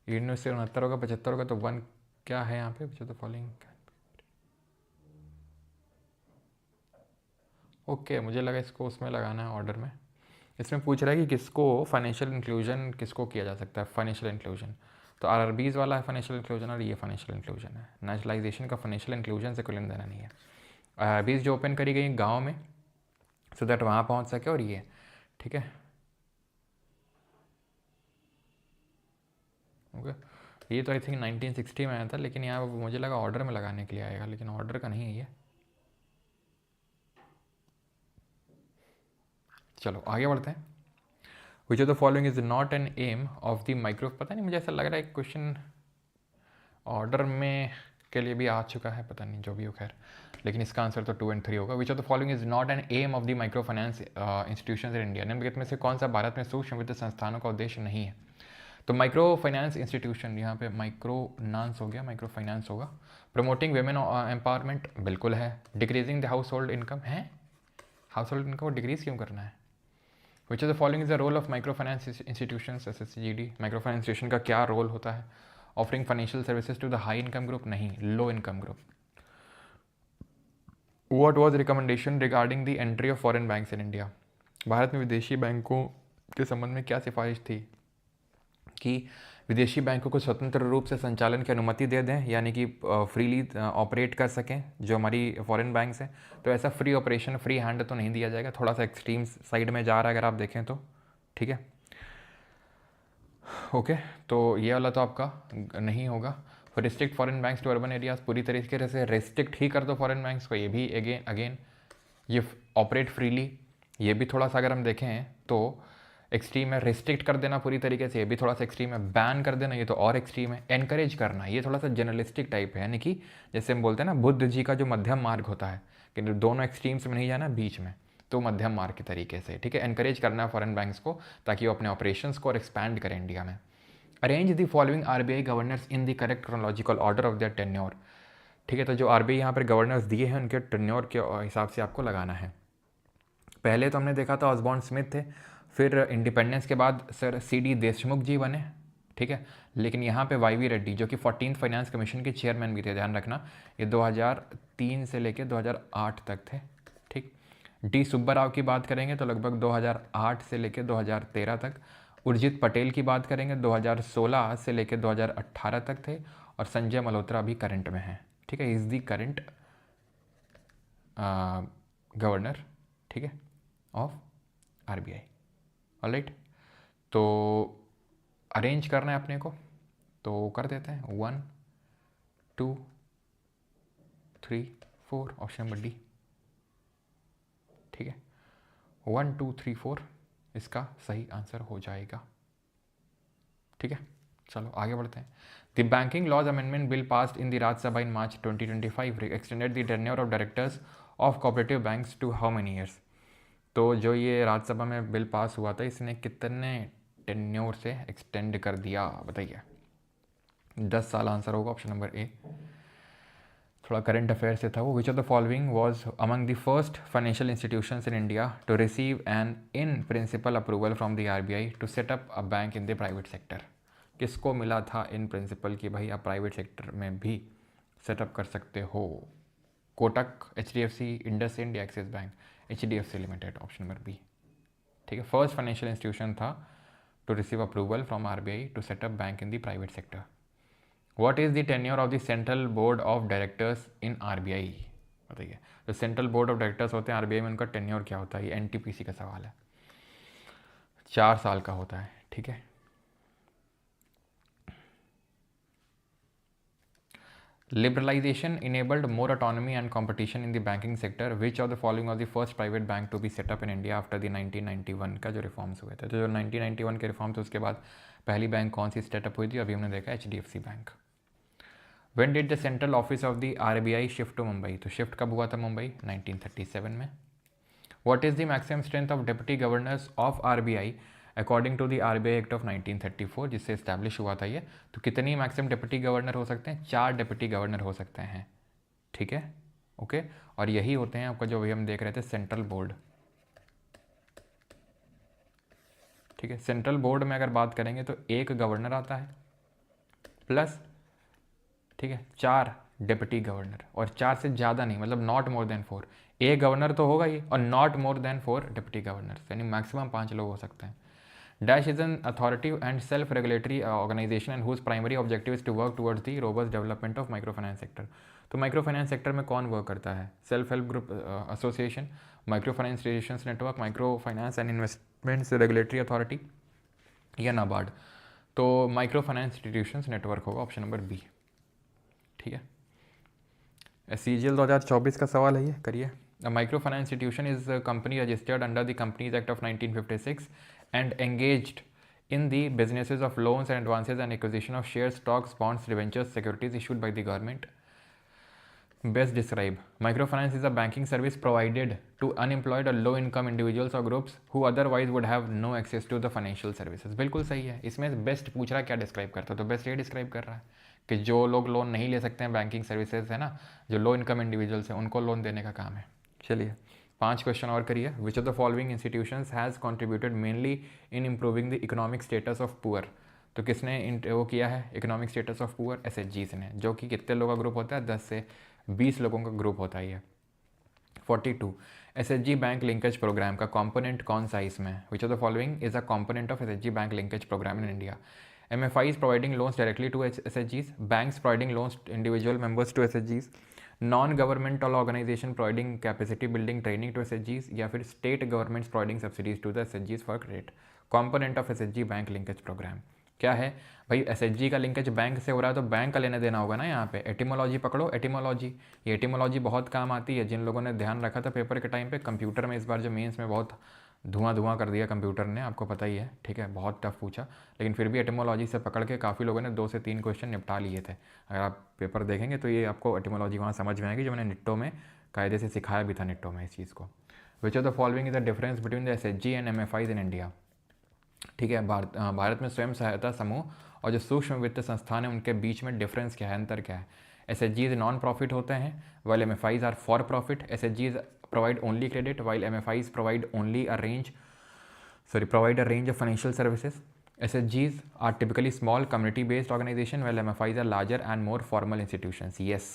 1969 होगा, 75 होगा, तो 1 क्या है यहाँ पे? तो फॉलोइंग ओके, मुझे लगा इसको उसमें लगाना है ऑर्डर में। इसमें पूछ रहा है कि किसको फाइनेंशियल इंक्लूजन किसको किया जा सकता है, फाइनेंशियल इंक्लूजन। तो आरआरबीज वाला है फाइनेंशियल इंक्लूजन, और ये फाइनेंशियल इंक्लूजन है। नेशनलाइजेशन का फाइनेंशियल इंक्लूजन से कोई लेना देना नहीं है। आरआरबीज जो ओपन करी गई गाँव में, सो दैट वहाँ पहुँच सके, और ये ठीक है। ओके, ये तो आई थिंक 1960 में आया था, लेकिन यहाँ मुझे लगा ऑर्डर में लगाने के लिए आएगा, लेकिन ऑर्डर का नहीं है ये। चलो आगे बढ़ते हैं। Which of the following is not an aim of the micro, पता नहीं, मुझे ऐसा लग रहा है क्वेश्चन ऑर्डर में के लिए भी आ चुका है, पता नहीं जो भी हो, खैर, लेकिन इसका आंसर तो 2 और 3 होगा। Which of the following is not an aim of the micro finance institution in India, निम्नलिखित में से कौन सा भारत में सूक्ष्म वित्त संस्थानों का उद्देश्य नहीं है? तो माइक्रो फाइनेंस इंस्टीट्यूशन, यहाँ पे माइक्रो नान्स हो गया, माइक्रो फाइनेंस होगा। प्रमोटिंग वेमेन एम्पावरमेंट बिल्कुल है। Decreasing the household income है, हाउस होल्ड इनकम को डिक्रीज क्यों करना है? Which of the following is the role of micro finance institution, SSGD, micro finance institution का क्या रोल होता है? Offering financial services to the high income group, नहीं, low income group. What was recommendation regarding the entry of foreign banks in India, Bharat में विदेशी बैंकों के संबंध में क्या सिफारिश थी कि विदेशी बैंकों को स्वतंत्र रूप से संचालन की अनुमति दे दें, यानी कि फ्रीली ऑपरेट कर सकें जो हमारी फॉरेन बैंक्स हैं। तो ऐसा फ्री ऑपरेशन, फ्री हैंड तो नहीं दिया जाएगा, थोड़ा सा एक्सट्रीम साइड में जा रहा है अगर आप देखें तो, ठीक है, ओके। तो ये वाला तो आपका नहीं होगा। Restrict foreign banks to urban areas, पूरी तरीके से रिस्ट्रिक्ट ही कर दो फॉरेन बैंक्स को, ये भी अगेन ये ऑपरेट फ्रीली, ये भी थोड़ा सा अगर हम देखें तो एक्सट्रीम है। रिस्ट्रिक्ट कर देना पूरी तरीके से, ये भी थोड़ा सा एक्सट्रीम है। बैन कर देना, ये तो और एक्सट्रीम है। एनकरेज करना, ये थोड़ा सा जर्नलिस्टिक टाइप है, यानी कि जैसे हम बोलते हैं ना बुद्ध जी का जो मध्यम मार्ग होता है कि दोनों एक्सट्रीम्स में नहीं जाना, बीच में, तो मध्यम मार्ग के तरीके से, ठीक है। एनकरेज करना है फॉरेन बैंक्स को ताकि वो अपने ऑपरेशंस को और एक्सपैंड करें इंडिया में। Arrange the following RBI governors in the correct chronological order of their tenure, ठीक है। तो जो RBI यहाँ पर गवर्नर्स दिए हैं उनके टेन्योर के हिसाब से आपको लगाना है। पहले तो हमने देखा था ऑसबॉर्न स्मिथ थे, फिर इंडिपेंडेंस के बाद सर CD देशमुख जी बने, ठीक है। लेकिन यहाँ पे YV रेड्डी जो कि 14th फाइनेंस कमीशन के चेयरमैन भी थे, ध्यान रखना, ये 2003 से लेके 2008 तक थे, ठीक। D सुब्बाराव की बात करेंगे तो लगभग 2008 से लेके 2013 तक। उर्जित पटेल की बात करेंगे 2016 से लेके 2018 तक थे। और संजय मल्होत्रा भी करंट में है, ठीक है, इज़ दी करंट गवर्नर, ठीक है, ऑफ RBI। ऑलराइट, तो अरेंज करना है अपने को, तो कर देते हैं 1 2 3 4, ऑप्शन नंबर D, ठीक है। 1 2 3 4 इसका सही आंसर हो जाएगा, ठीक है। चलो आगे बढ़ते हैं। The banking laws amendment bill passed in the Rajya Sabha in March 2025 extended the tenure of directors of cooperative banks to how many years. तो जो ये राज्यसभा में बिल पास हुआ था, इसने कितने टेन्योर से एक्सटेंड कर दिया, बताइए। 10 साल आंसर होगा, ऑप्शन नंबर A। थोड़ा करंट अफेयर से था वो। Which of the following was among the first financial institutions in India to receive an in principle approval from the RBI to set up a bank in the private sector? किसको मिला था in principle कि भाई आप private sector में भी setup कर सकते हो? कोटक, HDFC, इंडसइंड या Axis bank? HDFC limited, option number B, ठीक है। फर्स्ट फाइनेंशियल इंस्टीट्यूशन था to receive approval from RBI to set up bank in the private sector. What is the tenure of the central board of directors in RBI, बताइए। जो central board of directors होते हैं RBI में, उनका tenure क्या होता है? ये NTPC का सवाल है। 4 साल का होता है, ठीक है। Liberalization enabled more autonomy and competition in the banking sector. Which of the following was the first private bank to be set up in India after the 1991 का जो रिफॉर्म्स हुए थे? तो जो 1991 के रिफॉर्म्स थे उसके बाद पहली बैंक कौन सी सेटअप हुई थी? अभी हमने देखा HDFC bank. When did the central office of the RBI shift to Mumbai? तो शिफ्ट कब हुआ था मुंबई? 1937 में। What is the maximum strength of deputy governors of RBI according to the RBI act of 1934, जिससे इस्टेब्लिश हुआ था ये? तो कितनी मैक्सिमम डिप्टी गवर्नर हो सकते हैं? 4 डिप्टी गवर्नर हो सकते हैं, ठीक है, ओके। और यही होते हैं आपका जो भी हम देख रहे थे सेंट्रल बोर्ड, ठीक है। सेंट्रल बोर्ड में अगर बात करेंगे तो 1 गवर्नर आता है प्लस, ठीक है, 4 डिप्टी गवर्नर, और 4 से ज़्यादा नहीं, मतलब नॉट मोर देन 4। एक गवर्नर तो होगा ही, और not more than 4 deputy governor, यानी मैक्सिमम 5 लोग हो सकते हैं। Dash is an authoritative and self-regulatory organization and whose primary objective is to work towards the robust development of microfinance sector. तो माइक्रो फाइनेंस सेक्टर में कौन वर्क करता है? Self help group association, micro finance institutions network, micro finance and investments regulatory authority या नाबार्ड? तो micro finance institutions network होगा, option number B, ठीक है। CGL 2024 का सवाल है ये, करिए। A microfinance institution is a company registered under the Companies Act of 1956 and engaged in the businesses of loans and advances and acquisition of shares, stocks, bonds, debentures, securities issued by the government. Best describe. Microfinance is a banking service provided to unemployed or low income individuals or groups who otherwise would have no access to the financial services. बिल्कुल सही है। इसमें best पूछ रहा है क्या describe करता है, तो बेस्ट ये डिस्क्राइब कर रहा है कि जो लोग लोन नहीं ले सकते हैं बैंकिंग सर्विसेज है ना, जो लो इनकम इंडिविजुअल्स हैं उनको लोन देने का काम है। चलिए 5 क्वेश्चन और करिए। विच of the following institutions has contributed mainly in improving the economic status of poor. तो किसने वो किया है इकोनॉमिक स्टेटस ऑफ पुअर? एसएचजीज ने, जो कि कितने लोगों का ग्रुप होता है? 10 से 20 लोगों का ग्रुप होता है ये। 42 एसएचजी बैंक लिंकेज प्रोग्राम का कंपोनेंट कौन सा इसमें? Which of the following is a component of SHG bank linkage programme in India? MFIs providing loans directly to SHGs, banks providing loans to individual members to SHGs, non-governmental organization providing capacity building training to SHGs, या फिर state governments providing subsidies to the SHGs for credit. Component of SHG bank linkage program क्या है भाई? SHG का linkage bank से हो रहा है तो बैंक का लेना देना होगा ना। यहाँ पे एटिमोलॉजी पकड़ो, एटिमोलॉजी। ये एटिमोलॉजी बहुत काम आती है। जिन लोगों ने ध्यान रखा था पेपर के टाइम पे, कंप्यूटर में इस बार जो मेंस में बहुत धुआं कर दिया कंप्यूटर ने, आपको पता ही है, ठीक है, बहुत टफ पूछा, लेकिन फिर भी एटिमोलॉजी से पकड़ के काफ़ी लोगों ने 2 से 3 क्वेश्चन निपटा लिए थे। अगर आप पेपर देखेंगे तो ये आपको एटिमोलॉजी वहाँ समझ में आएगी, जो मैंने निट्टो में कायदे से सिखाया भी था निट्टो में इस चीज़ को। विच of the following is the difference between the SHG and MFIs in India? ठीक है, भारत में स्वयं सहायता समूह और जो सूक्ष्म वित्त संस्थान है उनके बीच में डिफरेंस क्या है, अंतर क्या है? SHGs नॉन प्रॉफिट होते हैं while MFIs are for profit. SHGs provide only credit while MFIs provide a range of financial services. SHGs are typically small community based organization while MFIs are larger and more formal institutions. Yes,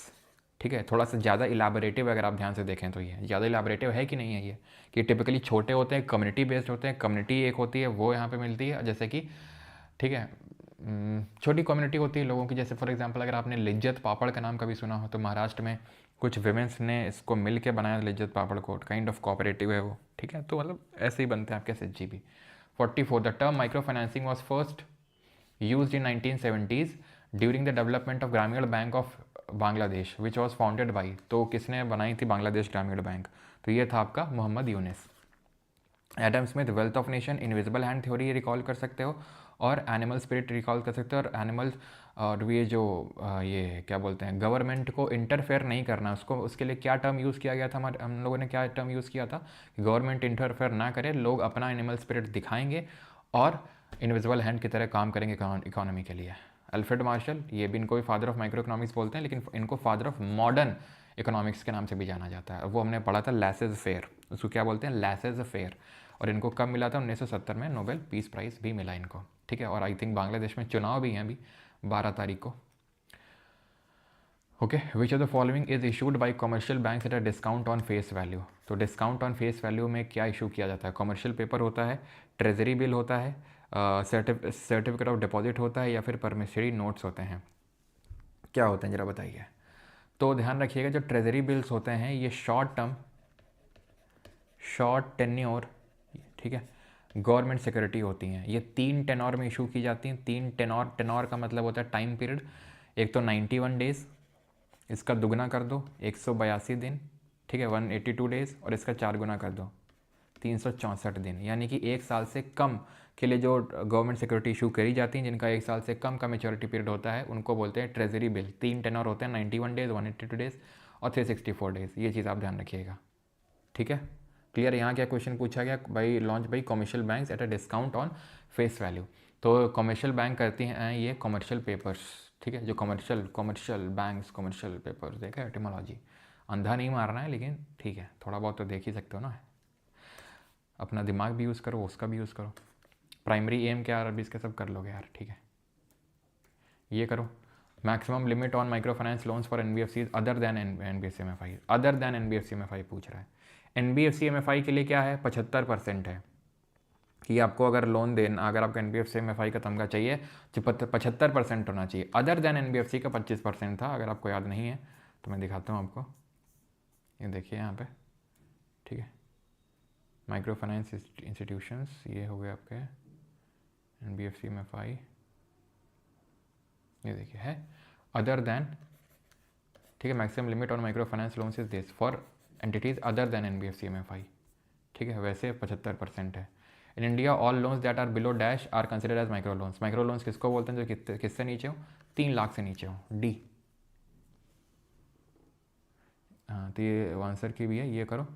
ठीक है, थोड़ा सा ज़्यादा इलाबोरेटिव अगर आप ध्यान से देखें तो ये ज़्यादा इलाबोरेटिव है कि नहीं है ये, कि टिपिकली छोटे होते हैं, कम्युनिटी बेस्ड होते हैं। कम्युनिटी एक होती है वो यहाँ पे मिलती है, जैसे कि ठीक है छोटी कम्युनिटी होती है लोगों की। जैसे फॉर एग्जांपल अगर आपने लिज्जत पापड़ का नाम कभी सुना हो, तो महाराष्ट्र में कुछ विमेंस ने इसको मिल के बनाया लिज्जत पापड़ को, काइंड ऑफ कोऑपरेटिव है वो, ठीक है। तो मतलब ऐसे ही बनते हैं आपके SHG भी। 44 the term micro financing was first use in 1970s during the development of Grameen bank of Bangladesh which was founded by. तो किसने बनाई थी बांग्लादेश ग्रामीण बैंक? तो ये था आपका Mohammad Yunus. Adam Smith wealth of nation, invisible hand theory recall कर सकते हो, और एनिमल स्पिरिट रिकॉल कर सकते हो। और एनिमल और ये जो ये क्या बोलते हैं, गवर्नमेंट को इंटरफेयर नहीं करना, उसको उसके लिए क्या टर्म यूज़ किया गया था? हम लोगों ने क्या टर्म यूज़ किया था कि गवर्नमेंट इंटरफेयर ना करे, लोग अपना एनिमल स्पिरिट दिखाएंगे और इनविजिबल हैंड की तरह काम करेंगे इकोनॉमी के लिए। अल्फ्रेड मार्शल, ये भी इनको भी फादर ऑफ माइक्रो इकोनॉमिक्स बोलते हैं, लेकिन इनको फादर ऑफ मॉडर्न इकोनॉमिक्स के नाम से भी जाना जाता है। वो हमने पढ़ा था लैसेज फेयर, उसको क्या बोलते हैं? लैसेज फेयर। और इनको कब मिला था? 1970 में नोबेल पीस प्राइज़ भी मिला इनको, ठीक है। और आई थिंक बांग्लादेश में चुनाव भी हैं अभी 12 तारीख को। Okay, which of the following is issued by commercial banks at a discount on face value? तो डिस्काउंट ऑन फेस वैल्यू में क्या इशू किया जाता है? कमर्शियल पेपर होता है, ट्रेजरी बिल होता है, सर्टिफिकेट ऑफ डिपॉजिट होता है, या फिर परमिशरी नोट्स होते हैं? क्या होते हैं ज़रा बताइए। तो ध्यान रखिएगा, जो ट्रेजरी बिल्स होते हैं ये शॉर्ट टर्म, शॉर्ट टेन्योर, ठीक है, गवर्नमेंट सिक्योरिटी होती हैं। ये 3 टेनोर में इशू की जाती हैं। 3 टेनोर, टेनोर का मतलब होता है टाइम पीरियड। एक तो 91 डेज़, इसका दुगना कर दो 182 दिन, ठीक है, 182 डेज़, और इसका 4 गुना कर दो 364 दिन। यानी कि 1 साल से कम के लिए जो गवर्नमेंट सिक्योरिटी इशू करी जाती हैं, जिनका 1 साल से कम का मेच्योरिटी पीरियड होता है, उनको बोलते हैं ट्रेजरी बिल। 3 टेनोर होते हैं, 91 डेज़, 182 डेज़ और 364 डेज़। ये चीज़ आप ध्यान रखिएगा, ठीक है। क्लियर? यहाँ क्या क्वेश्चन पूछा गया? By launch by commercial banks at a discount on face value. तो कमर्शियल बैंक करती हैं ये कमर्शियल पेपर्स, ठीक है, जो कमर्शियल बैंक्स कमर्शियल पेपर्स। देखा एटिमोलॉजी, अंधा नहीं मारना है, लेकिन ठीक है थोड़ा बहुत तो देख ही सकते हो ना, अपना दिमाग भी यूज़ करो, उसका भी यूज़ करो। प्राइमरी एम क्या अभी इसके सब कर लोगे यार, ठीक है। ये करो, maximum limit on micro finance loans for NBFCs other than NBFC MFI, other than NBFC MFI पूछ रहा है। NBFC MFI के लिए क्या है? 75% है कि आपको अगर लोन देना, अगर आपको NBFC MFI का तमगा चाहिए तो 75% होना चाहिए। अदर दैन NBFC का 25% था, अगर आपको याद नहीं है तो मैं दिखाता हूँ आपको। ये देखिए यहाँ पे, ठीक है, माइक्रो फाइनेंस इंस्टीट्यूशंस, ये हो गए आपके NBFC MFI, ये देखिए है अदर दैन, ठीक है। Maximum limit on micro finance loans is this for entities other than NBFC MFI, ठीक है। वैसे 75% है। In India all loans that are below dash are considered as micro loans. Micro loans किसको बोलते हैं? जो किससे नीचे हो? 3 लाख से नीचे हो, डी। हाँ तो ये आंसर की भी है, ये करो।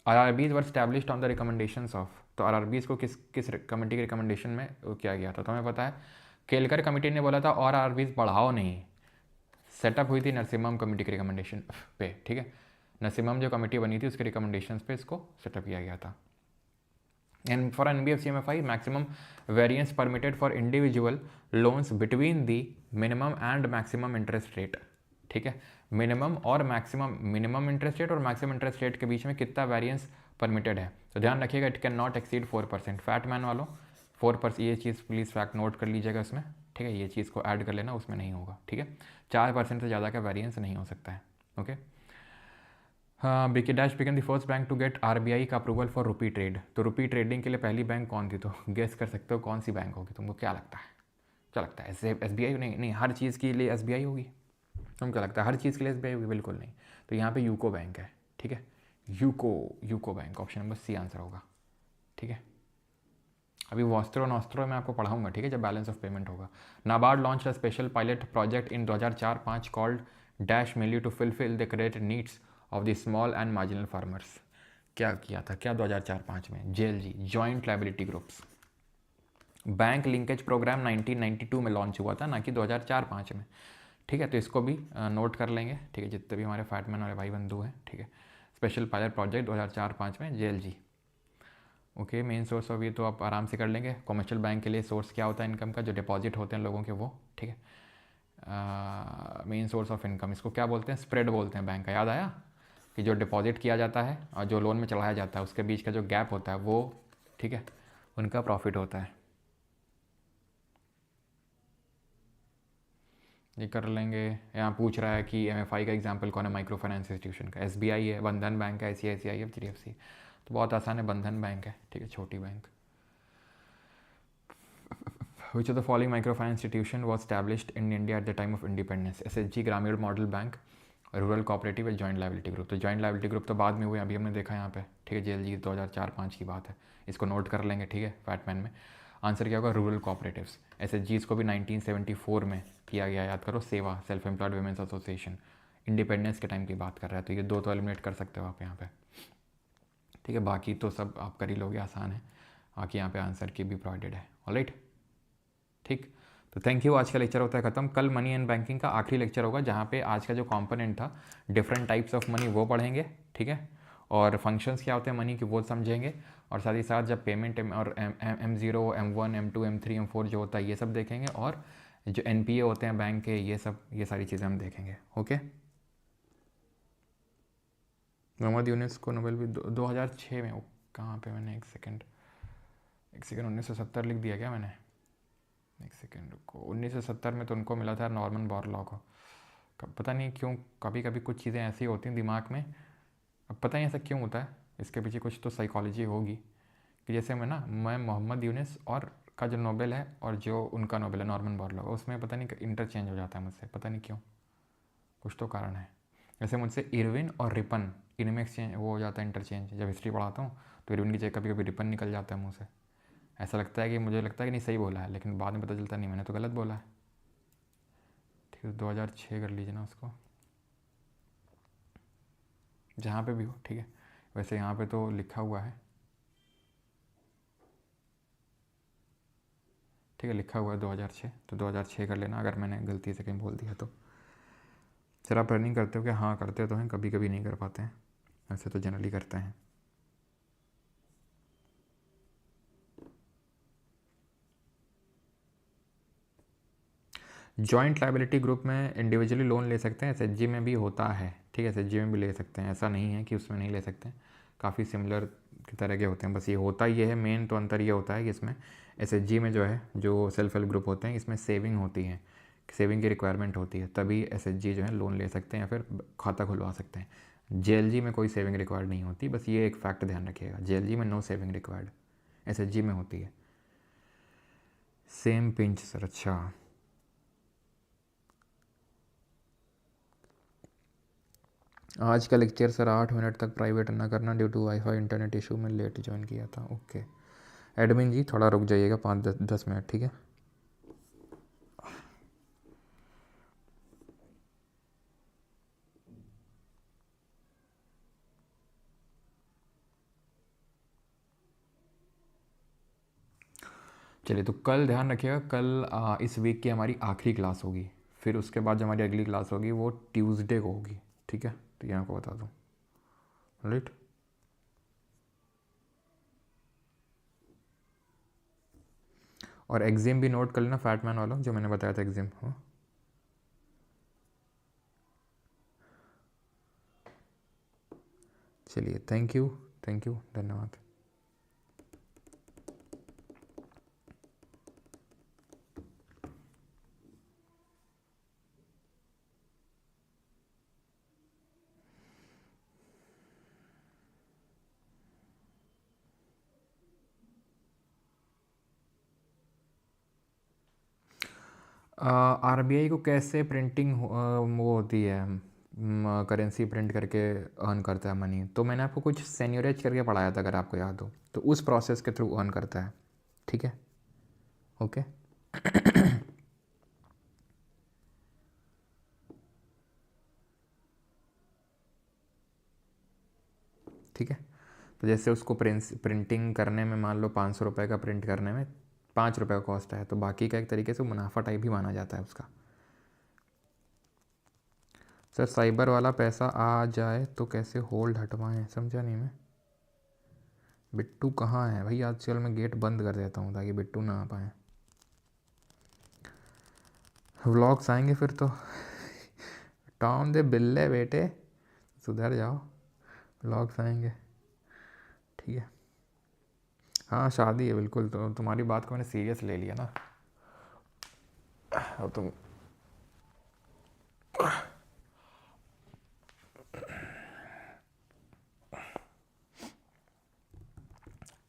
RRBs were established on the recommendations of, तो RRBs को किस किस कमेटी के रिकमेंडेशन में वो किया गया था, तो हमें पता है केलकर कमेटी ने बोला था और RRBs बढ़ाओ नहीं, सेटअप हुई थी नरसिम्हम कमेटी के रिकमेंडेशन पे, ठीक है। नरसिम्हम जो कमेटी बनी थी उसके रिकमेंडेशन पे इसको सेटअप किया गया था। And for NBFC MFI maximum variance permitted for individual loans between the minimum and maximum interest rate, ठीक है। मिनिमम और मैक्सिमम, मिनिमम इंटरेस्ट रेट और मैक्सिमम इंटरेस्ट रेट के बीच में कितना वेरिएंस परमिटेड है, तो ध्यान रखिएगा इट कैन नॉट एक्सीड 4%। फैटमैन वालों 4%, ये चीज़ प्लीज़ फैक्ट नोट कर लीजिएगा इसमें, ठीक है। ये चीज़ को ऐड कर लेना, उसमें नहीं होगा, ठीक है। 4% से ज़्यादा का वेरिएंस नहीं हो सकता है, ओके। हाँ, BK dash become the first bank to get RBI का अप्रूवल फॉर रुपी ट्रेड, तो रुपी ट्रेडिंग के लिए पहली बैंक कौन थी, तो गेस कर सकते हो कौन सी बैंक होगी, तुमको क्या लगता है? क्या लगता है? SBI? नहीं, हर चीज़ के लिए SBI होगी। तुम क्या लगता है हर चीज़ के लिए SBI होगी? बिल्कुल नहीं। तो यहाँ पे यूको बैंक है, ठीक है। UCO bank, option number C answer होगा, ठीक है। अभी वॉस्त्रो मैं आपको पढ़ाऊंगा, ठीक है, जब बैलेंस ऑफ पेमेंट होगा। NABARD launch a special pilot project in 2004-05 called dash mainly to fulfil the credit needs of the small and marginal farmers. क्या किया था, क्या 2004-05 में? JLG, joint liability groups. Bank linkage programme 1992 में लॉन्च हुआ था, ना कि 2004-05 में, ठीक है। तो इसको भी नोट कर लेंगे, ठीक है, जितने भी हमारे फैटमैन वाले भाई बंधु हैं, ठीक है। स्पेशल पायलट प्रोजेक्ट 2004-05 में, JLG, okay. Main source of ये तो आप आराम से कर लेंगे। कमर्शियल बैंक के लिए सोर्स क्या होता है इनकम का, जो डिपॉजिट होते हैं लोगों के, वो, ठीक है। मेन सोर्स ऑफ इनकम, इसको क्या बोलते हैं? स्प्रेड बोलते हैं बैंक का। याद आया कि जो डिपॉजिट किया जाता है और जो लोन में चढ़ाया जाता है उसके बीच का जो गैप होता है वो, ठीक है, उनका प्रॉफिट होता है। ये कर लेंगे। यहाँ पूछ रहा है कि MFI का एग्जाम्पल कौन है माइक्रो फाइनेंस इंस्टीट्यूशन का? SBI है, बंधन बैंक है, ICICI है, HDFC। तो बहुत आसान है, बंधन बैंक है, ठीक है, छोटी bank. Which of the following microfinance institution was established in India at the time of independence? SHG, ग्रामीण model bank, rural cooperative, joint liability group. तो जॉइंट लाइबिलिटी ग्रुप तो बाद में हुए, अभी हमने देखा यहाँ पे, ठीक है। JLG 2004-05 की बात है, इसको नोट कर लेंगे, ठीक है, फैटमैन में। आंसर क्या होगा? Rural cooperatives. SHGs को भी 1974 में किया गया, याद करो। सेवा, self employed women's association, independence के टाइम की बात कर रहा है, तो ये दो तो एलिमिनेट कर सकते हो आप यहाँ पे, ठीक है। बाकी तो सब आप कर ही लोगे, आसान है। बाकी यहाँ पे आंसर की भी प्रोवाइडेड है, ऑलराइट, ठीक। तो थैंक यू, आज का लेक्चर होता है ख़त्म। कल मनी एंड बैंकिंग का आखिरी लेक्चर होगा, जहाँ पे आज का जो कंपोनेंट था, डिफरेंट टाइप्स ऑफ मनी, वो पढ़ेंगे, ठीक है। और फंक्शंस क्या होते हैं मनी की, वो समझेंगे। और साथ ही साथ जब पेमेंट और M0, M1, M2, M3, M4 जो होता है, ये सब देखेंगे। और जो NPA होते हैं बैंक के, ये सब, ये सारी चीज़ें हम देखेंगे, ओके। मोहम्मद यूनुस को नोबेल भी 2006 में, कहाँ पे मैंने, एक सेकेंड 1970 लिख दिया क्या मैंने? एक सेकेंड रुको, 1970 में तो उनको मिला था नॉर्मन बोरलॉ को। पता नहीं क्यों कभी कभी कुछ चीज़ें ऐसी होती हैं दिमाग में, अब पता नहीं ऐसा क्यों होता है, इसके पीछे कुछ तो साइकोलॉजी होगी। कि जैसे मैं मोहम्मद यूनुस और का जो नोबेल है और जो उनका नोबेल है नॉर्मन बोरलॉ, उसमें पता नहीं इंटरचेंज हो जाता है मुझसे, पता नहीं क्यों, कुछ तो कारण है। जैसे मुझसे इरविन और रिपन, इनमें एक्सचेंज वो हो जाता है, इंटरचेंज। जब हिस्ट्री पढ़ाता हूँ तो इरविन की जगह कभी कभी रिपन निकल जाता है मुँह से। ऐसा लगता है कि मुझे लगता है कि नहीं सही बोला है, लेकिन बाद में पता चलता नहीं मैंने तो गलत बोला है, ठीक है। 2006 कर लीजिए ना उसको, जहाँ पे भी हो, ठीक है। वैसे यहाँ पे तो लिखा हुआ है, ठीक है, लिखा हुआ है 2006, तो 2006 कर लेना, अगर मैंने गलती से कहीं बोल दिया तो। सर आप रनिंग करते हो क्या? हाँ करते तो हैं, कभी कभी नहीं कर पाते हैं, वैसे तो जनरली करते हैं। जॉइंट लाइबिलिटी ग्रुप में इंडिविजुअली लोन ले सकते हैं, SHG में भी होता है, ठीक है। SHG में भी ले सकते हैं, ऐसा नहीं है कि उसमें नहीं ले सकते हैं, काफ़ी सिमिलर की तरह के होते हैं। बस ये होता ये है, मेन तो अंतर ये होता है कि इसमें SHG में जो है, जो सेल्फ हेल्प ग्रुप होते हैं, इसमें सेविंग होती है, सेविंग की रिक्वायरमेंट होती है, तभी SHG जो है लोन ले सकते हैं या फिर खाता खुलवा सकते हैं। JLG में कोई सेविंग रिक्वायर्ड नहीं होती, बस ये एक फैक्ट ध्यान रखिएगा, JLG में नो सेविंग रिक्वायर्ड, SHG में होती है। सेम पिंच सर, अच्छा। आज का लेक्चर सर 8 मिनट तक प्राइवेट ना करना, due to wifi internet issue में लेट ज्वाइन किया था, ओके। एडमिन जी थोड़ा रुक जाइएगा, 5-10 मिनट, ठीक है। चलिए, तो कल ध्यान रखिएगा, कल इस वीक की हमारी आखिरी क्लास होगी। फिर उसके बाद जो हमारी अगली क्लास होगी वो ट्यूसडे को होगी, ठीक है? तो ये आपको बता दूँ, राइट? और एग्ज़ाम भी नोट कर लेना, फैटमैन वाला जो मैंने बताया था एग्ज़ाम। हाँ, चलिए, थैंक यू, धन्यवाद। आरबीआई को कैसे प्रिंटिंग वो होती है, करेंसी प्रिंट करके अर्न करता है मनी, तो मैंने आपको कुछ सेन्योरेज करके पढ़ाया था, अगर आपको याद हो, तो उस प्रोसेस के थ्रू अर्न करता है, ठीक है? ओके। ठीक है, तो जैसे उसको प्रिंटिंग करने में मान लो 500 रुपये का प्रिंट करने में 5 रुपये का कॉस्ट है, तो बाकी का एक तरीके से मुनाफा टाइप भी माना जाता है उसका। सर, साइबर वाला पैसा आ जाए तो कैसे होल्ड हटवाएं, समझा नहीं मैं। बिट्टू कहाँ है भाई? आजकल मैं गेट बंद कर देता हूँ ताकि बिट्टू ना आ पाए। व्लॉग्स आएंगे फिर तो। टॉम दे बिल्ले बेटे, सुधर जाओ, व्लॉग्स आएंगे, ठीक है? हाँ, शादी है बिल्कुल, तो तुम्हारी बात को मैंने सीरियस ले लिया ना। अब तुम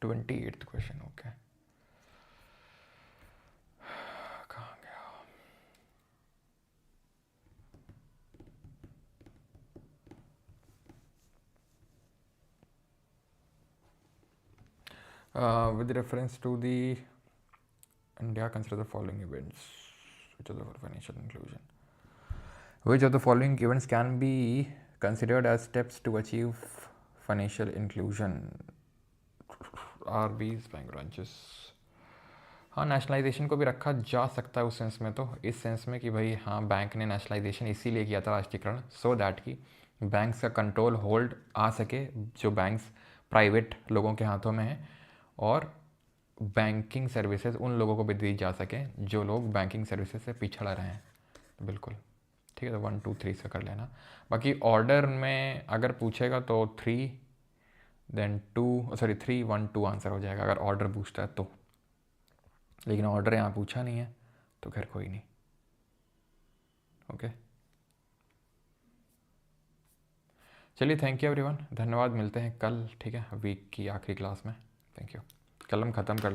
28th क्वेश्चन, ओके, कहाँ गया? With reference to the India, consider the following events. Which of the financial inclusion? Which of the following events can be considered as steps to achieve financial inclusion? RBs, bank branches. हाँ, nationalisation को भी रखा जा सकता है उस sense में, तो इस सेंस में कि भाई हाँ, बैंक ने नेशनलाइजेशन इसीलिए किया था, राष्ट्रीयकरण, सो दैट कि बैंक्स का कंट्रोल होल्ड आ सके, जो बैंक्स प्राइवेट लोगों के हाथों में है, और बैंकिंग सर्विसेज उन लोगों को भी दी जा सके जो लोग बैंकिंग सर्विसेज से पिछड़ रहे हैं। बिल्कुल, ठीक है, तो 1 2 3 से कर लेना। बाकी ऑर्डर में अगर पूछेगा तो 3 देन 2, सॉरी 3 1 2 आंसर हो जाएगा अगर ऑर्डर पूछता है तो, लेकिन ऑर्डर यहाँ पूछा नहीं है तो खैर कोई नहीं। ओके, चलिए, थैंक यू एवरीवन, धन्यवाद, मिलते हैं कल, ठीक है, वीक की आखिरी क्लास में। Thank you. कल हम ख़त्म कर